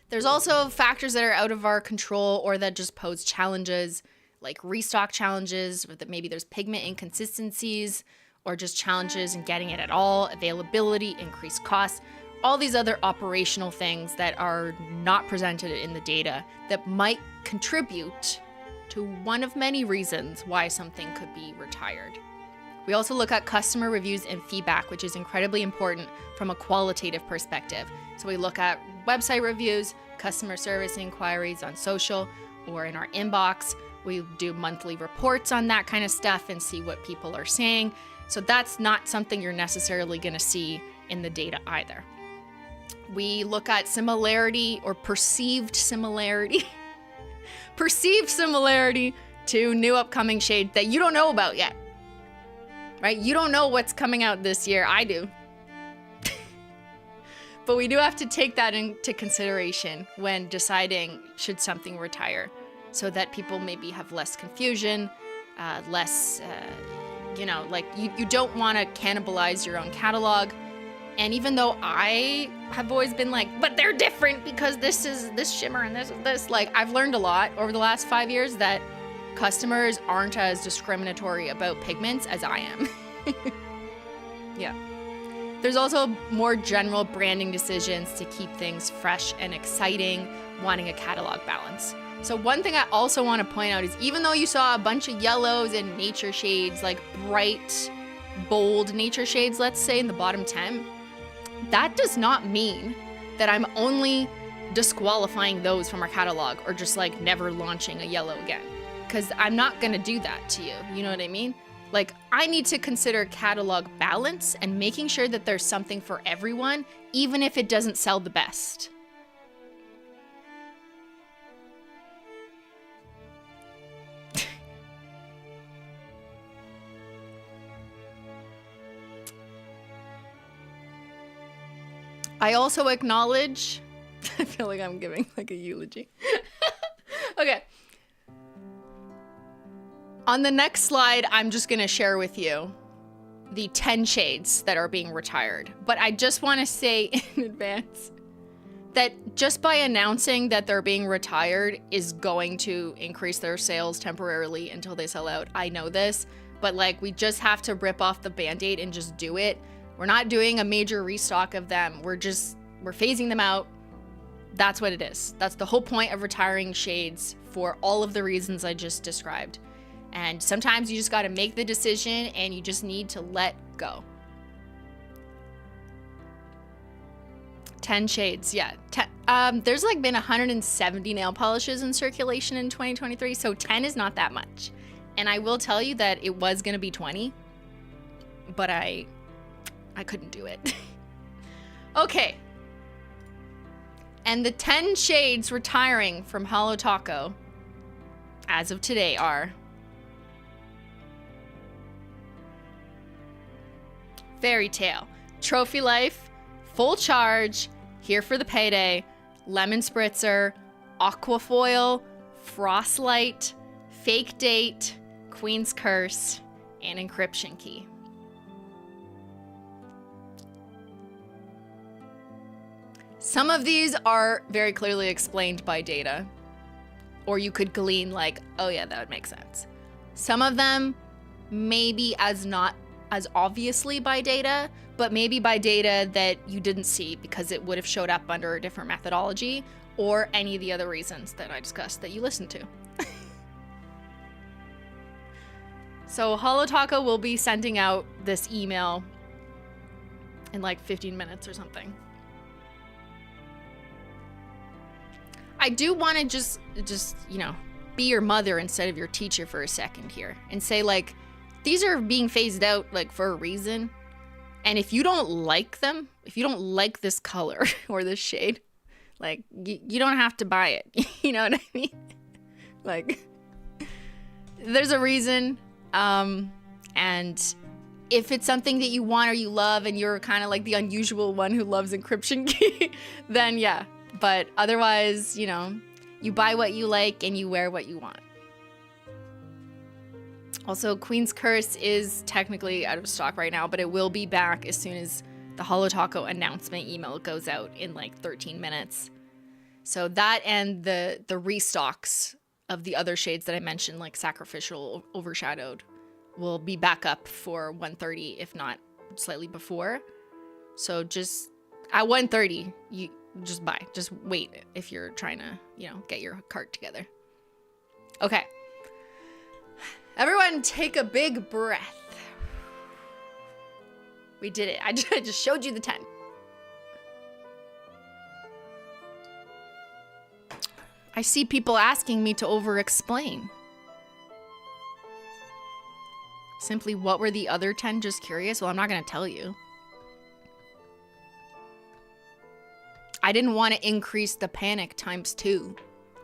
[SPEAKER 1] There's also factors that are out of our control or that just pose challenges, like restock challenges, or that maybe there's pigment inconsistencies, or just challenges in getting it at all, availability, increased costs, all these other operational things that are not presented in the data that might contribute to one of many reasons why something could be retired. We also look at customer reviews and feedback, which is incredibly important from a qualitative perspective. So we look at website reviews, customer service inquiries on social or in our inbox. We do monthly reports on that kind of stuff and see what people are saying. So that's not something you're necessarily going to see in the data either. We look at similarity or perceived similarity, perceived similarity to new upcoming shades that you don't know about yet, right? You don't know what's coming out this year. I do. But we do have to take that into consideration when deciding should something retire so that people maybe have less confusion, less, like you don't want to cannibalize your own catalog. And even though I have always been like, but they're different because this is this shimmer and this is this, like I've learned a lot over the last 5 years that customers aren't as discriminatory about pigments as I am. Yeah. There's also more general branding decisions to keep things fresh and exciting, wanting a catalog balance. So one thing I also want to point out is even though you saw a bunch of yellows and nature shades, like bright, bold nature shades, let's say in the bottom 10, that does not mean that I'm only disqualifying those from our catalog or just like never launching a yellow again. Because I'm not going to do that to you. You know what I mean? Like I need to consider catalog balance and making sure that there's something for everyone, even if it doesn't sell the best. I also acknowledge, I feel like I'm giving like a eulogy. Okay. On the next slide, I'm just going to share with you the 10 shades that are being retired. But I just want to say in advance that just by announcing that they're being retired is going to increase their sales temporarily until they sell out. I know this, but like we just have to rip off the Band-Aid and just do it. We're not doing a major restock of them. We're phasing them out. That's what it is. That's the whole point of retiring shades for all of the reasons I just described. And sometimes you just got to make the decision and you just need to let go. 10 shades, yeah. There's like been 170 nail polishes in circulation in 2023, so 10 is not that much. And I will tell you that it was going to be 20, but I couldn't do it. Okay. And the 10 shades retiring from Holo Taco as of today are Fairy Tale, Trophy Life, Full Charge, Here for the Payday, Lemon Spritzer, Aquafoil, Frostlight, Fake Date, Queen's Curse, and Encryption Key. Some of these are very clearly explained by data, or you could glean like, oh yeah, that would make sense. Some of them maybe not as obviously by data, but maybe by data that you didn't see because it would have showed up under a different methodology or any of the other reasons that I discussed that you listened to. So Holo Taco will be sending out this email in like 15 minutes or something. I do want to just, be your mother instead of your teacher for a second here and say like, these are being phased out like for a reason. And if you don't like them, if you don't like this color or this shade, like you don't have to buy it. You know what I mean? Like there's a reason. And if it's something that you want or you love and you're kind of like the unusual one who loves encryption key, then yeah. But otherwise, you know, you buy what you like and you wear what you want. Also, Queen's Curse is technically out of stock right now, but it will be back as soon as the Holo Taco announcement email goes out in like 13 minutes. So that and the restocks of the other shades that I mentioned, like Sacrificial, Overshadowed, will be back up for 130, if not slightly before. So just at 130, you just buy. Just wait if you're trying to, you know, get your cart together. Okay. Everyone take a big breath. We did it. I just showed you the 10. I see people asking me to over-explain. Simply, what were the other 10? Just curious? Well, I'm not going to tell you. I didn't want to increase the panic times 2.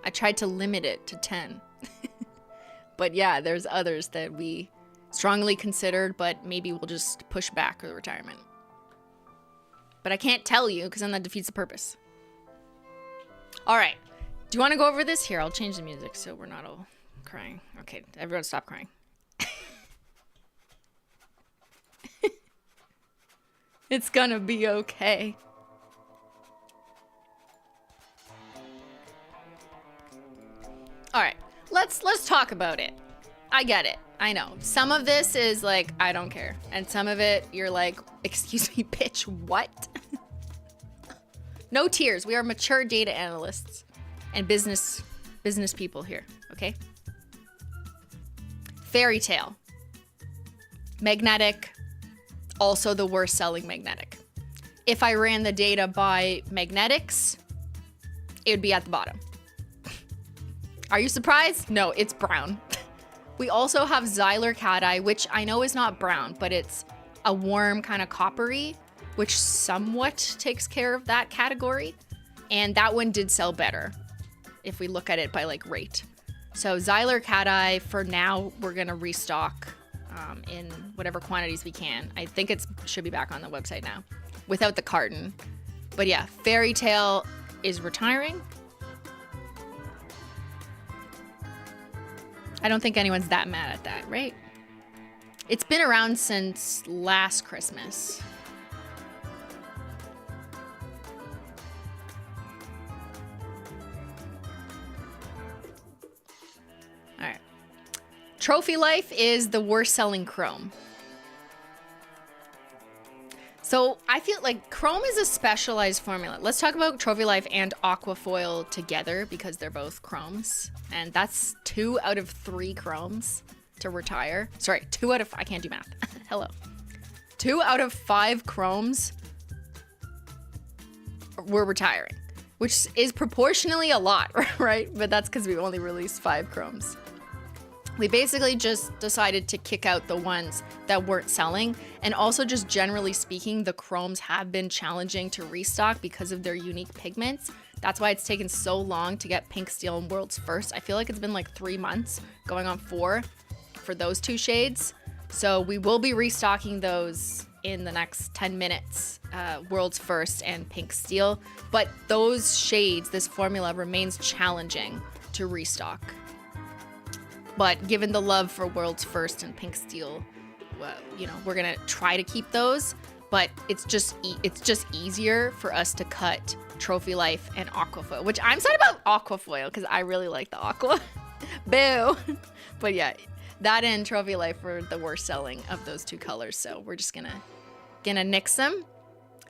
[SPEAKER 1] I tried to limit it to 10. But yeah, there's others that we strongly considered, but maybe we'll just push back the retirement. But I can't tell you because then that defeats the purpose. All right. Do you want to go over this? Here, I'll change the music so we're not all crying. Okay, everyone stop crying. It's gonna be okay. All right, let's talk about it. I get it. I know. Some of this is like, I don't care. And some of it, you're like, excuse me, bitch, what? No tears. We are mature data analysts and business people here, okay? Fairy Tale. Magnetic. Also the worst selling magnetic. If I ran the data by magnetics, it would be at the bottom. Are you surprised? No, it's brown. We also have Xylar Cat Eye, which I know is not brown, but it's a warm kind of coppery, which somewhat takes care of that category. And that one did sell better if we look at it by like rate. So Xylar Cat Eye, for now, we're gonna restock in whatever quantities we can. I think it should be back on the website now without the carton. But yeah, Fairy Tale is retiring. I don't think anyone's that mad at that, right? It's been around since last Christmas. All right. Trophy Life is the worst selling chrome. So I feel like chrome is a specialized formula. Let's talk about Trophy Life and Aquafoil together because they're both chromes. And that's 2 out of 3 chromes to retire. Sorry, 2 out of, I can't do math. Hello. 2 out of 5 chromes were retiring, which is proportionally a lot, right? But that's because we only released 5 chromes. We basically just decided to kick out the ones that weren't selling. And also just generally speaking, the chromes have been challenging to restock because of their unique pigments. That's why it's taken so long to get Pink Steel and World's First. I feel like it's been like 3 months, going on 4 for those 2 shades. So we will be restocking those in the next 10 minutes, World's First and Pink Steel. But those shades, this formula remains challenging to restock. But given the love for World's First and Pink Steel, well, you know, we're gonna try to keep those. But it's just easier for us to cut Trophy Life and Aquafoil, which I'm sad about Aquafoil because I really like the aqua. Boo. But yeah, that and Trophy Life were the worst selling of those 2 colors. So we're just gonna nix them.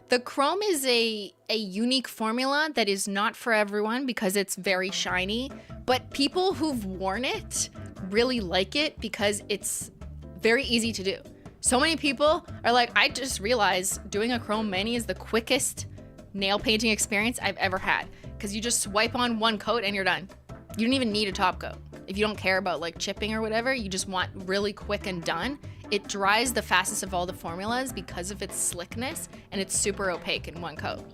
[SPEAKER 1] The chrome is a unique formula that is not for everyone because it's very shiny, but people who've worn it really like it because it's very easy to do. So many people are like, I just realized doing a chrome mani is the quickest nail painting experience I've ever had because you just swipe on 1 coat and you're done. You don't even need a top coat. If you don't care about like chipping or whatever, you just want really quick and done. It dries the fastest of all the formulas because of its slickness, and it's super opaque in 1 coat.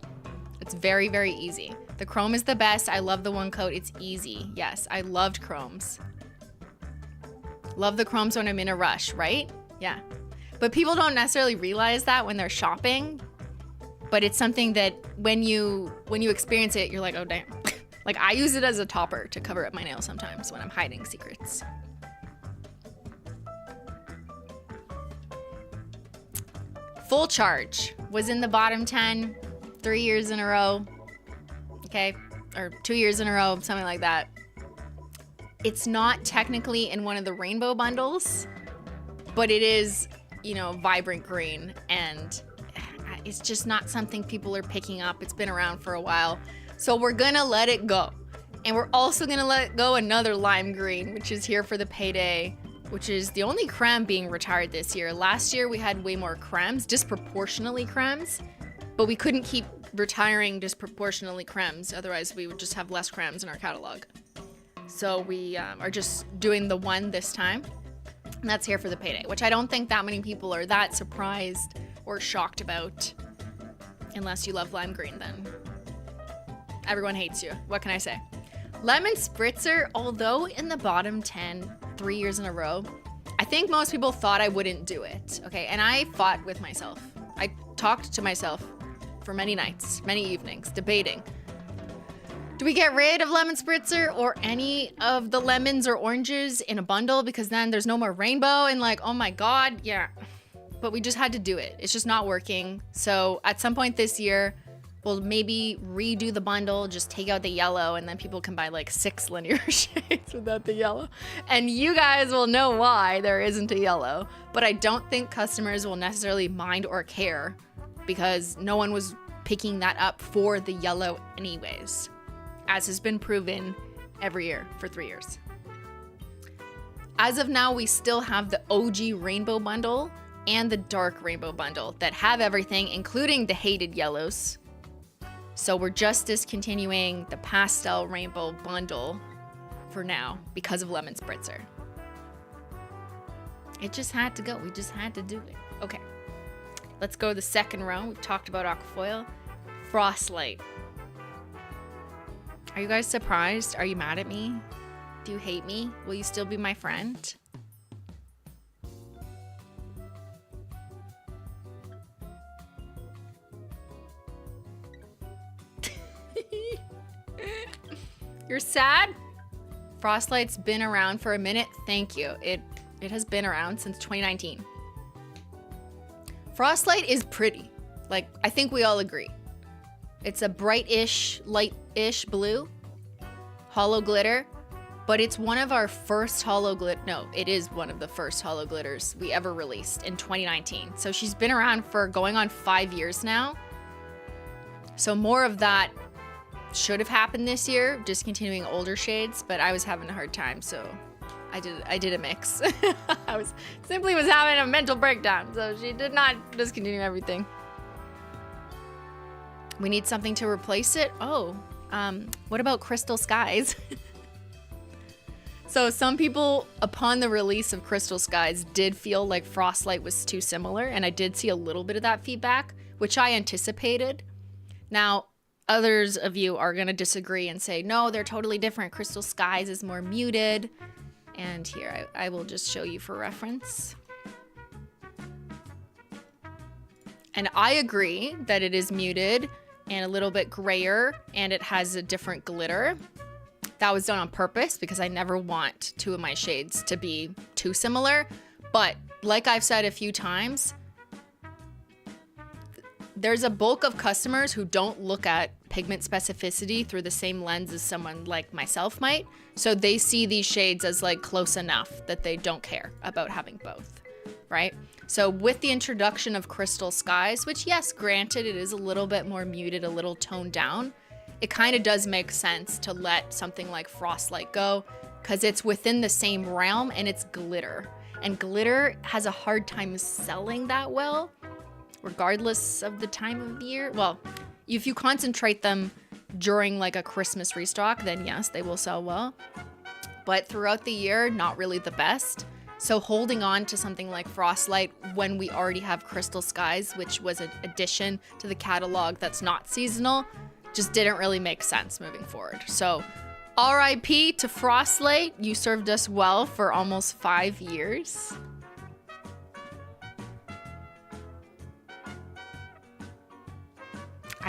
[SPEAKER 1] It's very, very easy. The chrome is the best. I love the 1 coat. It's easy. Yes, I loved chromes. Love the chromes when I'm in a rush, right? Yeah. But people don't necessarily realize that when they're shopping. But it's something that when you experience it, you're like, oh damn. Like I use it as a topper to cover up my nails sometimes when I'm hiding secrets. Full charge was in the bottom 10 3 years in a row. Okay, or 2 years in a row, something like that. It's not technically in one of the rainbow bundles, but it is, you know, vibrant green, and it's just not something people are picking up. It's been around for a while. So we're gonna let it go. And we're also gonna let go another lime green, which is here for the payday, which is the only creme being retired this year. Last year we had way more cremes, disproportionately cremes, but we couldn't keep retiring disproportionately cremes. Otherwise we would just have less cremes in our catalog. So we are just doing the one this time. And that's here for the payday, which I don't think that many people are that surprised or shocked about. Unless you love lime green, then everyone hates you. What can I say? Lemon spritzer, although in the bottom 10 3 years in a row, I think most people thought I wouldn't do it. Okay, and I fought with myself. I talked to myself for many nights, many evenings, debating. Do we get rid of lemon spritzer or any of the lemons or oranges in a bundle? Because then there's no more rainbow and like, oh my God, yeah. But we just had to do it. It's just not working. So at some point this year, we'll maybe redo the bundle, just take out the yellow, and then people can buy like 6 linear shades without the yellow. And you guys will know why there isn't a yellow. But I don't think customers will necessarily mind or care because no one was picking that up for the yellow anyways, as has been proven every year for 3 years. As of now, we still have the OG rainbow bundle and the dark rainbow bundle that have everything, including the hated yellows. So we're just discontinuing the pastel rainbow bundle for now because of lemon spritzer. It just had to go. We just had to do it. Okay, let's go to the second row. We've talked about aquafoil. Frostlight. Are you guys surprised? Are you mad at me? Do you hate me? Will you still be my friend? You're sad? Frostlight's been around for a minute. Thank you. It has been around since 2019. Frostlight is pretty. Like, I think we all agree. It's a bright-ish, light-ish blue, holo glitter, but it's one of our first holo glitter. No, it is one of the first holo glitters we ever released in 2019. So she's been around for going on 5 years now. So more of that should have happened this year, discontinuing older shades, but I was having a hard time, so I did a mix. Simply was having a mental breakdown, so she did not discontinue everything. We need something to replace it. Oh, what about Crystal Skies? So some people, upon the release of Crystal Skies, did feel like Frostlight was too similar, and I did see a little bit of that feedback, which I anticipated. Now, others of you are going to disagree and say, no, they're totally different. Crystal Skies is more muted. And here, I will just show you for reference. And I agree that it is muted and a little bit grayer, and it has a different glitter. That was done on purpose because I never want two of my shades to be too similar. But like I've said a few times, there's a bulk of customers who don't look at pigment specificity through the same lens as someone like myself might. So they see these shades as like close enough that they don't care about having both, right? So with the introduction of Crystal Skies, which yes, granted, it is a little bit more muted, a little toned down, it kind of does make sense to let something like Frostlight go because it's within the same realm and it's glitter. And glitter has a hard time selling that well, regardless of the time of year. Well, if you concentrate them during like a Christmas restock, then yes, they will sell well. But throughout the year, not really the best. So holding on to something like Frostlight when we already have Crystal Skies, which was an addition to the catalog that's not seasonal, just didn't really make sense moving forward. So RIP to Frostlight. You served us well for almost 5 years.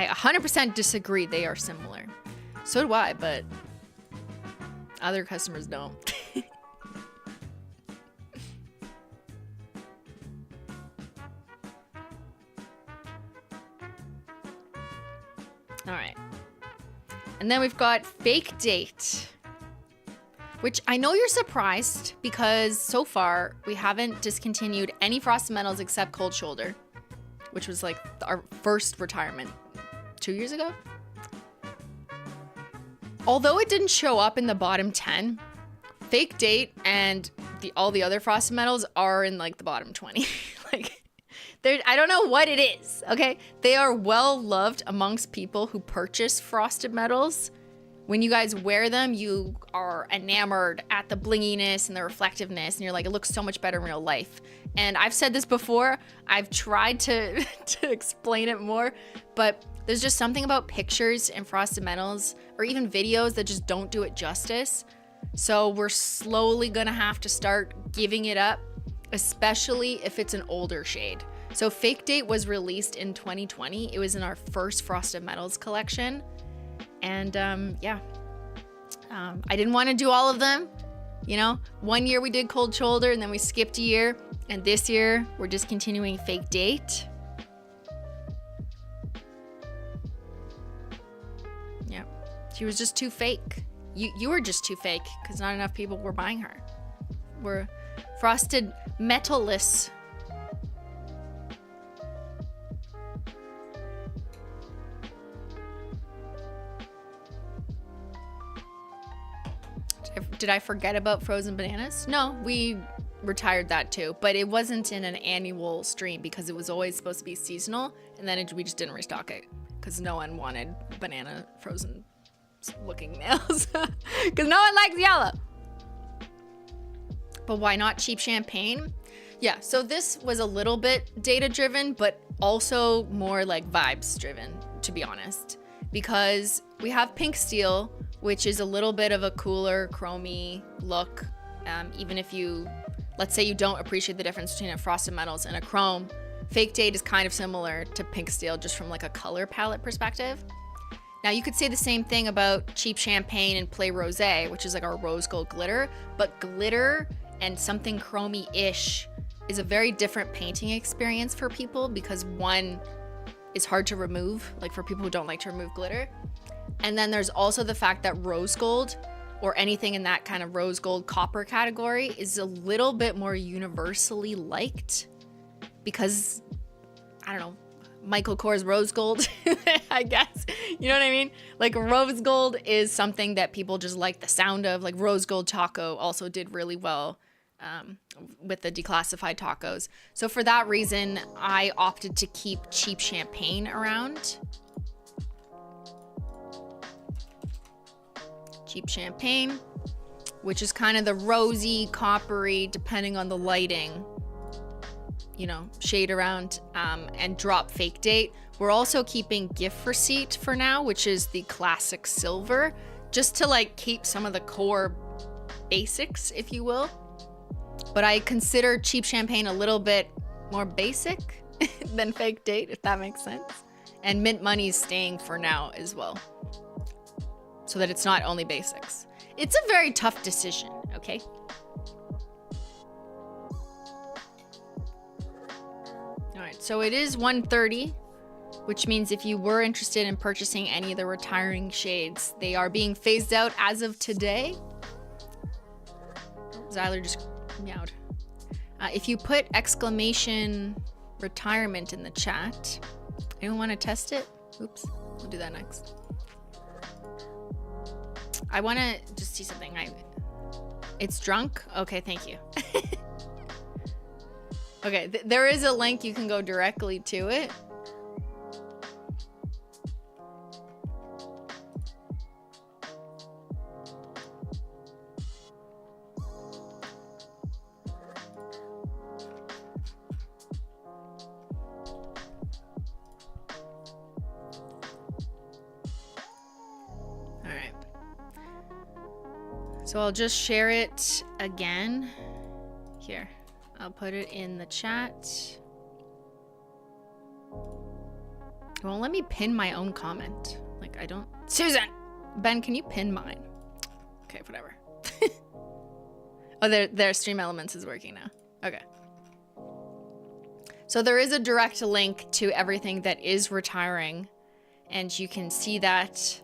[SPEAKER 1] I 100% disagree. They are similar. So do I, but other customers don't. All right. And then we've got Fake Date, which I know you're surprised because so far we haven't discontinued any Frosted Metals except Cold Shoulder, which was like our first retirement 2 years ago. Although it didn't show up in the bottom 10, Fake Date and all the other Frosted Metals are in like the bottom 20. Like, I don't know what it is, okay? They are well loved amongst people who purchase Frosted Metals. When you guys wear them, you are enamored at the blinginess and the reflectiveness, and you're like, it looks so much better in real life. And I've said this before, I've tried to explain it more, but there's just something about pictures and Frosted Metals, or even videos, that just don't do it justice. So we're slowly gonna have to start giving it up, especially if it's an older shade. So Fake Date was released in 2020. It was in our first Frosted Metals collection. And yeah, I didn't want to do all of them. You know, 1 year we did Cold Shoulder and then we skipped a year. And this year we're discontinuing Fake Date. Yeah, she was just too fake. You were just too fake because not enough people were buying her. We're Frosted Metalless. Did I forget about frozen bananas? No, we retired that too, but it wasn't in an annual stream because it was always supposed to be seasonal, and then we just didn't restock it because no one wanted banana frozen looking nails because no one likes yellow. But why not cheap champagne? Yeah, so this was a little bit data driven, but also more like vibes driven, to be honest, because we have pink steel, which is a little bit of a cooler, chromy look. Even if you, let's say you don't appreciate the difference between a Frosted Metals and a chrome, Fake Date is kind of similar to pink steel, just from like a color palette perspective. Now you could say the same thing about cheap champagne and Play Rosé, which is like our rose gold glitter, but glitter and something chromy-ish is a very different painting experience for people because one is hard to remove, like for people who don't like to remove glitter. And then there's also the fact that rose gold, or anything in that kind of rose gold copper category, is a little bit more universally liked because, I don't know, Michael Kors rose gold, I guess. You know what I mean? Like rose gold is something that people just like the sound of. Like rose gold taco also did really well with the declassified tacos. So for that reason, I opted to keep cheap champagne around. Cheap champagne, which is kind of the rosy, coppery, depending on the lighting, you know, shade around, and drop Fake Date. We're also keeping Gift Receipt for now, which is the classic silver, just to like keep some of the core basics, if you will. But I consider cheap champagne a little bit more basic than Fake Date, if that makes sense. And Mint Money is staying for now as well, so that it's not only basics. It's a very tough decision, okay? All right, so it is 1:30, which means if you were interested in purchasing any of the retiring shades, they are being phased out as of today. Zyler just meowed. If you put exclamation retirement in the chat, anyone want to test it? Oops, we'll do that next. I want to just see something. It's drunk? Okay, thank you. Okay, there is a link. You can go directly to it. So I'll just share it again. Here, I'll put it in the chat. It won't let me pin my own comment. Like, I don't... Susan! Ben, can you pin mine? Okay, whatever. Oh, their Stream Elements is working now. Okay. So there is a direct link to everything that is retiring. And you can see that,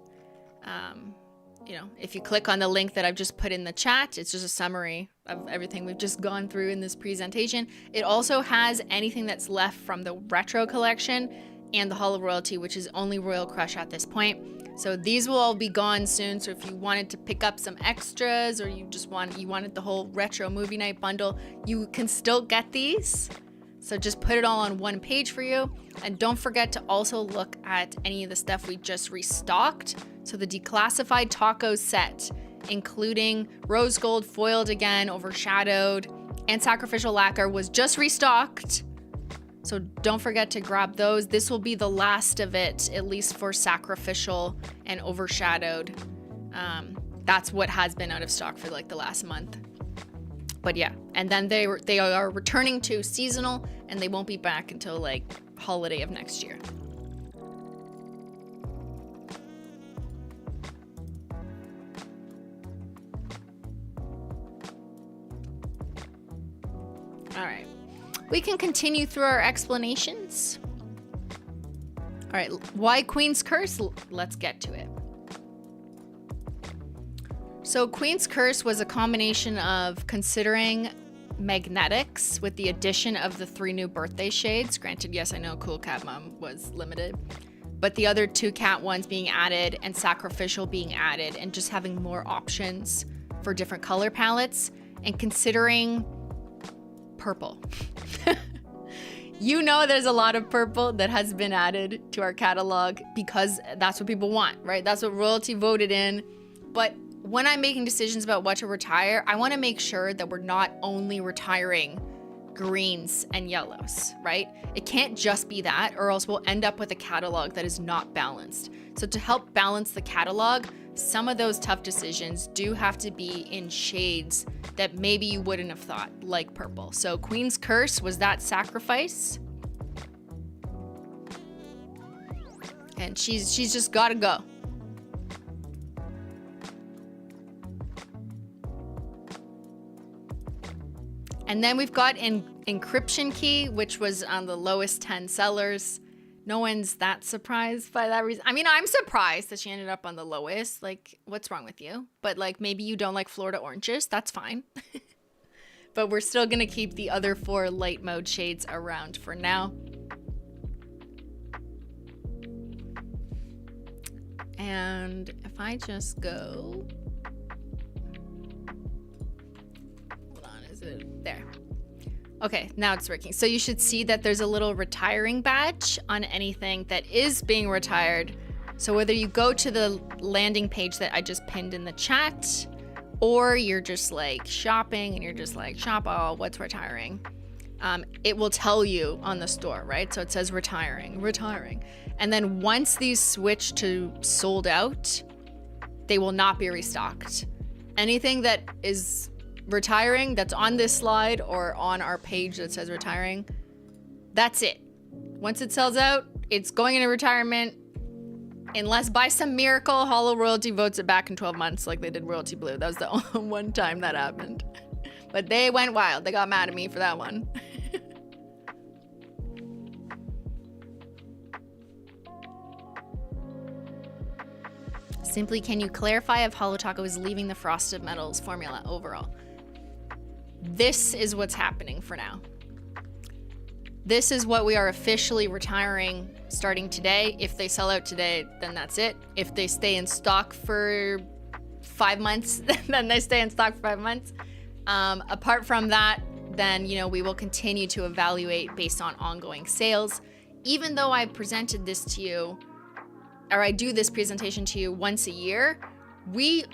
[SPEAKER 1] you know, if you click on the link that I've just put in the chat, it's just a summary of everything we've just gone through in this presentation. It also has anything that's left from the retro collection and the Holo Royalty, which is only Royal Crush at this point. So these will all be gone soon. So if you wanted to pick up some extras, or you wanted the whole retro movie night bundle, you can still get these. So just put it all on one page for you. And don't forget to also look at any of the stuff we just restocked. So the Declassified Taco set, including rose gold foiled again, overshadowed, and sacrificial lacquer, was just restocked. So don't forget to grab those. This will be the last of it, at least for sacrificial and overshadowed. That's what has been out of stock for like the last month. But yeah, and then they are returning to seasonal, and they won't be back until like holiday of next year. All right. We can continue through our explanations. All right, why Queen's Curse? Let's get to it. So Queen's Curse was a combination of considering magnetics with the addition of the 3 new birthday shades. Granted, yes, I know Cool Cat Mom was limited, but the other 2 cat ones being added and sacrificial being added, and just having more options for different color palettes, and considering purple. You know, there's a lot of purple that has been added to our catalog because that's what people want, right? That's what royalty voted in. But when I'm making decisions about what to retire, I want to make sure that we're not only retiring greens and yellows, right? It can't just be that, or else we'll end up with a catalog that is not balanced. So to help balance the catalog, some of those tough decisions do have to be in shades that maybe you wouldn't have thought, like purple. So Queen's Curse was that sacrifice. And she's just gotta go. And then we've got an Encryption Key, which was on the lowest 10 sellers. No one's that surprised by that reason. I mean, I'm surprised that she ended up on the lowest. Like, what's wrong with you? But like, maybe you don't like Florida oranges. That's fine. But we're still gonna keep the other 4 light mode shades around for now. And if I just go, hold on, is it there? Okay, now it's working. So you should see that there's a little retiring badge on anything that is being retired. So whether you go to the landing page that I just pinned in the chat, or you're just like shopping and you're just like, shop all, what's retiring? It will tell you on the store, right? So it says retiring. And then once these switch to sold out, they will not be restocked. Anything that is retiring that's on this slide or on our page that says retiring, that's it. Once it sells out, it's going into retirement, unless by some miracle Holo Royalty votes it back in 12 months like they did Royalty Blue. That was the only one time that happened. But they went wild. They got mad at me for that one. Simply, can you clarify if Holo Taco is leaving the Frosted Metals formula overall? This is what's happening for now. This is what we are officially retiring starting today. If they sell out today, then that's it. If they stay in stock for 5 months, then they stay in stock for 5 months. Apart from that, then, you know, we will continue to evaluate based on ongoing sales. Even though I presented this to you, or I do this presentation to you once a year, we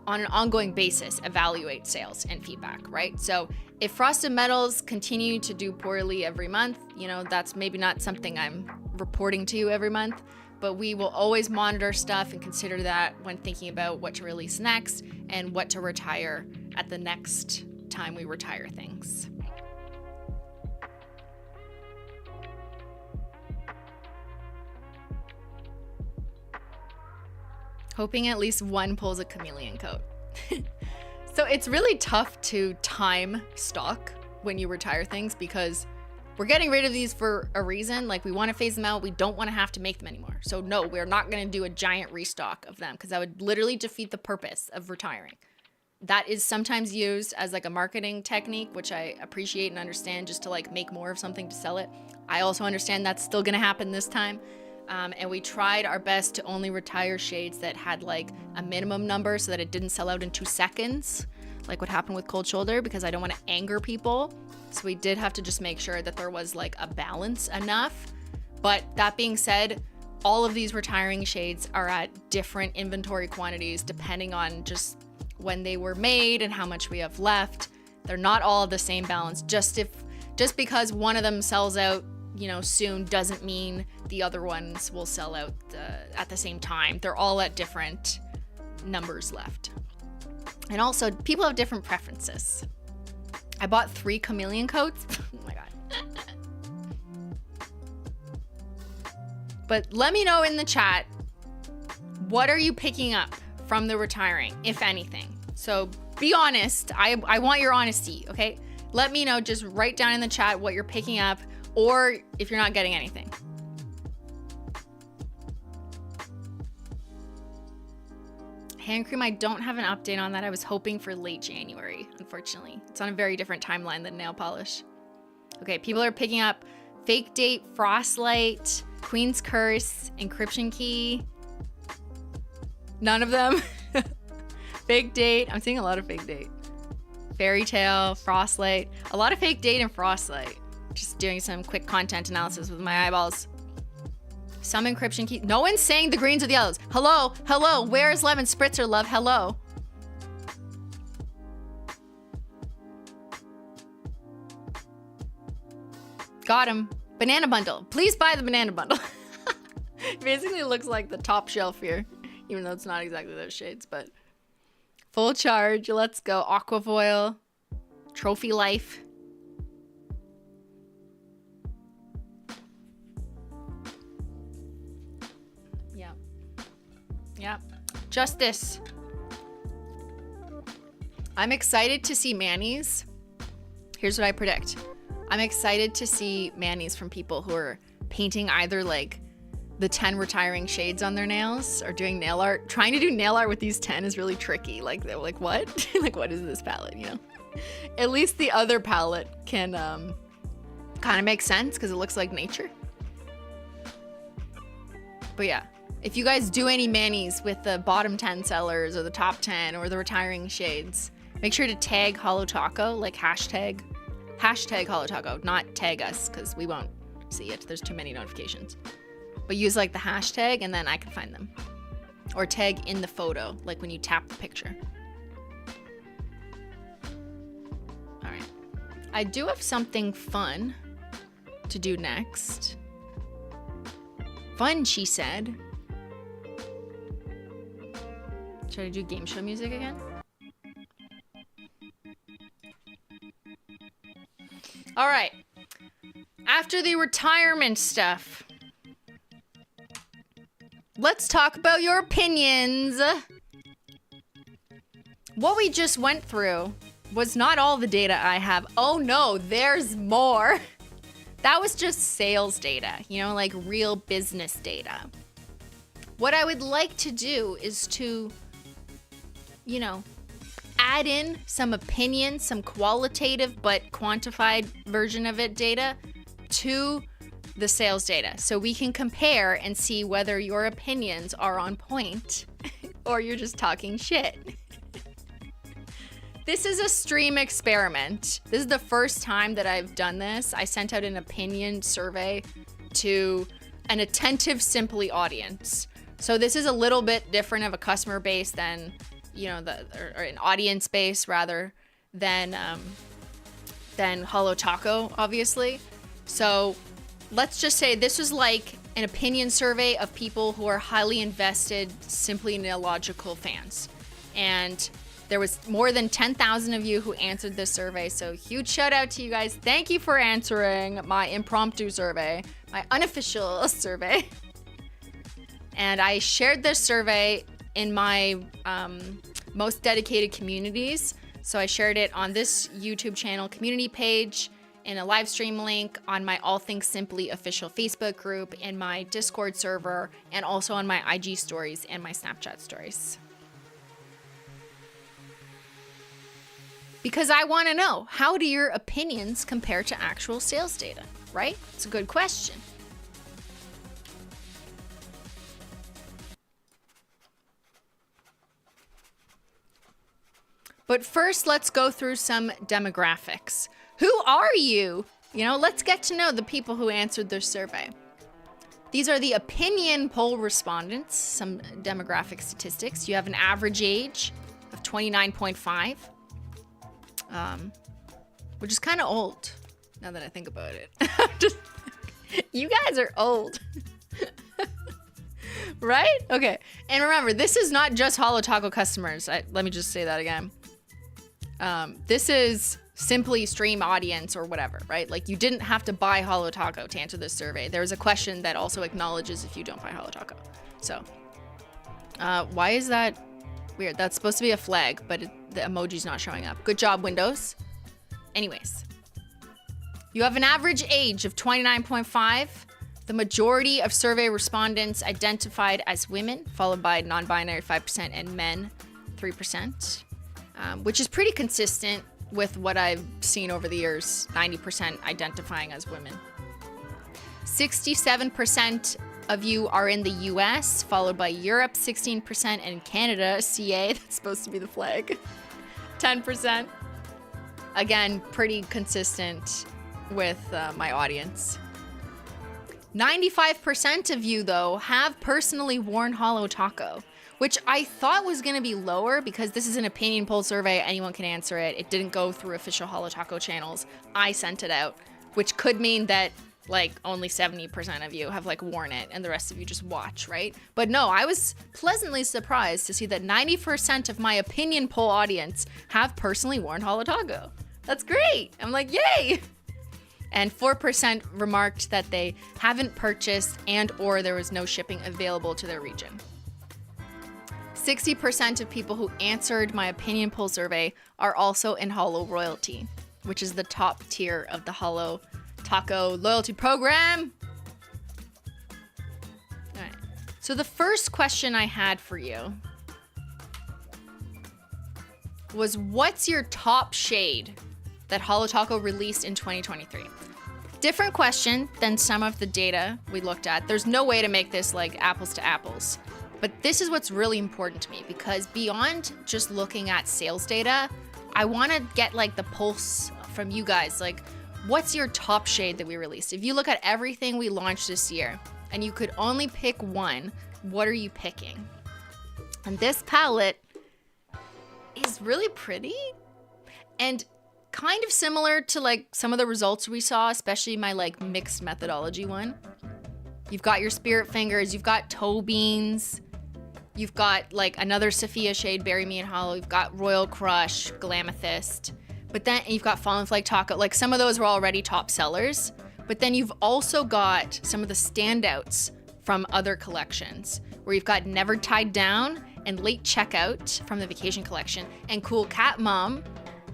[SPEAKER 1] on an ongoing basis evaluate sales and feedback, right? So if Frosted Metals continue to do poorly every month, you know, that's maybe not something I'm reporting to you every month, but we will always monitor stuff and consider that when thinking about what to release next and what to retire at the next time we retire things. Hoping at least one pulls a chameleon coat. So it's really tough to time stock when you retire things because we're getting rid of these for a reason. Like, we want to phase them out. We don't want to have to make them anymore. So no, we're not going to do a giant restock of them because that would literally defeat the purpose of retiring. That is sometimes used as like a marketing technique, which I appreciate and understand, just to like make more of something to sell it. I also understand that's still going to happen this time. And we tried our best to only retire shades that had like a minimum number so that it didn't sell out in 2 seconds, like what happened with Cold Shoulder, because I don't want to anger people. So we did have to just make sure that there was like a balance enough. But that being said, all of these retiring shades are at different inventory quantities depending on just when they were made and how much we have left. They're not all the same balance. Just because one of them sells out, you know, soon doesn't mean the other ones will sell out at the same time. They're all at different numbers left. And also, people have different preferences. I bought 3 chameleon coats. Oh my God. But let me know in the chat, what are you picking up from the retiring, if anything? So be honest. I want your honesty, okay? Let me know. Just write down in the chat what you're picking up, or if you're not getting anything. Hand cream, I don't have an update on that. I was hoping for late January, unfortunately. It's on a very different timeline than nail polish. Okay, people are picking up Fake Date, Frostlight, Queen's Curse, Encryption Key. None of them. Fake Date, I'm seeing a lot of Fake Date. Fairy Tale, Frostlight, a lot of Fake Date and Frostlight. Just doing some quick content analysis with my eyeballs. Some Encryption Key. No one's saying the greens or the yellows. Hello, hello. Where is Lemon Spritzer, love? Hello. Got him. Banana bundle. Please buy the banana bundle. Basically, it looks like the top shelf here, even though it's not exactly those shades, but full charge. Let's go. Aquavoil. Trophy Life. Yep. Justice. I'm excited to see manis. Here's what I predict. I'm excited to see manis from people who are painting either like the 10 retiring shades on their nails or doing nail art. Trying to do nail art with these 10 is really tricky. Like, they're like, what? Like, what is this palette, you know? At least the other palette can kind of make sense because it looks like nature. But yeah. If you guys do any manis with the bottom 10 sellers or the top 10 or the retiring shades, make sure to tag Holo Taco, like hashtag Holo Taco, not tag us because we won't see it. There's too many notifications. But use like the hashtag and then I can find them. Or tag in the photo, like when you tap the picture. All right. I do have something fun to do next. Fun, she said. Should I do game show music again? All right. After the retirement stuff, let's talk about your opinions. What we just went through was not all the data I have. Oh no, there's more. That was just sales data, you know, like real business data. What I would like to do is to, you know, add in some opinion, some qualitative but quantified version of it data to the sales data so we can compare and see whether your opinions are on point or you're just talking shit. This is a stream experiment. This is the first time that I've done this. I sent out an opinion survey to an attentive Simply audience. So this is a little bit different of a customer base than, you know, or an audience base rather than Holo Taco, obviously. So let's just say this was like an opinion survey of people who are highly invested Simplydatalogical fans. And there was more than 10,000 of you who answered this survey. So huge shout out to you guys. Thank you for answering my impromptu survey, my unofficial survey. And I shared this survey in my most dedicated communities. So I shared it on this YouTube channel community page, in a live stream link, on my All Things Simply official Facebook group, in my Discord server, and also on my IG stories and my Snapchat stories. Because I want to know, how do your opinions compare to actual sales data, right? It's a good question. But first, let's go through some demographics. Who are you? You know, let's get to know the people who answered this survey. These are the opinion poll respondents, some demographic statistics. You have an average age of 29.5. Which is kind of old, now that I think about it. You guys are old. Right? Okay. And remember, this is not just Holo Taco customers. Let me just say that again. This is simply stream audience or whatever, right? Like, you didn't have to buy Holo Taco to answer this survey. There's a question that also acknowledges if you don't buy Holo Taco. So, why is that weird? That's supposed to be a flag, but the emoji's not showing up. Good job, Windows. Anyways, you have an average age of 29.5. The majority of survey respondents identified as women, followed by non-binary 5% and men 3%, which is pretty consistent with what I've seen over the years, 90% identifying as women. 67% of you are in the US, followed by Europe 16%, and Canada, CA, that's supposed to be the flag, 10%. Again, pretty consistent with my audience. 95% of you, though, have personally worn Holo Taco, which I thought was going to be lower because this is an opinion poll survey. Anyone can answer it. It didn't go through official Holo Taco channels. I sent it out, which could mean that like only 70% of you have like worn it and the rest of you just watch, right? But no, I was pleasantly surprised to see that 90% of my opinion poll audience have personally worn Holo Taco. That's great. I'm like, yay. And 4% remarked that they haven't purchased and or there was no shipping available to their region. 60% of people who answered my opinion poll survey are also in Holo Royalty, which is the top tier of the Holo Taco loyalty program. All right. So the first question I had for you was, what's your top shade that Holo Taco released in 2023? Different question than some of the data we looked at. There's no way to make this like apples to apples. But this is what's really important to me, because beyond just looking at sales data, I want to get like the pulse from you guys. Like, what's your top shade that we released? If you look at everything we launched this year and you could only pick one, what are you picking? And this palette is really pretty and kind of similar to like some of the results we saw, especially my like mixed methodology one. You've got your spirit fingers, you've got toe beans, you've got like another Sophia shade, Bury Me in Hollow, you've got Royal Crush, Glamethyst, but then you've got Fallen Flake Taco. Like, some of those were already top sellers, but then you've also got some of the standouts from other collections, where you've got Never Tied Down and Late Checkout from the Vacation collection, and Cool Cat Mom,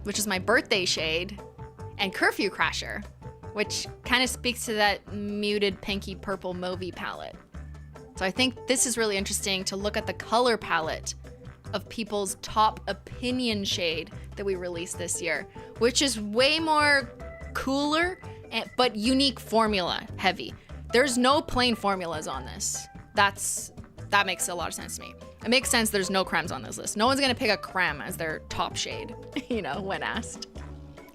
[SPEAKER 1] which is my birthday shade, and Curfew Crasher, which kind of speaks to that muted pinky purple mauvey palette. So I think this is really interesting to look at the color palette of people's top opinion shade that we released this year, which is way more cooler, but unique formula heavy. There's no plain formulas on this. That makes a lot of sense to me. It makes sense there's no cremes on this list. No one's gonna pick a creme as their top shade, you know, when asked.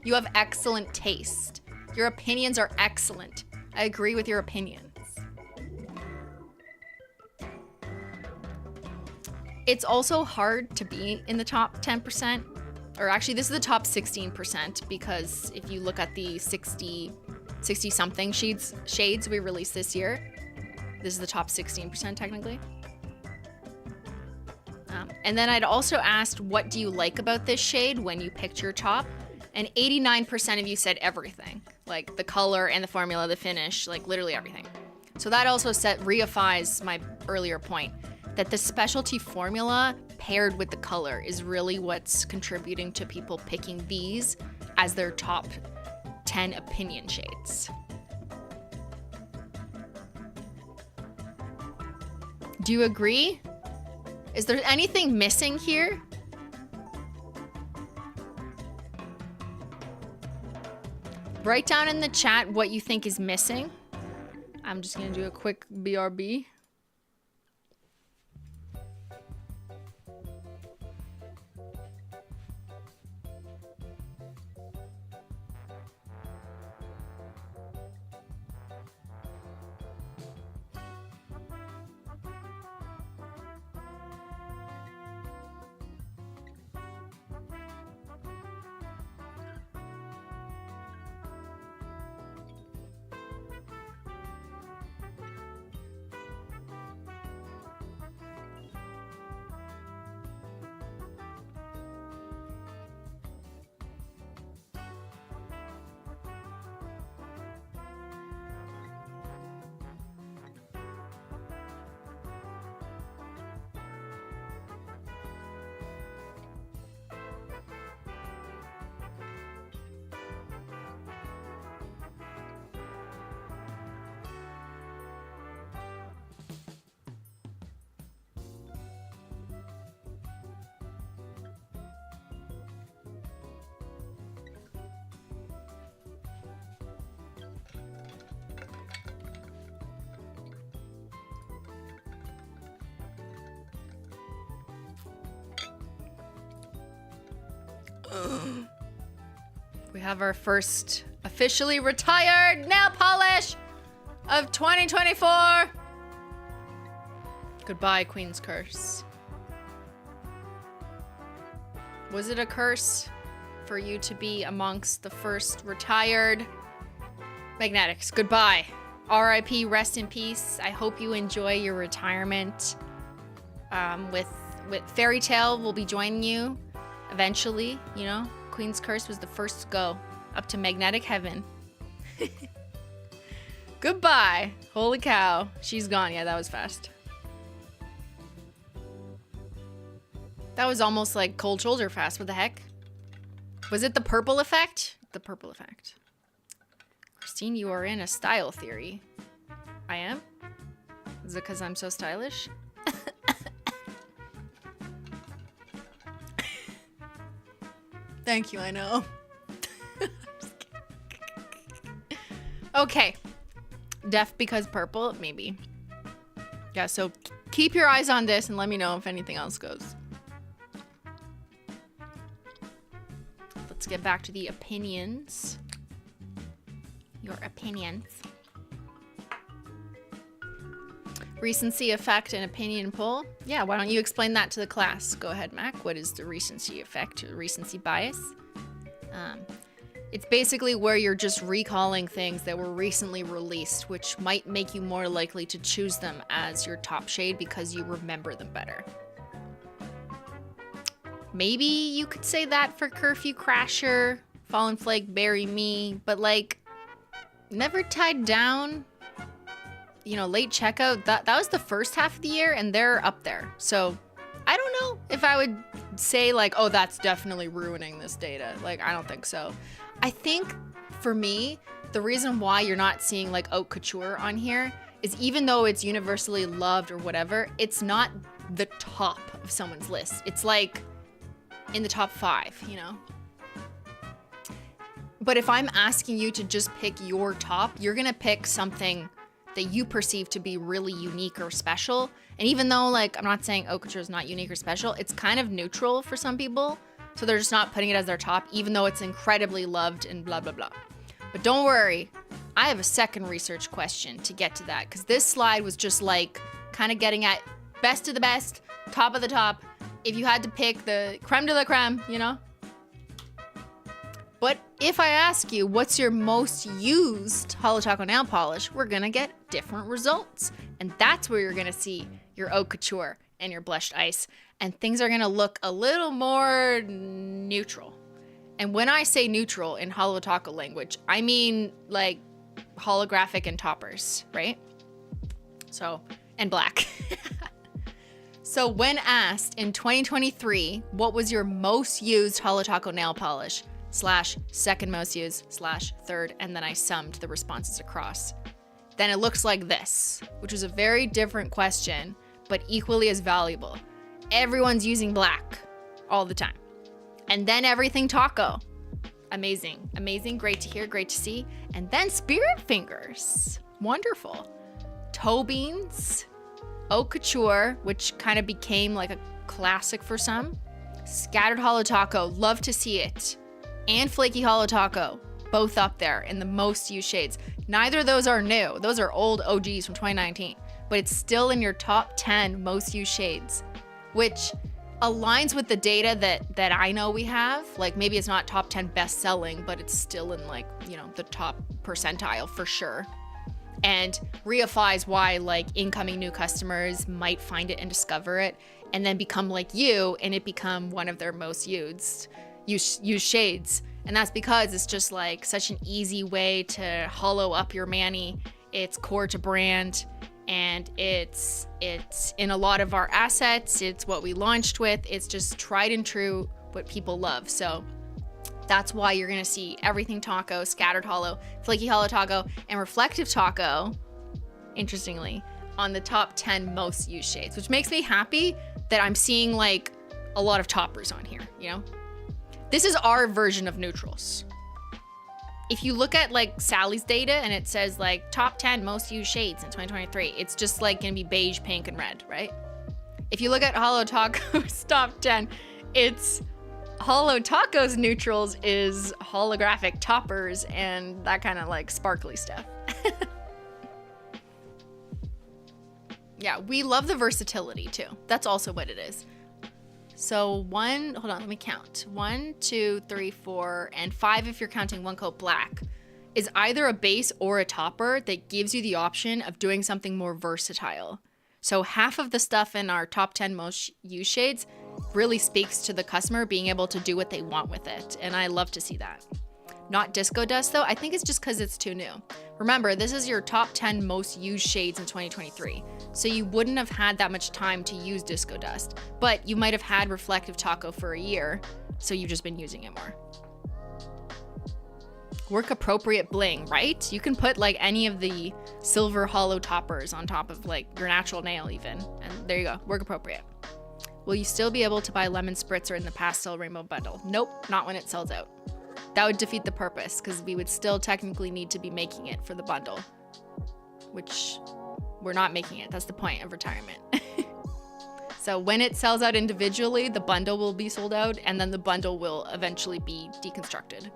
[SPEAKER 1] You have excellent taste. Your opinions are excellent. I agree with your opinions. It's also hard to be in the top 10%, or actually this is the top 16%, because if you look at the 60 something shades we released this year, this is the top 16% technically. And then I'd also asked, what do you like about this shade when you picked your top? And 89% of you said everything, like the color and the formula, the finish, like literally everything. So that also reifies my earlier point. that the specialty formula paired with the color is really what's contributing to people picking these as their top 10 opinion shades. Do you agree? Is there anything missing here? Write down in the chat what you think is missing. I'm just gonna do a quick BRB. We have our first officially retired nail polish of 2024. Goodbye, Queen's Curse. Was it a curse for you to be amongst the first retired magnetics? Goodbye. RIP, rest in peace. I hope you enjoy your retirement. With Fairy Tale will be joining you eventually, you know. Queen's Curse was the first to go up to magnetic heaven. Goodbye. Holy cow. She's gone. Yeah, that was fast. That was almost like cold shoulder fast. What the heck? Was it the purple effect? The purple effect. Christine, you are in a style theory. I am? Is it because I'm so stylish? Thank you, I know. Okay. Deaf because purple? Maybe. Yeah, so keep your eyes on this and let me know if anything else goes. Let's get back to the opinions. Your opinions. Recency effect and opinion poll. Yeah, why don't you explain that to the class? Go ahead, Mac. What is the recency effect, recency bias? It's basically where you're just recalling things that were recently released, which might make you more likely to choose them as your top shade because you remember them better. Maybe you could say that for Curfew Crasher, Fallen Flake, Bury Me, but like, Never Tied Down, you know, Late Checkout, that was the first half of the year and they're up there. So I don't know if I would say like, oh, that's definitely ruining this data. Like, I don't think so. I think for me, the reason why you're not seeing like Haute Couture on here is even though it's universally loved or whatever, it's not the top of someone's list. It's like in the top 5, you know? But if I'm asking you to just pick your top, you're gonna pick something that you perceive to be really unique or special. And even though, like, I'm not saying Haute Couture is not unique or special, it's kind of neutral for some people. So they're just not putting it as their top, even though it's incredibly loved and blah, blah, blah. But don't worry, I have a second research question to get to that, because this slide was just like kind of getting at best of the best, top of the top, if you had to pick the creme de la creme, you know? But if I ask you what's your most used Holo Taco nail polish, we're gonna get different results. And that's where you're gonna see your Haute Couture and your blushed ice. And things are gonna look a little more neutral. And when I say neutral in Holo Taco language, I mean like holographic and toppers, right? So, and black. So when asked in 2023, what was your most used Holo Taco nail polish / second most used / third, and then I summed the responses across. Then it looks like this, which was a very different question, but equally as valuable. Everyone's using black all the time. And then everything taco. Amazing, amazing, great to hear, great to see. And then spirit fingers, wonderful. Toe beans, haute couture, which kind of became like a classic for some. Scattered Holo Taco, love to see it. And flaky Holo Taco, both up there in the most used shades. Neither of those are new. Those are old OGs from 2019, but it's still in your top 10 most used shades, which aligns with the data that I know we have. Like maybe it's not top 10 best selling, but it's still in like, you know, the top percentile for sure. And reifies why like incoming new customers might find it and discover it and then become like you and it become one of their most used shades. And that's because it's just like such an easy way to hollow up your mani. It's core to brand and it's in a lot of our assets. It's what we launched with. It's just tried and true what people love. So that's why you're gonna see everything taco, scattered holo, flaky Holo Taco, and reflective taco, interestingly, on the top 10 most used shades, which makes me happy that I'm seeing like a lot of toppers on here, you know? This is our version of neutrals. If you look at like Sally's data and it says like top 10 most used shades in 2023, it's just like gonna be beige, pink, and red, right? If you look at Holo Taco's top 10, it's Holo Taco's neutrals is holographic toppers and that kind of like sparkly stuff. Yeah, we love the versatility too. That's also what it is. So hold on, let me count. 1, 2, 3, 4, and 5 if you're counting one coat black is either a base or a topper that gives you the option of doing something more versatile. So half of the stuff in our top 10 most used shades really speaks to the customer being able to do what they want with it. And I love to see that. Not disco dust though. I think it's just because it's too new. Remember, this is your top 10 most used shades in 2023. So you wouldn't have had that much time to use disco dust, but you might have had reflective taco for a year. So you've just been using it more. Work appropriate bling, right? You can put like any of the silver hollow toppers on top of like your natural nail even. And there you go, work appropriate. Will you still be able to buy lemon spritzer in the pastel rainbow bundle? Nope, not when it sells out. That would defeat the purpose because we would still technically need to be making it for the bundle, which we're not making it. That's the point of retirement. So when it sells out individually, the bundle will be sold out and then the bundle will eventually be deconstructed.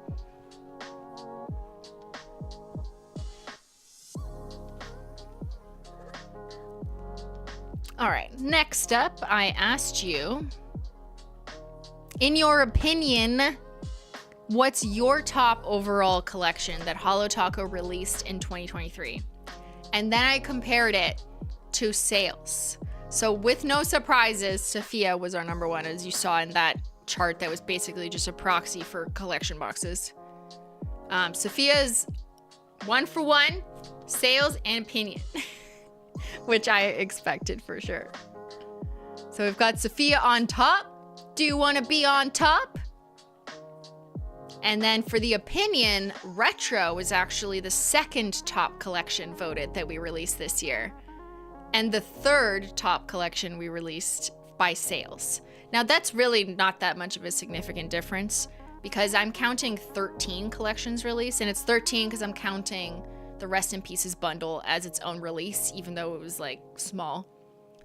[SPEAKER 1] All right, next up, I asked you, in your opinion, what's your top overall collection that Holo Taco released in 2023? And then I compared it to sales. So with no surprises, Sophia was our number one, as you saw in that chart that was basically just a proxy for collection boxes. Sophia's 1 for 1, sales and opinion. Which I expected for sure. So we've got Sophia on top. Do you want to be on top? And then for the opinion, retro was actually the second top collection voted that we released this year. And the third top collection we released by sales. Now that's really not that much of a significant difference because I'm counting 13 collections released, and it's 13 because I'm counting the Rest in Pieces bundle as its own release, even though it was like small.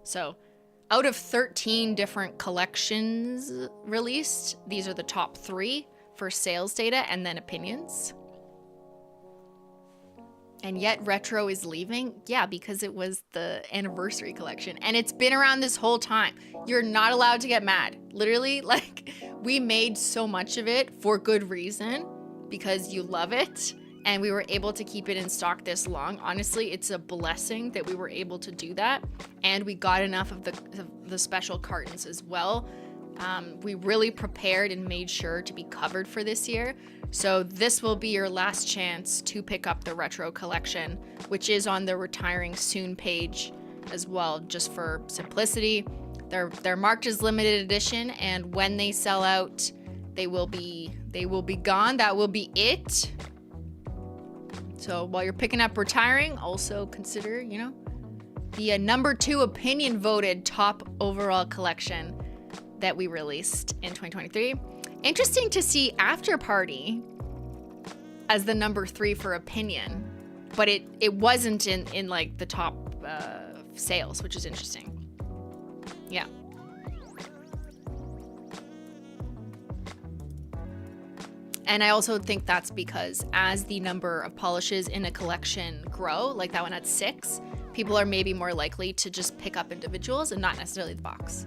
[SPEAKER 1] So out of 13 different collections released, these are the top 3 for sales data and then opinions. And yet retro is leaving? Yeah, because it was the anniversary collection and it's been around this whole time. You're not allowed to get mad. Literally, like, we made so much of it for good reason because you love it. And we were able to keep it in stock this long. Honestly, it's a blessing that we were able to do that. And we got enough of the special cartons as well. We really prepared and made sure to be covered for this year. So this will be your last chance to pick up the retro collection, which is on the retiring soon page as well, just for simplicity. They're marked as limited edition, and when they sell out, they will be gone. That will be it. So while you're picking up retiring, also consider, you know, the number 2 opinion voted top overall collection that we released in 2023. Interesting to see After Party as the number 3 for opinion, but it wasn't in like the top sales, which is interesting. Yeah. And I also think that's because as the number of polishes in a collection grow, like that one had 6, people are maybe more likely to just pick up individuals and not necessarily the box.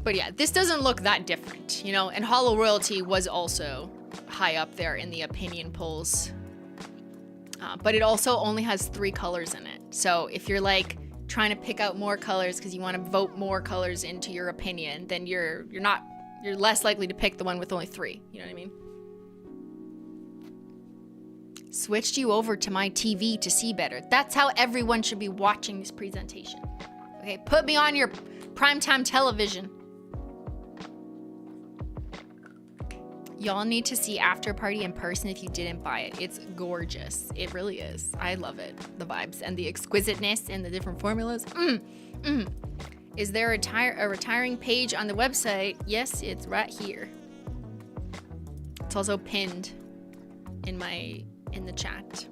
[SPEAKER 1] But yeah, this doesn't look that different, you know, and Holo Royalty was also high up there in the opinion polls. But it also only has 3 colors in it. So if you're like trying to pick out more colors because you want to vote more colors into your opinion, then you're less likely to pick the one with only 3. You know what I mean? Switched you over to my TV to see better. That's how everyone should be watching this presentation. Okay, put me on your primetime television. Y'all need to see After Party in person if you didn't buy it. It's gorgeous. It really is. I love it. The vibes and the exquisiteness and the different formulas. Is there a retiring page on the website? Yes, it's right here. It's also pinned in the chat.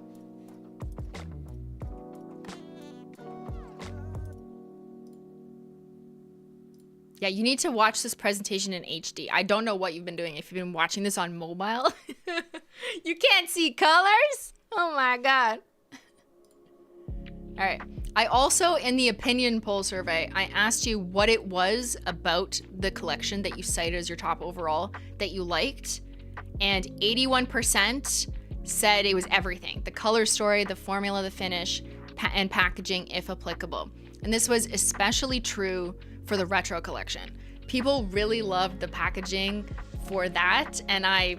[SPEAKER 1] Yeah, you need to watch this presentation in HD. I don't know what you've been doing if you've been watching this on mobile. You can't see colors? Oh my God. All right. I also, in the opinion poll survey, I asked you what it was about the collection that you cited as your top overall that you liked. And 81% said it was everything. The color story, the formula, the finish, and packaging, if applicable. And this was especially true for the retro collection. People really loved the packaging for that, and I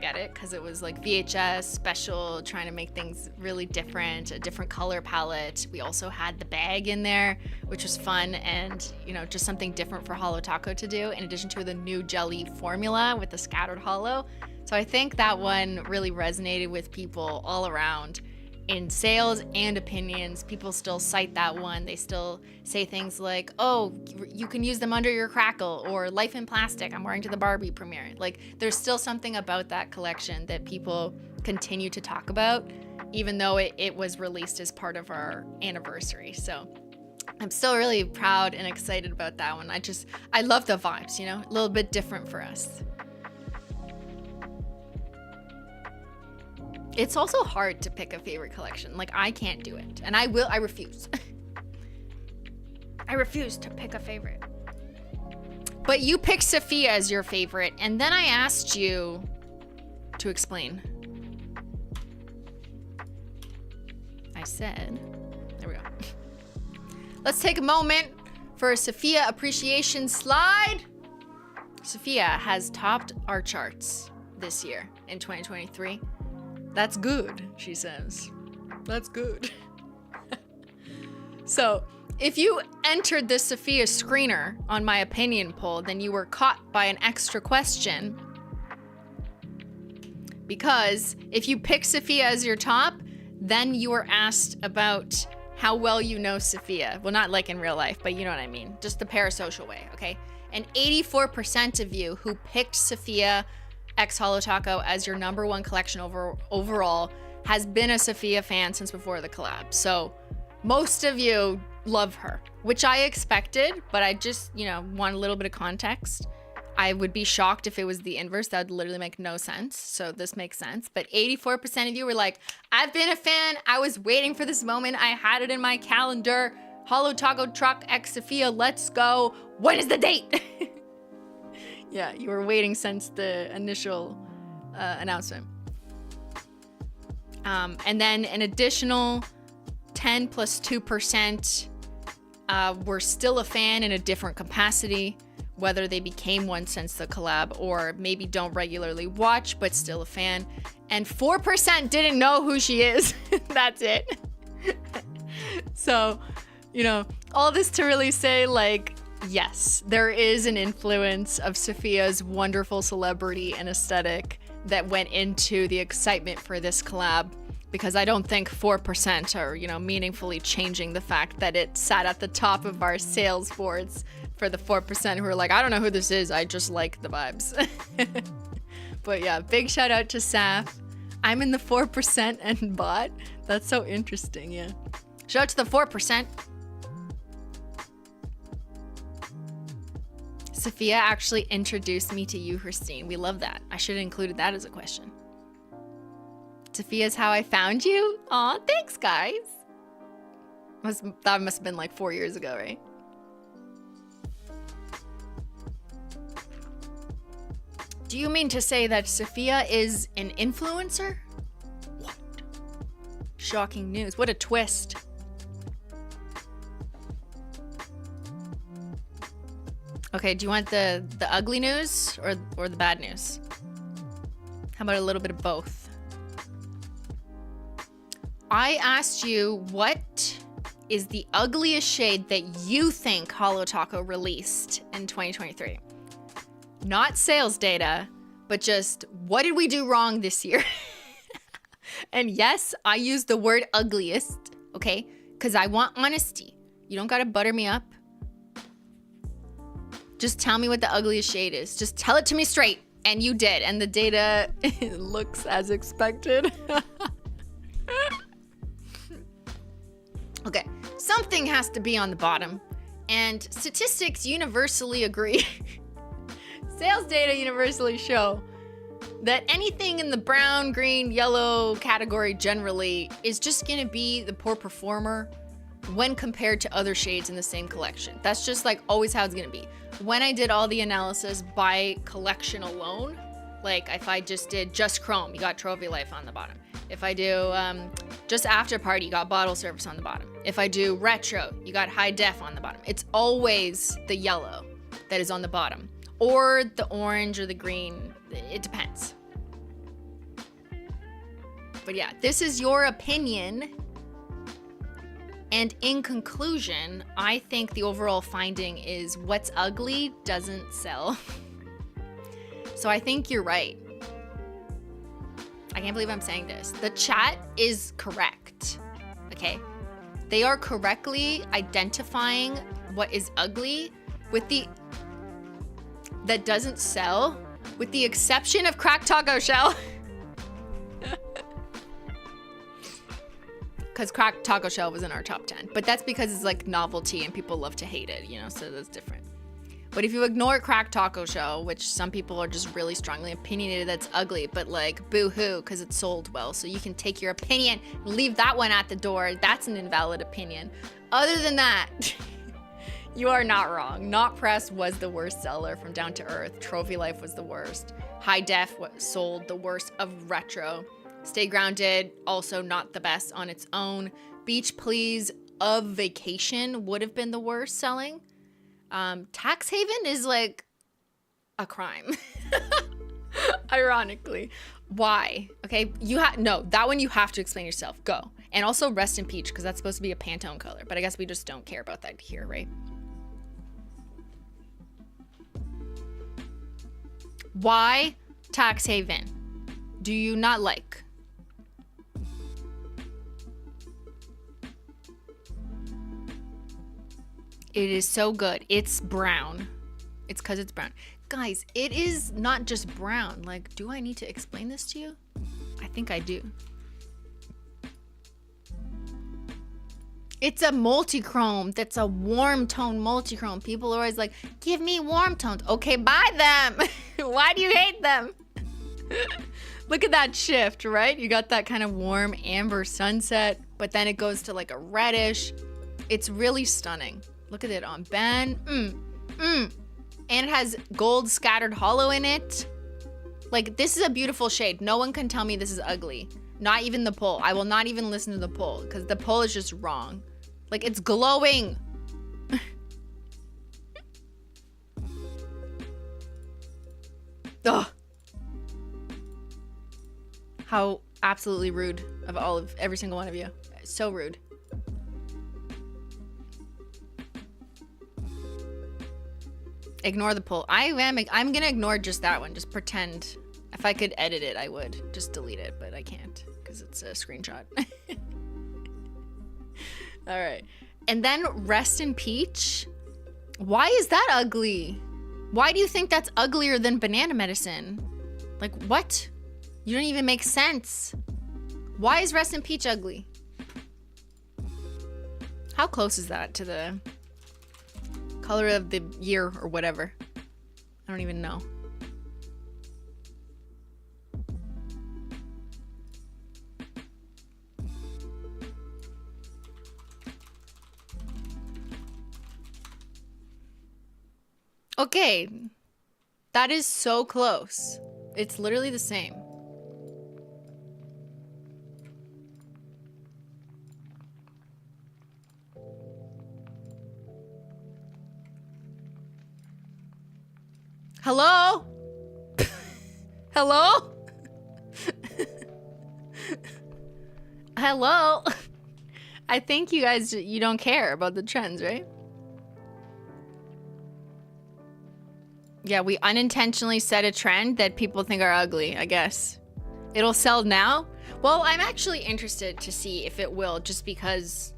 [SPEAKER 1] get it, because it was like VHS special, trying to make things really different, a different color palette. We also had the bag in there, which was fun, and you know, just something different for Holo Taco to do, in addition to the new jelly formula with the scattered holo. So I think that one really resonated with people all around. In sales and opinions, people still cite that one. They still say things like, oh, you can use them under your crackle, or life in plastic, I'm wearing to the Barbie premiere. Like, there's still something about that collection that people continue to talk about, even though it was released as part of our anniversary. So I'm still really proud and excited about that one. I love the vibes, you know, a little bit different for us. It's also hard to pick a favorite collection. Like, I can't do it. And I refuse. I refuse to pick a favorite. But you picked Sophia as your favorite, and then I asked you to explain. I said, there we go. Let's take a moment for a Sophia appreciation slide. Sophia has topped our charts this year in 2023. That's good, she says. That's good. So, if you entered this Sophia screener on my opinion poll, then you were caught by an extra question. Because if you pick Sophia as your top, then you were asked about how well you know Sophia. Well, not like in real life, but you know what I mean. Just the parasocial way, okay? And 84% of you who picked Sophia X Holo Taco as your number 1 collection overall has been a Sophia fan since before the collab. So most of you love her, which I expected, but I just, you know, want a little bit of context. I would be shocked if it was the inverse. That would literally make no sense. So this makes sense. But 84% of you were like, I've been a fan. I was waiting for this moment. I had it in my calendar. Holo Taco Truck X Sophia, let's go. When is the date? Yeah, you were waiting since the initial announcement. And then an additional 10 plus 2% were still a fan in a different capacity, whether they became one since the collab or maybe don't regularly watch, but still a fan. And 4% didn't know who she is. That's it. So, you know, all this to really say, like, yes, there is an influence of Sophia's wonderful celebrity and aesthetic that went into the excitement for this collab, because I don't think 4% are, you know, meaningfully changing the fact that it sat at the top of our sales boards for the 4% who are like, I don't know who this is, I just like the vibes. But yeah, big shout out to Saf. I'm in the 4% and bought. That's so interesting, yeah. Shout out to the 4%. Sophia actually introduced me to you, Christine. We love that. I should have included that as a question. Sophia's how I found you? Aw, thanks, guys. That must have been like 4 years ago, right? Do you mean to say that Sophia is an influencer? What? Shocking news. What a twist. Okay, do you want the ugly news or the bad news? How about a little bit of both? I asked you what is the ugliest shade that you think Holo Taco released in 2023? Not sales data, but just what did we do wrong this year? And yes, I used the word ugliest, okay? Because I want honesty. You don't gotta butter me up. Just tell me what the ugliest shade is. Just tell it to me straight. And you did. And the data looks as expected. Okay, something has to be on the bottom. And statistics universally agree. Sales data universally show that anything in the brown, green, yellow category generally is just gonna be the poor performer when compared to other shades in the same collection. That's just like always how it's gonna be. When I did all the analysis by collection alone, like if I just did just chrome, you got trophy life on the bottom. If I do just after party, you got bottle service on the bottom. If I do retro, you got high def on the bottom. It's always the yellow that is on the bottom, or the orange or the green. It depends. But yeah, this is your opinion. And in conclusion, I think the overall finding is what's ugly doesn't sell. So I think you're right. I can't believe I'm saying this. The chat is correct, okay? They are correctly identifying what is ugly that doesn't sell, with the exception of cracked taco shell. Because cracked taco shell was in our top 10. But that's because it's like novelty and people love to hate it, you know, so that's different. But if you ignore cracked taco shell, which some people are just really strongly opinionated that's ugly, but like boo-hoo because it sold well, so you can take your opinion and leave that one at the door. That's an invalid opinion. Other than that, you are not wrong. Not Press was the worst seller from Down to Earth. Trophy Life was the worst. High Def sold the worst of retro. Stay Grounded, also not the best on its own. Beach Please of Vacation would have been the worst selling. Tax Haven is like a crime. Ironically. Why? Okay, no, that one you have to explain yourself. Go. And also Rest in Peach, because that's supposed to be a Pantone color. But I guess we just don't care about that here, right? Why Tax Haven do you not like? It is so good. It's brown. It's because it's brown. Guys, it is not just brown. Like, do I need to explain this to you? I think I do. It's a multi-chrome. That's a warm tone multi-chrome. People are always like, give me warm tones. Okay, buy them. Why do you hate them? Look at that shift, right? You got that kind of warm amber sunset, but then it goes to like a reddish. It's really stunning. Look at it on Ben. And it has gold scattered hollow in it. Like, this is a beautiful shade. No one can tell me this is ugly. Not even the poll. I will not even listen to the poll because the poll is just wrong. Like, it's glowing. Ugh. How absolutely rude of every single one of you. So rude. Ignore the poll. I'm gonna ignore just that one. Just pretend. If I could edit it, I would. Just delete it, but I can't because it's a screenshot. All right. And then Rest in Peach. Why is that ugly? Why do you think that's uglier than banana medicine? Like, what? You don't even make sense. Why is Rest in Peach ugly? How close is that to the color of the year or whatever? I don't even know. Okay, that is so close. It's literally the same. Hello? Hello? Hello? I think you guys, you don't care about the trends, right? Yeah, we unintentionally set a trend that people think are ugly, I guess. It'll sell now? Well, I'm actually interested to see if it will, just because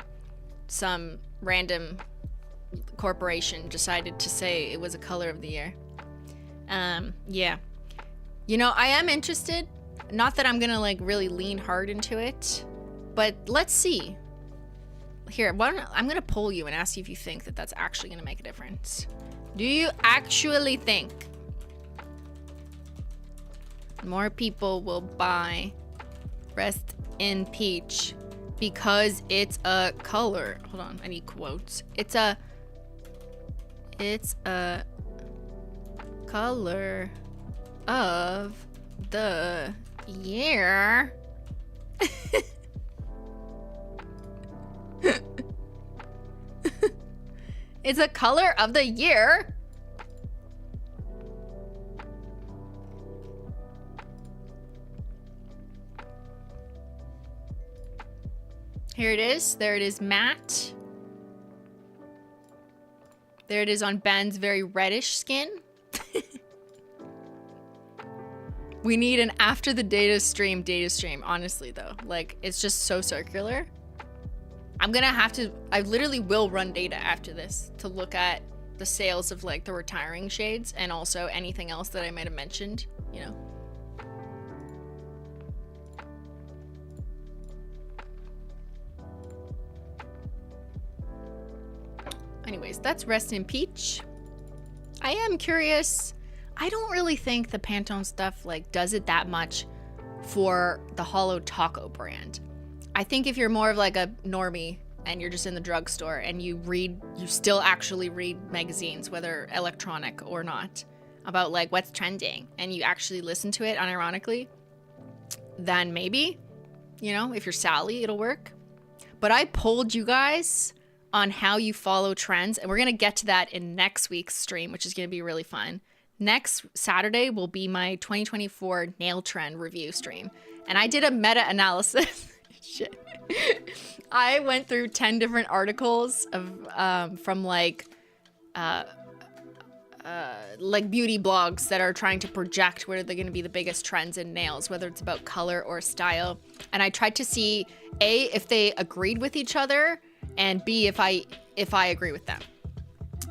[SPEAKER 1] some random corporation decided to say it was a color of the year. Yeah. You know, I am interested. Not that I'm gonna like really lean hard into it, but let's see. Here, I'm gonna poll you and ask you if you think that that's actually gonna make a difference. Do you actually think more people will buy Rest in Peach because it's a color? Hold on, I need quotes. It's a color of the year. It's a color of the year. Here it is. There it is, matte. There it is on Ben's very reddish skin. We need an after the data stream, honestly though. Like, it's just so circular. I'm gonna have to, I literally will run data after this to look at the sales of like the retiring shades and also anything else that I might have mentioned, you know. Anyways, that's Rest in Peach. I am curious. I don't really think the Pantone stuff like does it that much for the Holo Taco brand. I think if you're more of like a normie and you're just in the drugstore and you still actually read magazines, whether electronic or not, about like what's trending, and you actually listen to it unironically, then maybe, you know, if you're Sally, it'll work. But I polled you guys on how you follow trends, and we're gonna get to that in next week's stream, which is gonna be really fun. Next Saturday will be my 2024 nail trend review stream, and I did a meta-analysis. Shit. I went through 10 different articles of from like beauty blogs that are trying to project what are they going to be the biggest trends in nails, whether it's about color or style. And I tried to see A, if they agreed with each other, and B, if I agree with them.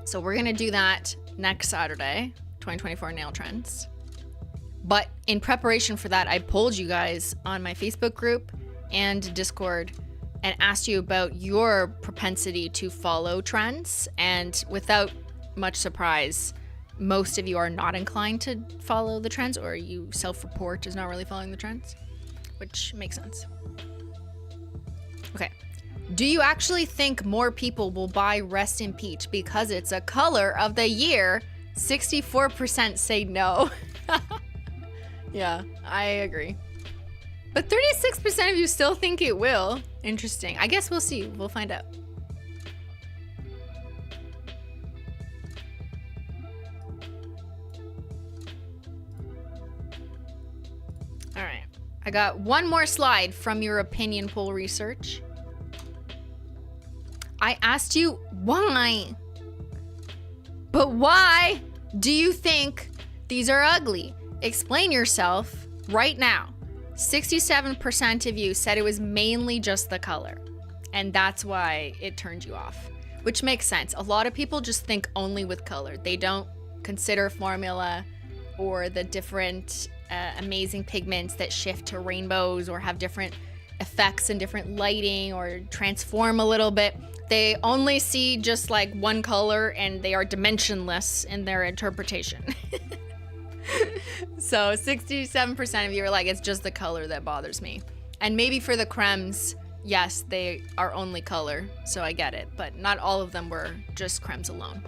[SPEAKER 1] So we're going to do that next Saturday, 2024 nail trends. But in preparation for that, I polled you guys on my Facebook group and Discord and asked you about your propensity to follow trends. And without much surprise, most of you are not inclined to follow the trends, or you self-report as not really following the trends, which makes sense. Okay. Do you actually think more people will buy Rest in Peach because it's a color of the year? 64% say no. Yeah, I agree. But 36% of you still think it will. Interesting. I guess we'll see. We'll find out. All right. I got one more slide from your opinion poll research. I asked you why. But why Do you think these are ugly? Explain yourself right now. 67% of you said it was mainly just the color, and that's why it turned you off, which makes sense. A lot of people just think only with color. They don't consider formula or the different amazing pigments that shift to rainbows or have different effects and different lighting or transform a little bit. They only see just like one color and they are dimensionless in their interpretation. So 67% of you are like, it's just the color that bothers me. And maybe for the cremes, yes, they are only color, so I get it. But not all of them were just cremes alone.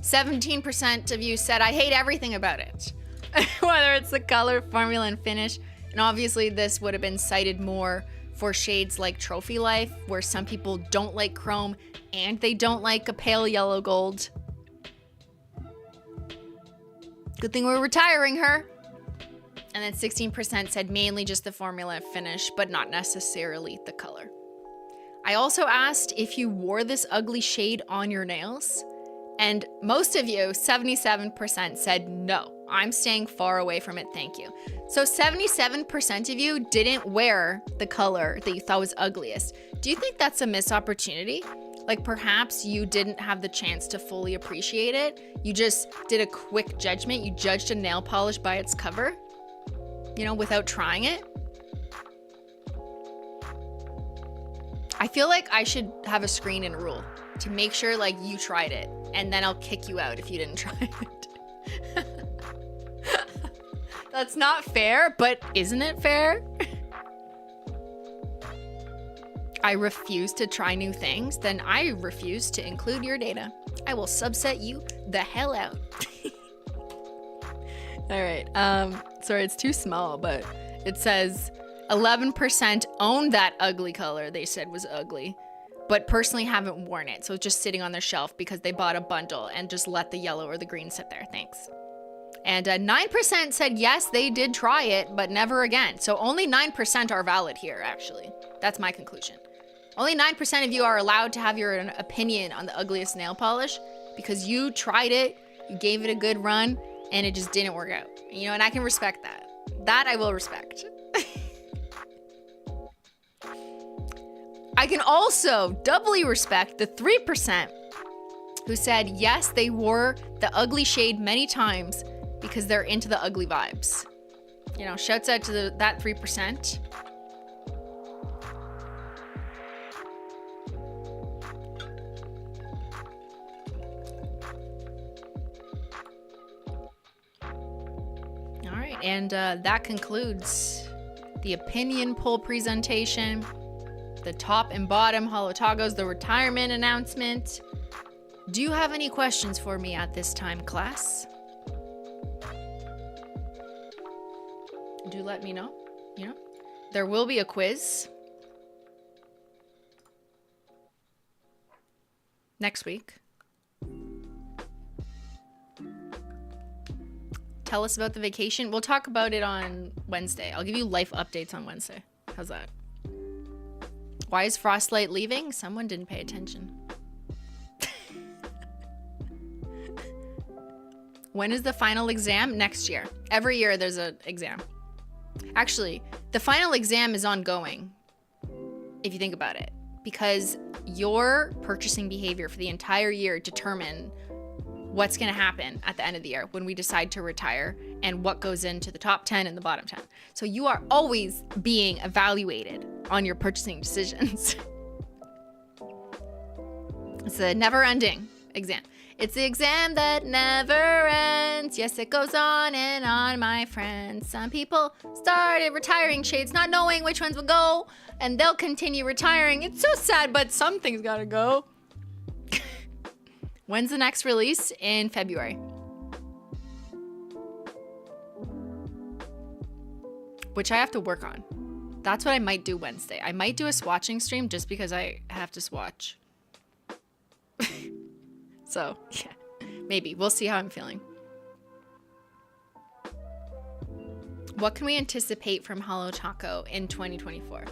[SPEAKER 1] 17% of you said, I hate everything about it. Whether it's the color, formula, and finish. And obviously this would have been cited more for shades like Trophy Life, where some people don't like chrome and they don't like a pale yellow gold. Good thing we're retiring her. And then 16% said mainly just the formula and finish, but not necessarily the color. I also asked if you wore this ugly shade on your nails. And most of you, 77%, said no. I'm staying far away from it, thank you. So 77% of you didn't wear the color that you thought was ugliest. Do you think that's a missed opportunity? Like perhaps you didn't have the chance to fully appreciate it. You just did a quick judgment. You judged a nail polish by its cover, you know, without trying it. I feel like I should have a screen and rule to make sure like you tried it, and then I'll kick you out if you didn't try it. That's not fair, but isn't it fair? I refuse to try new things, then I refuse to include your data. I will subset you the hell out. All right, sorry, it's too small, but it says 11% own that ugly color they said was ugly, but personally haven't worn it. So it's just sitting on their shelf because they bought a bundle and just let the yellow or the green sit there. Thanks. And 9% said yes, they did try it, but never again. So only 9% are valid here, actually. That's my conclusion. Only 9% of you are allowed to have your opinion on the ugliest nail polish because you tried it, you gave it a good run, and it just didn't work out. You know, and I can respect that. That I will respect. I can also doubly respect the 3% who said yes, they wore the ugly shade many times because they're into the ugly vibes. You know, shouts out to that 3%. All right, and that concludes the opinion poll presentation, the top and bottom Holo Tacos, the retirement announcement. Do you have any questions for me at this time, class? Do let me know. You know, there will be a quiz next week. Tell us about the vacation. We'll talk about it on Wednesday. I'll give you life updates on Wednesday. How's that? Why is Frostlight leaving? Someone didn't pay attention. When is the final exam? Next year. Every year there's an exam. Actually, the final exam is ongoing, if you think about it, because your purchasing behavior for the entire year determine what's going to happen at the end of the year when we decide to retire and what goes into the top 10 and the bottom 10. So you are always being evaluated on your purchasing decisions. It's a never-ending exam. It's the exam that never ends. Yes, it goes on and on, my friends. Some people started retiring shades not knowing which ones would go, and they'll continue retiring. It's so sad, but something's gotta go. When's the next release? In February. Which I have to work on. That's what I might do Wednesday. I might do a swatching stream just because I have to swatch. So, yeah, maybe. We'll see how I'm feeling. What can we anticipate from Holo Taco in 2024?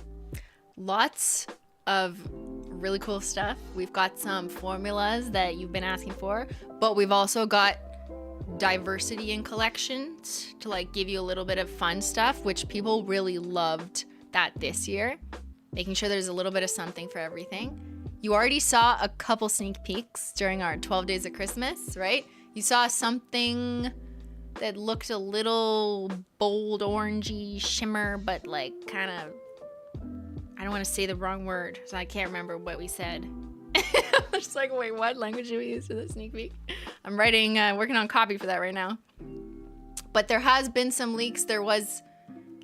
[SPEAKER 1] Lots of really cool stuff. We've got some formulas that you've been asking for, but we've also got diversity in collections to like give you a little bit of fun stuff, which people really loved that this year. Making sure there's a little bit of something for everything. You already saw a couple sneak peeks during our 12 days of Christmas, right? You saw something that looked a little bold orangey shimmer, but like kind of, I don't want to say the wrong word, so I can't remember what we said. I'm just like, wait, what language do we use for the sneak peek? I'm working on copy for that right now. But there has been some leaks. There was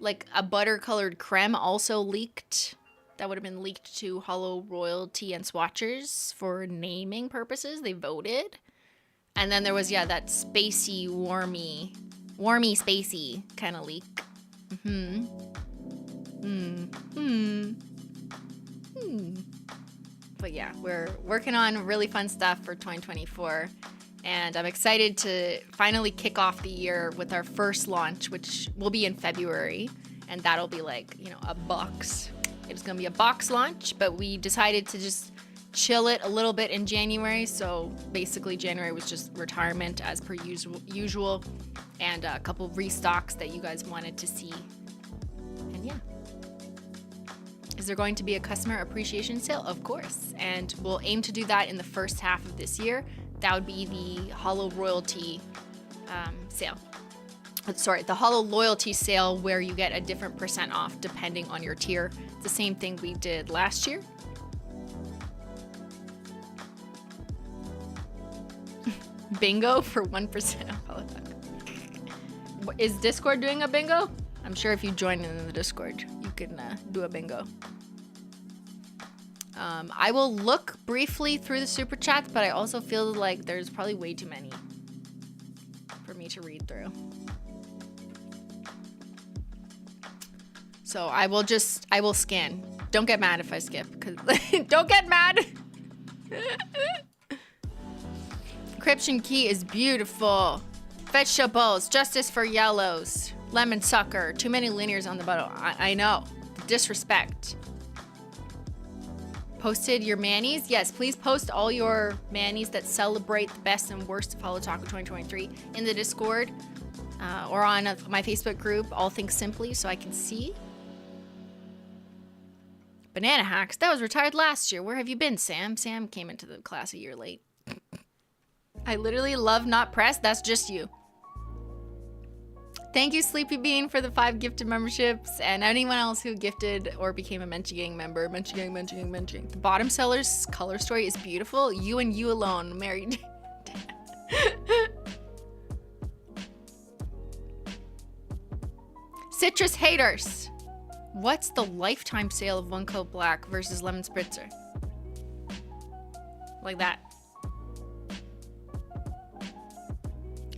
[SPEAKER 1] like a butter colored creme also leaked. That would have been leaked to Holo Royalty and Swatchers for naming purposes. They voted. And then there was, yeah, that spacey, warmy spacey kind of leak. But yeah, we're working on really fun stuff for 2024. And I'm excited to finally kick off the year with our first launch, which will be in February. And that'll be like, you know, a box. It's going to be a box launch, but we decided to just chill it a little bit in January. So basically January was just retirement as per usual, and a couple restocks that you guys wanted to see. And yeah. Is there going to be a customer appreciation sale? Of course. And we'll aim to do that in the first half of this year. That would be the Holo Royalty sale. Sorry, the Holo Loyalty sale, where you get a different % off depending on your tier. It's the same thing we did last year. Bingo for 1% off Holo Taco. Is Discord doing a bingo? I'm sure if you join in the Discord, you can do a bingo. I will look briefly through the super chats, but I also feel like there's probably way too many for me to read through. So I will scan. Don't get mad if I skip, because don't get mad. Encryption key is beautiful. Vegetables, justice for yellows. Lemon sucker, too many linears on the bottle. I know, disrespect. Posted your manis? Yes, please post all your manis that celebrate the best and worst of Holo Taco 2023 in the Discord or on my Facebook group, All Things Simply, so I can see. Banana Hacks, that was retired last year. Where have you been, Sam? Sam came into the class a year late. I literally love not pressed. That's just you. Thank you, Sleepy Bean, for the 5 gifted memberships, and anyone else who gifted or became a Menchie Gang member. Menchie Gang, Menchie Gang, Menchie Gang. The bottom seller's color story is beautiful. You and you alone, married. Citrus haters. What's the lifetime sale of One Coat Black versus Lemon Spritzer? Like that.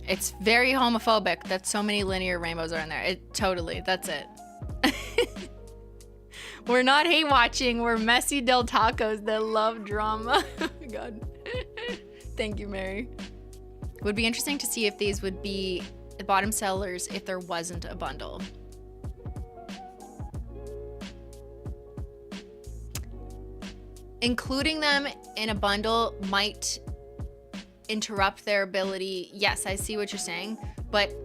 [SPEAKER 1] It's very homophobic that so many linear rainbows are in there. Totally, that's it. We're not hate watching, we're messy del tacos that love drama. Oh my god. Thank you, Mary. Would be interesting to see if these would be the bottom sellers if there wasn't a bundle. Including them in a bundle might interrupt their ability. Yes, I see what you're saying, but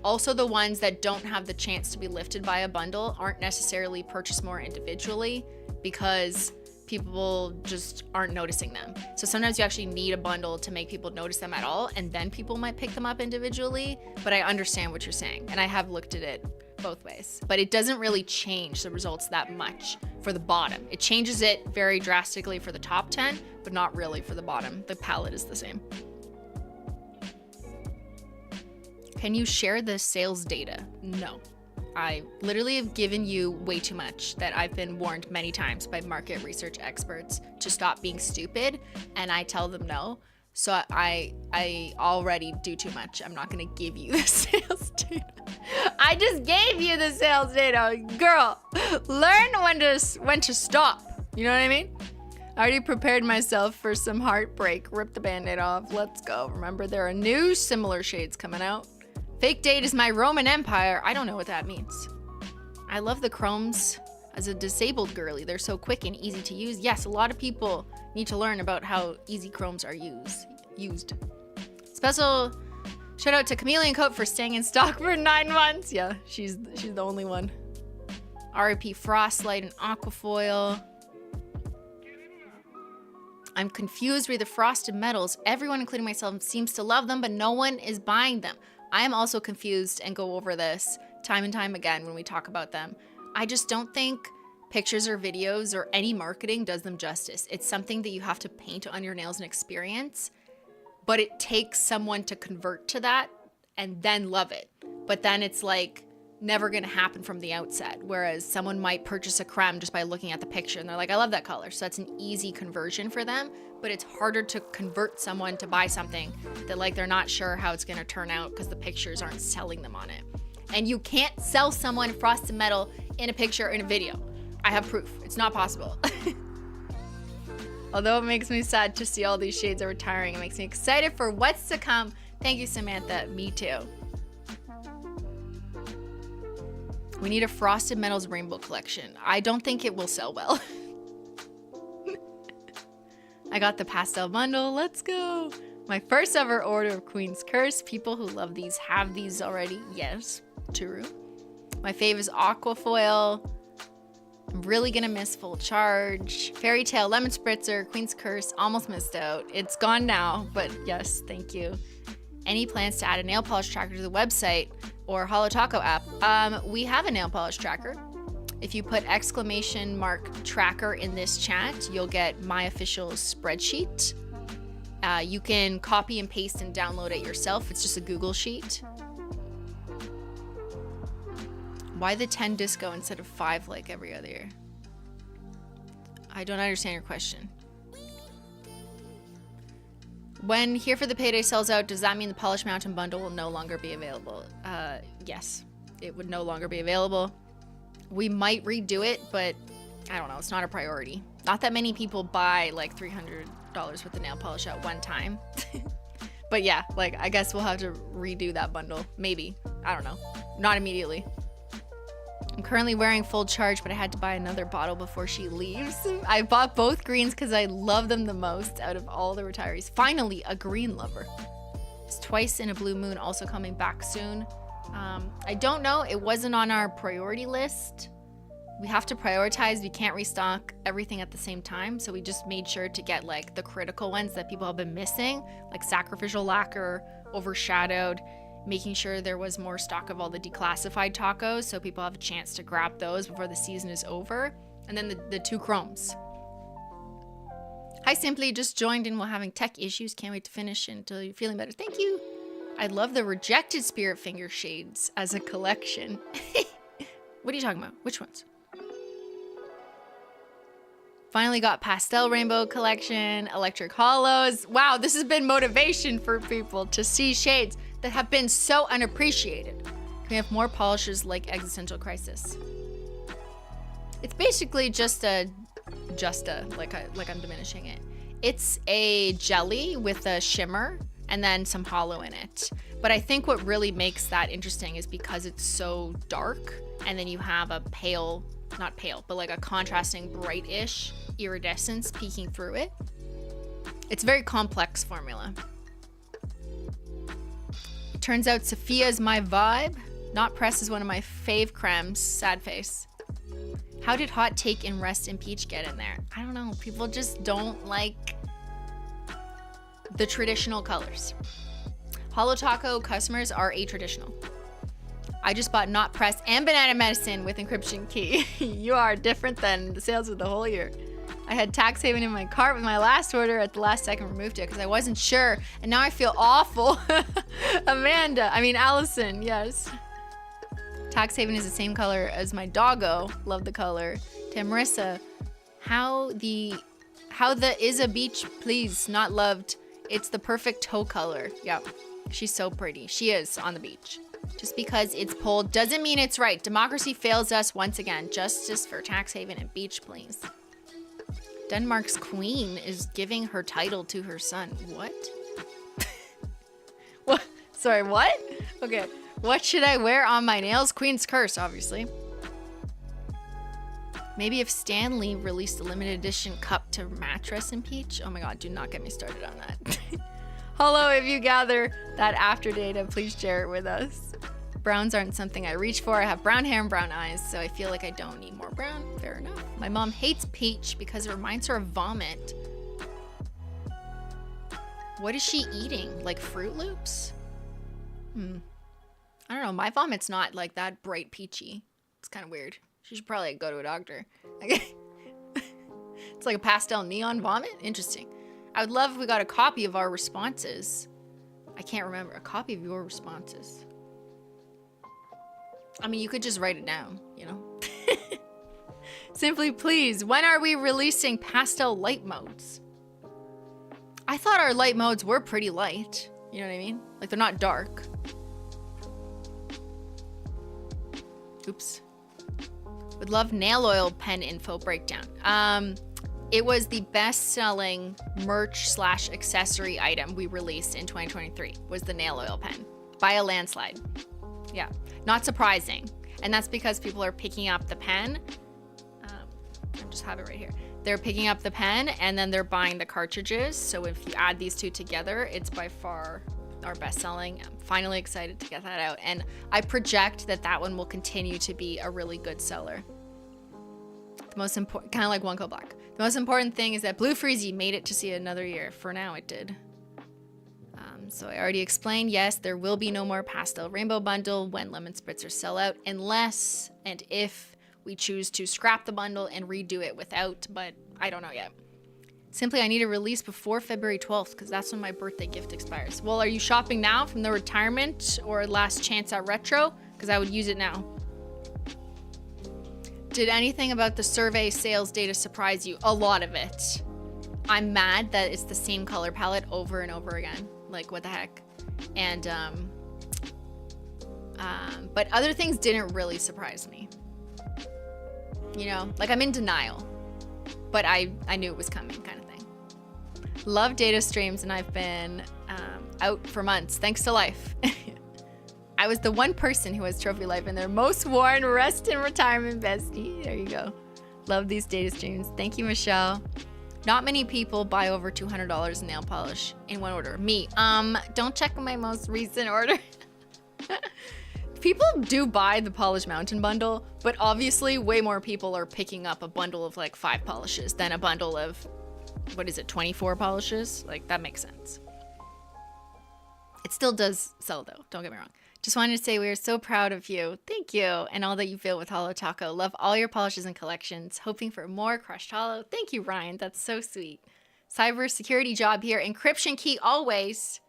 [SPEAKER 1] also the ones that don't have the chance to be lifted by a bundle aren't necessarily purchased more individually because people just aren't noticing them. So sometimes you actually need a bundle to make people notice them at all, and then people might pick them up individually. But I understand what you're saying, and I have looked at it both ways. But it doesn't really change the results that much for the bottom. It changes it very drastically for the top 10, but not really for the bottom. The palette is the same. Can you share the sales data? No. I literally have given you way too much that I've been warned many times by market research experts to stop being stupid, and I tell them no. So I already do too much. I'm not gonna give you the sales data. I just gave you the sales data. Girl, learn when to stop. You know what I mean? I already prepared myself for some heartbreak. Rip the band-aid off. Let's go. Remember, there are new similar shades coming out. Fake date is my Roman Empire. I don't know what that means. I love the chromes as a disabled girly. They're so quick and easy to use. Yes, a lot of people need to learn about how easy chromes are used. Shout out to Chameleon Coat for staying in stock for 9 months. Yeah, she's the only one. RIP Frostlight and Aquafoil. I'm confused with the frosted metals. Everyone, including myself, seems to love them, but no one is buying them. I am also confused and go over this time and time again when we talk about them. I just don't think pictures or videos or any marketing does them justice. It's something that you have to paint on your nails and experience, but it takes someone to convert to that and then love it. But then it's like never gonna happen from the outset. Whereas someone might purchase a creme just by looking at the picture and they're like, I love that color. So that's an easy conversion for them, but it's harder to convert someone to buy something that like they're not sure how it's gonna turn out because the pictures aren't selling them on it. And you can't sell someone frosted metal in a picture or in a video. I have proof. It's not possible. Although it makes me sad to see all these shades are retiring, it makes me excited for what's to come. Thank you, Samantha. Me too. We need a Frosted Metals Rainbow collection. I don't think it will sell well. I got the pastel bundle. Let's go. My first ever order of Queen's Curse. People who love these have these already. Yes, true. My fave is Aquafoil. I'm really gonna miss Full Charge. Fairy Tale, Lemon Spritzer, Queen's Curse. Almost missed out. It's gone now, but yes, thank you. Any plans to add a nail polish tracker to the website or Holo Taco app? We have a nail polish tracker. If you put !tracker in this chat, you'll get my official spreadsheet. You can copy and paste and download it yourself. It's just a Google sheet. Why the 10 disco instead of 5 like every other year? I don't understand your question. When Here for the Payday sells out, does that mean the Polish Mountain bundle will no longer be available? Yes, it would no longer be available. We might redo it, but I don't know. It's not a priority. Not that many people buy like $300 worth of nail polish at one time. But yeah, like I guess we'll have to redo that bundle. Maybe. I don't know. Not immediately. I'm currently wearing Full Charge, but I had to buy another bottle before she leaves. I bought both greens because I love them the most out of all the retirees. Finally, a green lover. Is Twice in a Blue Moon also coming back soon? I don't know. It wasn't on our priority list. We have to prioritize. We can't restock everything at the same time. So we just made sure to get like the critical ones that people have been missing, like Sacrificial Lacquer, Overshadowed, making sure there was more stock of all the declassified tacos so people have a chance to grab those before the season is over. And then the 2 chromes. Hi, Simply. Just joined in while having tech issues. Can't wait to finish until you're feeling better. Thank you. I love the Rejected Spirit Finger shades as a collection. What are you talking about? Which ones? Finally got Pastel Rainbow collection, Electric Hollows. Wow, this has been motivation for people to see shades that have been so unappreciated. Can we have more polishes like Existential Crisis? It's basically like I'm diminishing it. It's a jelly with a shimmer and then some hollow in it. But I think what really makes that interesting is because it's so dark and then you have a pale, not pale, but like a contrasting bright-ish iridescence peeking through it. It's a very complex formula. It turns out Sophia's my vibe. Not Press is one of my fave cremes. Sad face. How did Hot Take and Rest and Peach get in there? I don't know. People just don't like the traditional colors. Holo Taco customers are atraditional. I just bought Not Press and Banana Medicine with encryption key. You are different than the sales of the whole year. I had tax haven in my cart with my last order. At the last second removed it because I wasn't sure. And now I feel awful. Allison, yes. Tax haven is the same color as my doggo. Love the color. To Marissa, how the is a beach, please, not loved. It's the perfect toe color. Yep, she's so pretty. She is on the beach. Just because it's pulled doesn't mean it's right. Democracy fails us once again. Justice for tax haven and beach, please. Denmark's queen is giving her title to her son. What? What? Sorry, what? Okay. What should I wear on my nails? Queen's Curse, obviously. Maybe if Stanley released a limited edition cup to mattress and peach. Oh my god, do not get me started on that. Holo, if you gather that after data, please share it with us. Browns aren't something I reach for. I have brown hair and brown eyes, so I feel like I don't need more brown. Fair enough. My mom hates peach because it reminds her of vomit. What is she eating? Like Fruit Loops? I don't know. My vomit's not like that bright peachy. It's kind of weird. She should probably go to a doctor. It's like a pastel neon vomit? Interesting. I would love if we got a copy of our responses. I can't remember. A copy of your responses. I mean, you could just write it down, you know? Simply, please, when are we releasing pastel light modes? I thought our light modes were pretty light. You know what I mean? Like, they're not dark. Oops. Would love nail oil pen info breakdown. It was the best-selling merch / accessory item we released in 2023, was the nail oil pen, by a landslide. Yeah, not surprising. And that's because people are picking up the pen. I just have it right here. They're picking up the pen and then they're buying the cartridges. So if you add these two together, it's by far our best-selling. I'm finally excited to get that out. And I project that that one will continue to be a really good seller. The most important, kind of like One Coat Black. The most important thing is that Blue Freezy made it to see another year. For now, it did. So I already explained, yes, there will be no more pastel rainbow bundle when lemon spritzers sell out, unless and if we choose to scrap the bundle and redo it without, but I don't know yet. Simply, I need a release before February 12th because that's when my birthday gift expires. Well, are you shopping now from the retirement or last chance at retro? Because I would use it now. Did anything about the survey sales data surprise you? A lot of it. I'm mad that it's the same color palette over and over again. Like, what the heck? And, but other things didn't really surprise me. You know, like I'm in denial, but I knew it was coming kind of thing. Love data streams, and I've been out for months, thanks to life. I was the one person who has trophy life in their most worn rest in retirement bestie. There you go. Love these data streams. Thank you, Michelle. Not many people buy over $200 in nail polish in one order. Me. Don't check my most recent order. People do buy the Polish Mountain bundle, but obviously way more people are picking up a bundle of like 5 polishes than a bundle of, what is it, 24 polishes? Like, that makes sense. It still does sell though, don't get me wrong. Just wanted to say we are so proud of you. Thank you. And all that you feel with Holo Taco. Love all your polishes and collections. Hoping for more crushed holo. Thank you, Ryan. That's so sweet. Cyber security job here. Encryption key always.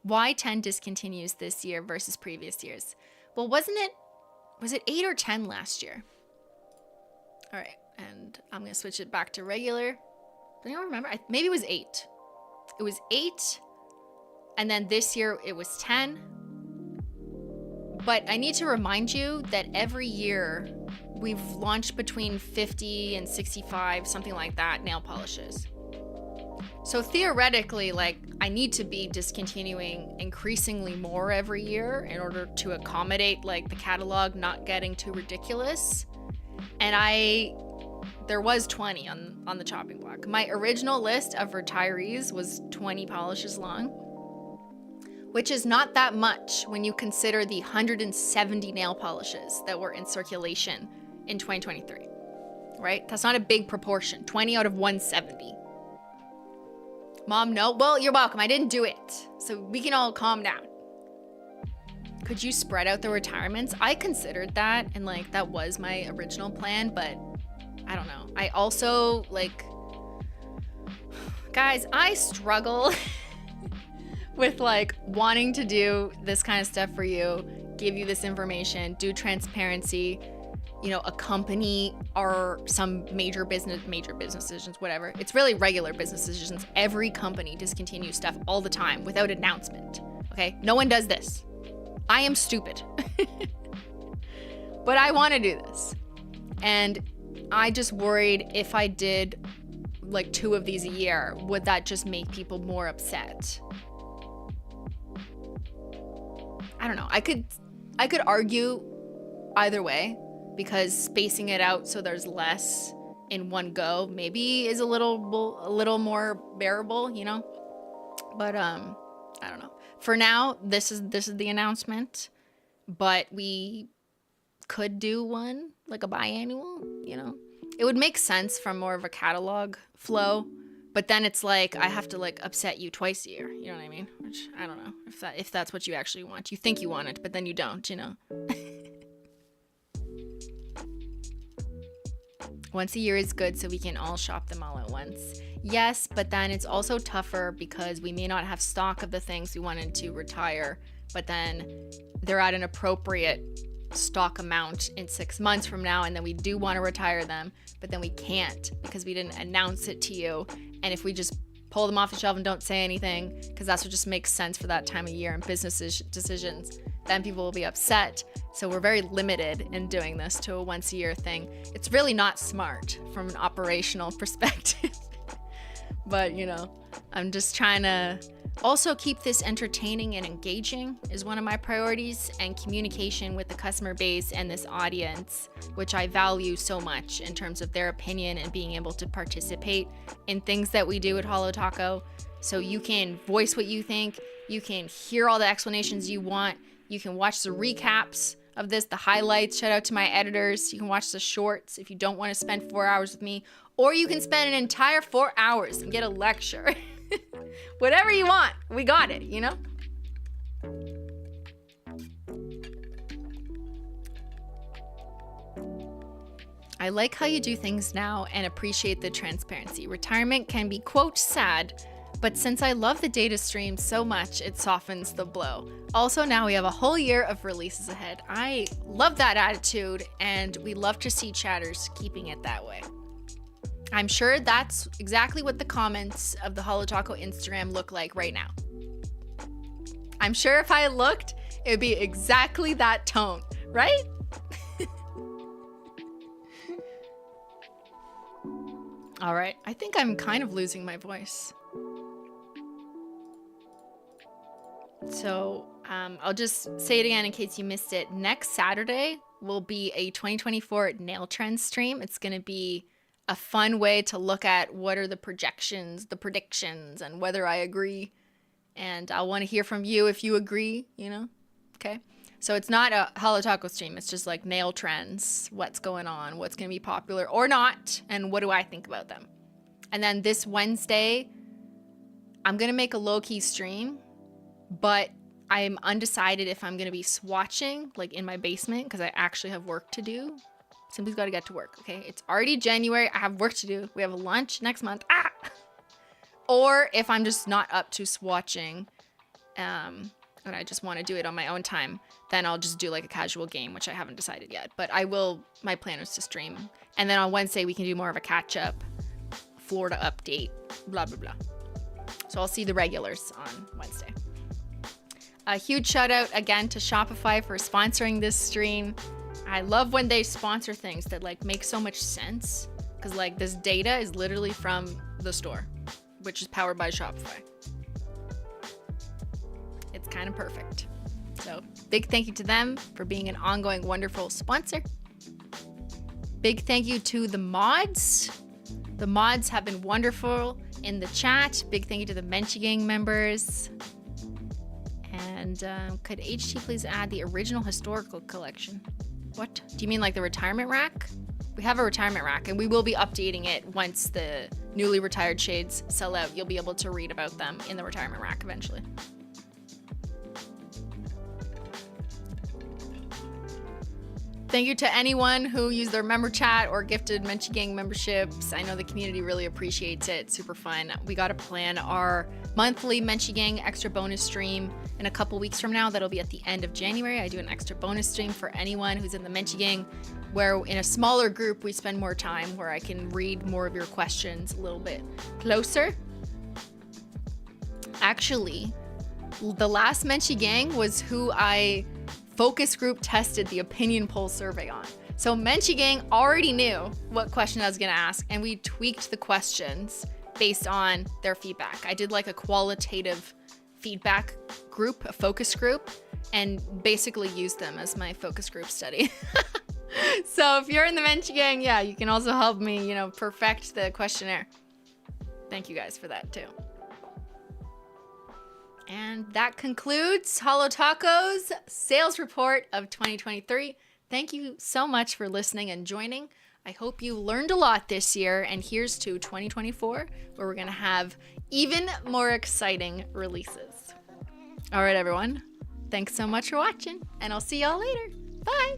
[SPEAKER 1] Why 10 discontinues this year versus previous years? Well, was it 8 or 10 last year? All right. And I'm going to switch it back to regular. Does anyone remember? Maybe it was 8. It was 8. And then this year it was 10. But I need to remind you that every year we've launched between 50 and 65, something like that, nail polishes. So theoretically, like, I need to be discontinuing increasingly more every year in order to accommodate, like, the catalog not getting too ridiculous. And there was 20 on the chopping block. My original list of retirees was 20 polishes long, which is not that much when you consider the 170 nail polishes that were in circulation in 2023, right? That's not a big proportion, 20 out of 170. Mom, no? Well, you're welcome. I didn't do it. So we can all calm down. Could you spread out the retirements? I considered that, and like that was my original plan, but I don't know. I also, like, guys, I struggle with like wanting to do this kind of stuff for you, give you this information, do transparency, you know, accompany some major business decisions, whatever. It's really regular business decisions. Every company discontinues stuff all the time without announcement. Okay, no one does this. I am stupid, but I want to do this, and I just worried if I did like 2 of these a year, would that just make people more upset? I don't know. I could argue either way, because spacing it out so there's less in one go maybe is a little more bearable, you know? But I don't know. For now, this is the announcement, but we could do one, like a biannual, you know? It would make sense from more of a catalog flow, but then it's like I have to like upset you twice a year, you know what I mean? Which I don't know if that's what you actually want. You think you want it, but then you don't, you know? Once a year is good so we can all shop them all at once. Yes, but then it's also tougher because we may not have stock of the things we wanted to retire, but then they're at an appropriate stock amount in 6 months from now, and then we do want to retire them, but then we can't because we didn't announce it to you. And if we just pull them off the shelf and don't say anything, because that's what just makes sense for that time of year and business decisions, then people will be upset. So we're very limited in doing this to a once a year thing. It's really not smart from an operational perspective. But, you know, I'm just trying to also keep this entertaining and engaging is one of my priorities, and communication with the customer base and this audience, which I value so much in terms of their opinion and being able to participate in things that we do at Holo Taco. So you can voice what you think, you can hear all the explanations you want, you can watch the recaps of this, the highlights. Shout out to my editors. You can watch the shorts if you don't want to spend 4 hours with me, or you can spend an entire 4 hours and get a lecture. Whatever you want, we got it, you know? I like how you do things now and appreciate the transparency. Retirement can be, quote, sad, but since I love the data stream so much, it softens the blow. Also, now we have a whole year of releases ahead. I love that attitude, and we love to see chatters keeping it that way. I'm sure that's exactly what the comments of the Holo Taco Instagram look like right now. I'm sure if I looked, it would be exactly that tone, right? All right, I think I'm kind of losing my voice. So I'll just say it again in case you missed it. Next Saturday will be a 2024 nail trend stream. It's going to be a fun way to look at what are the projections, the predictions, and whether I agree. And I'll want to hear from you if you agree, you know? Okay. So it's not a Holo Taco stream. It's just like nail trends, what's going on, what's going to be popular or not, and what do I think about them. And then this Wednesday, I'm going to make a low-key stream, but I'm undecided if I'm going to be swatching, like in my basement, because I actually have work to do. Simply's got to get to work, okay? It's already January. I have work to do. We have a lunch next month. Or if I'm just not up to swatching, and I just want to do it on my own time, then I'll just do like a casual game, which I haven't decided yet. But I will, my plan is to stream. And then on Wednesday, we can do more of a catch-up, Florida update, blah, blah, blah. So I'll see the regulars on Wednesday. A huge shout out again to Shopify for sponsoring this stream. I love when they sponsor things that like make so much sense, because like this data is literally from the store, which is powered by Shopify. It's kind of perfect. So big thank you to them for being an ongoing wonderful sponsor. Big thank you to the mods. The mods have been wonderful in the chat. Big thank you to the Menchie Gang members. And could HT please add the original historical collection? What? Do you mean like the retirement rack? We have a retirement rack, and we will be updating it once the newly retired shades sell out. You'll be able to read about them in the retirement rack eventually. Thank you to anyone who used their member chat or gifted Menchie Gang memberships. I know the community really appreciates it. Super fun. We got to plan our monthly Menchie Gang extra bonus stream in a couple weeks from now. That'll be at the end of January. I do an extra bonus stream for anyone who's in the Menchie Gang, where in a smaller group we spend more time, where I can read more of your questions a little bit closer. Actually, the last Menchie Gang was who I focus group tested the opinion poll survey on. So Menchie Gang already knew what question I was gonna ask, and we tweaked the questions based on their feedback. I did like a qualitative feedback group, a focus group, and basically used them as my focus group study. So if you're in the Menchie Gang, yeah, you can also help me, you know, perfect the questionnaire. Thank you guys for that too. And that concludes Holo Taco's sales report of 2023. Thank you so much for listening and joining. I hope you learned a lot this year, and here's to 2024, where we're gonna have even more exciting releases. All right, everyone. Thanks so much for watching, and I'll see y'all later. Bye.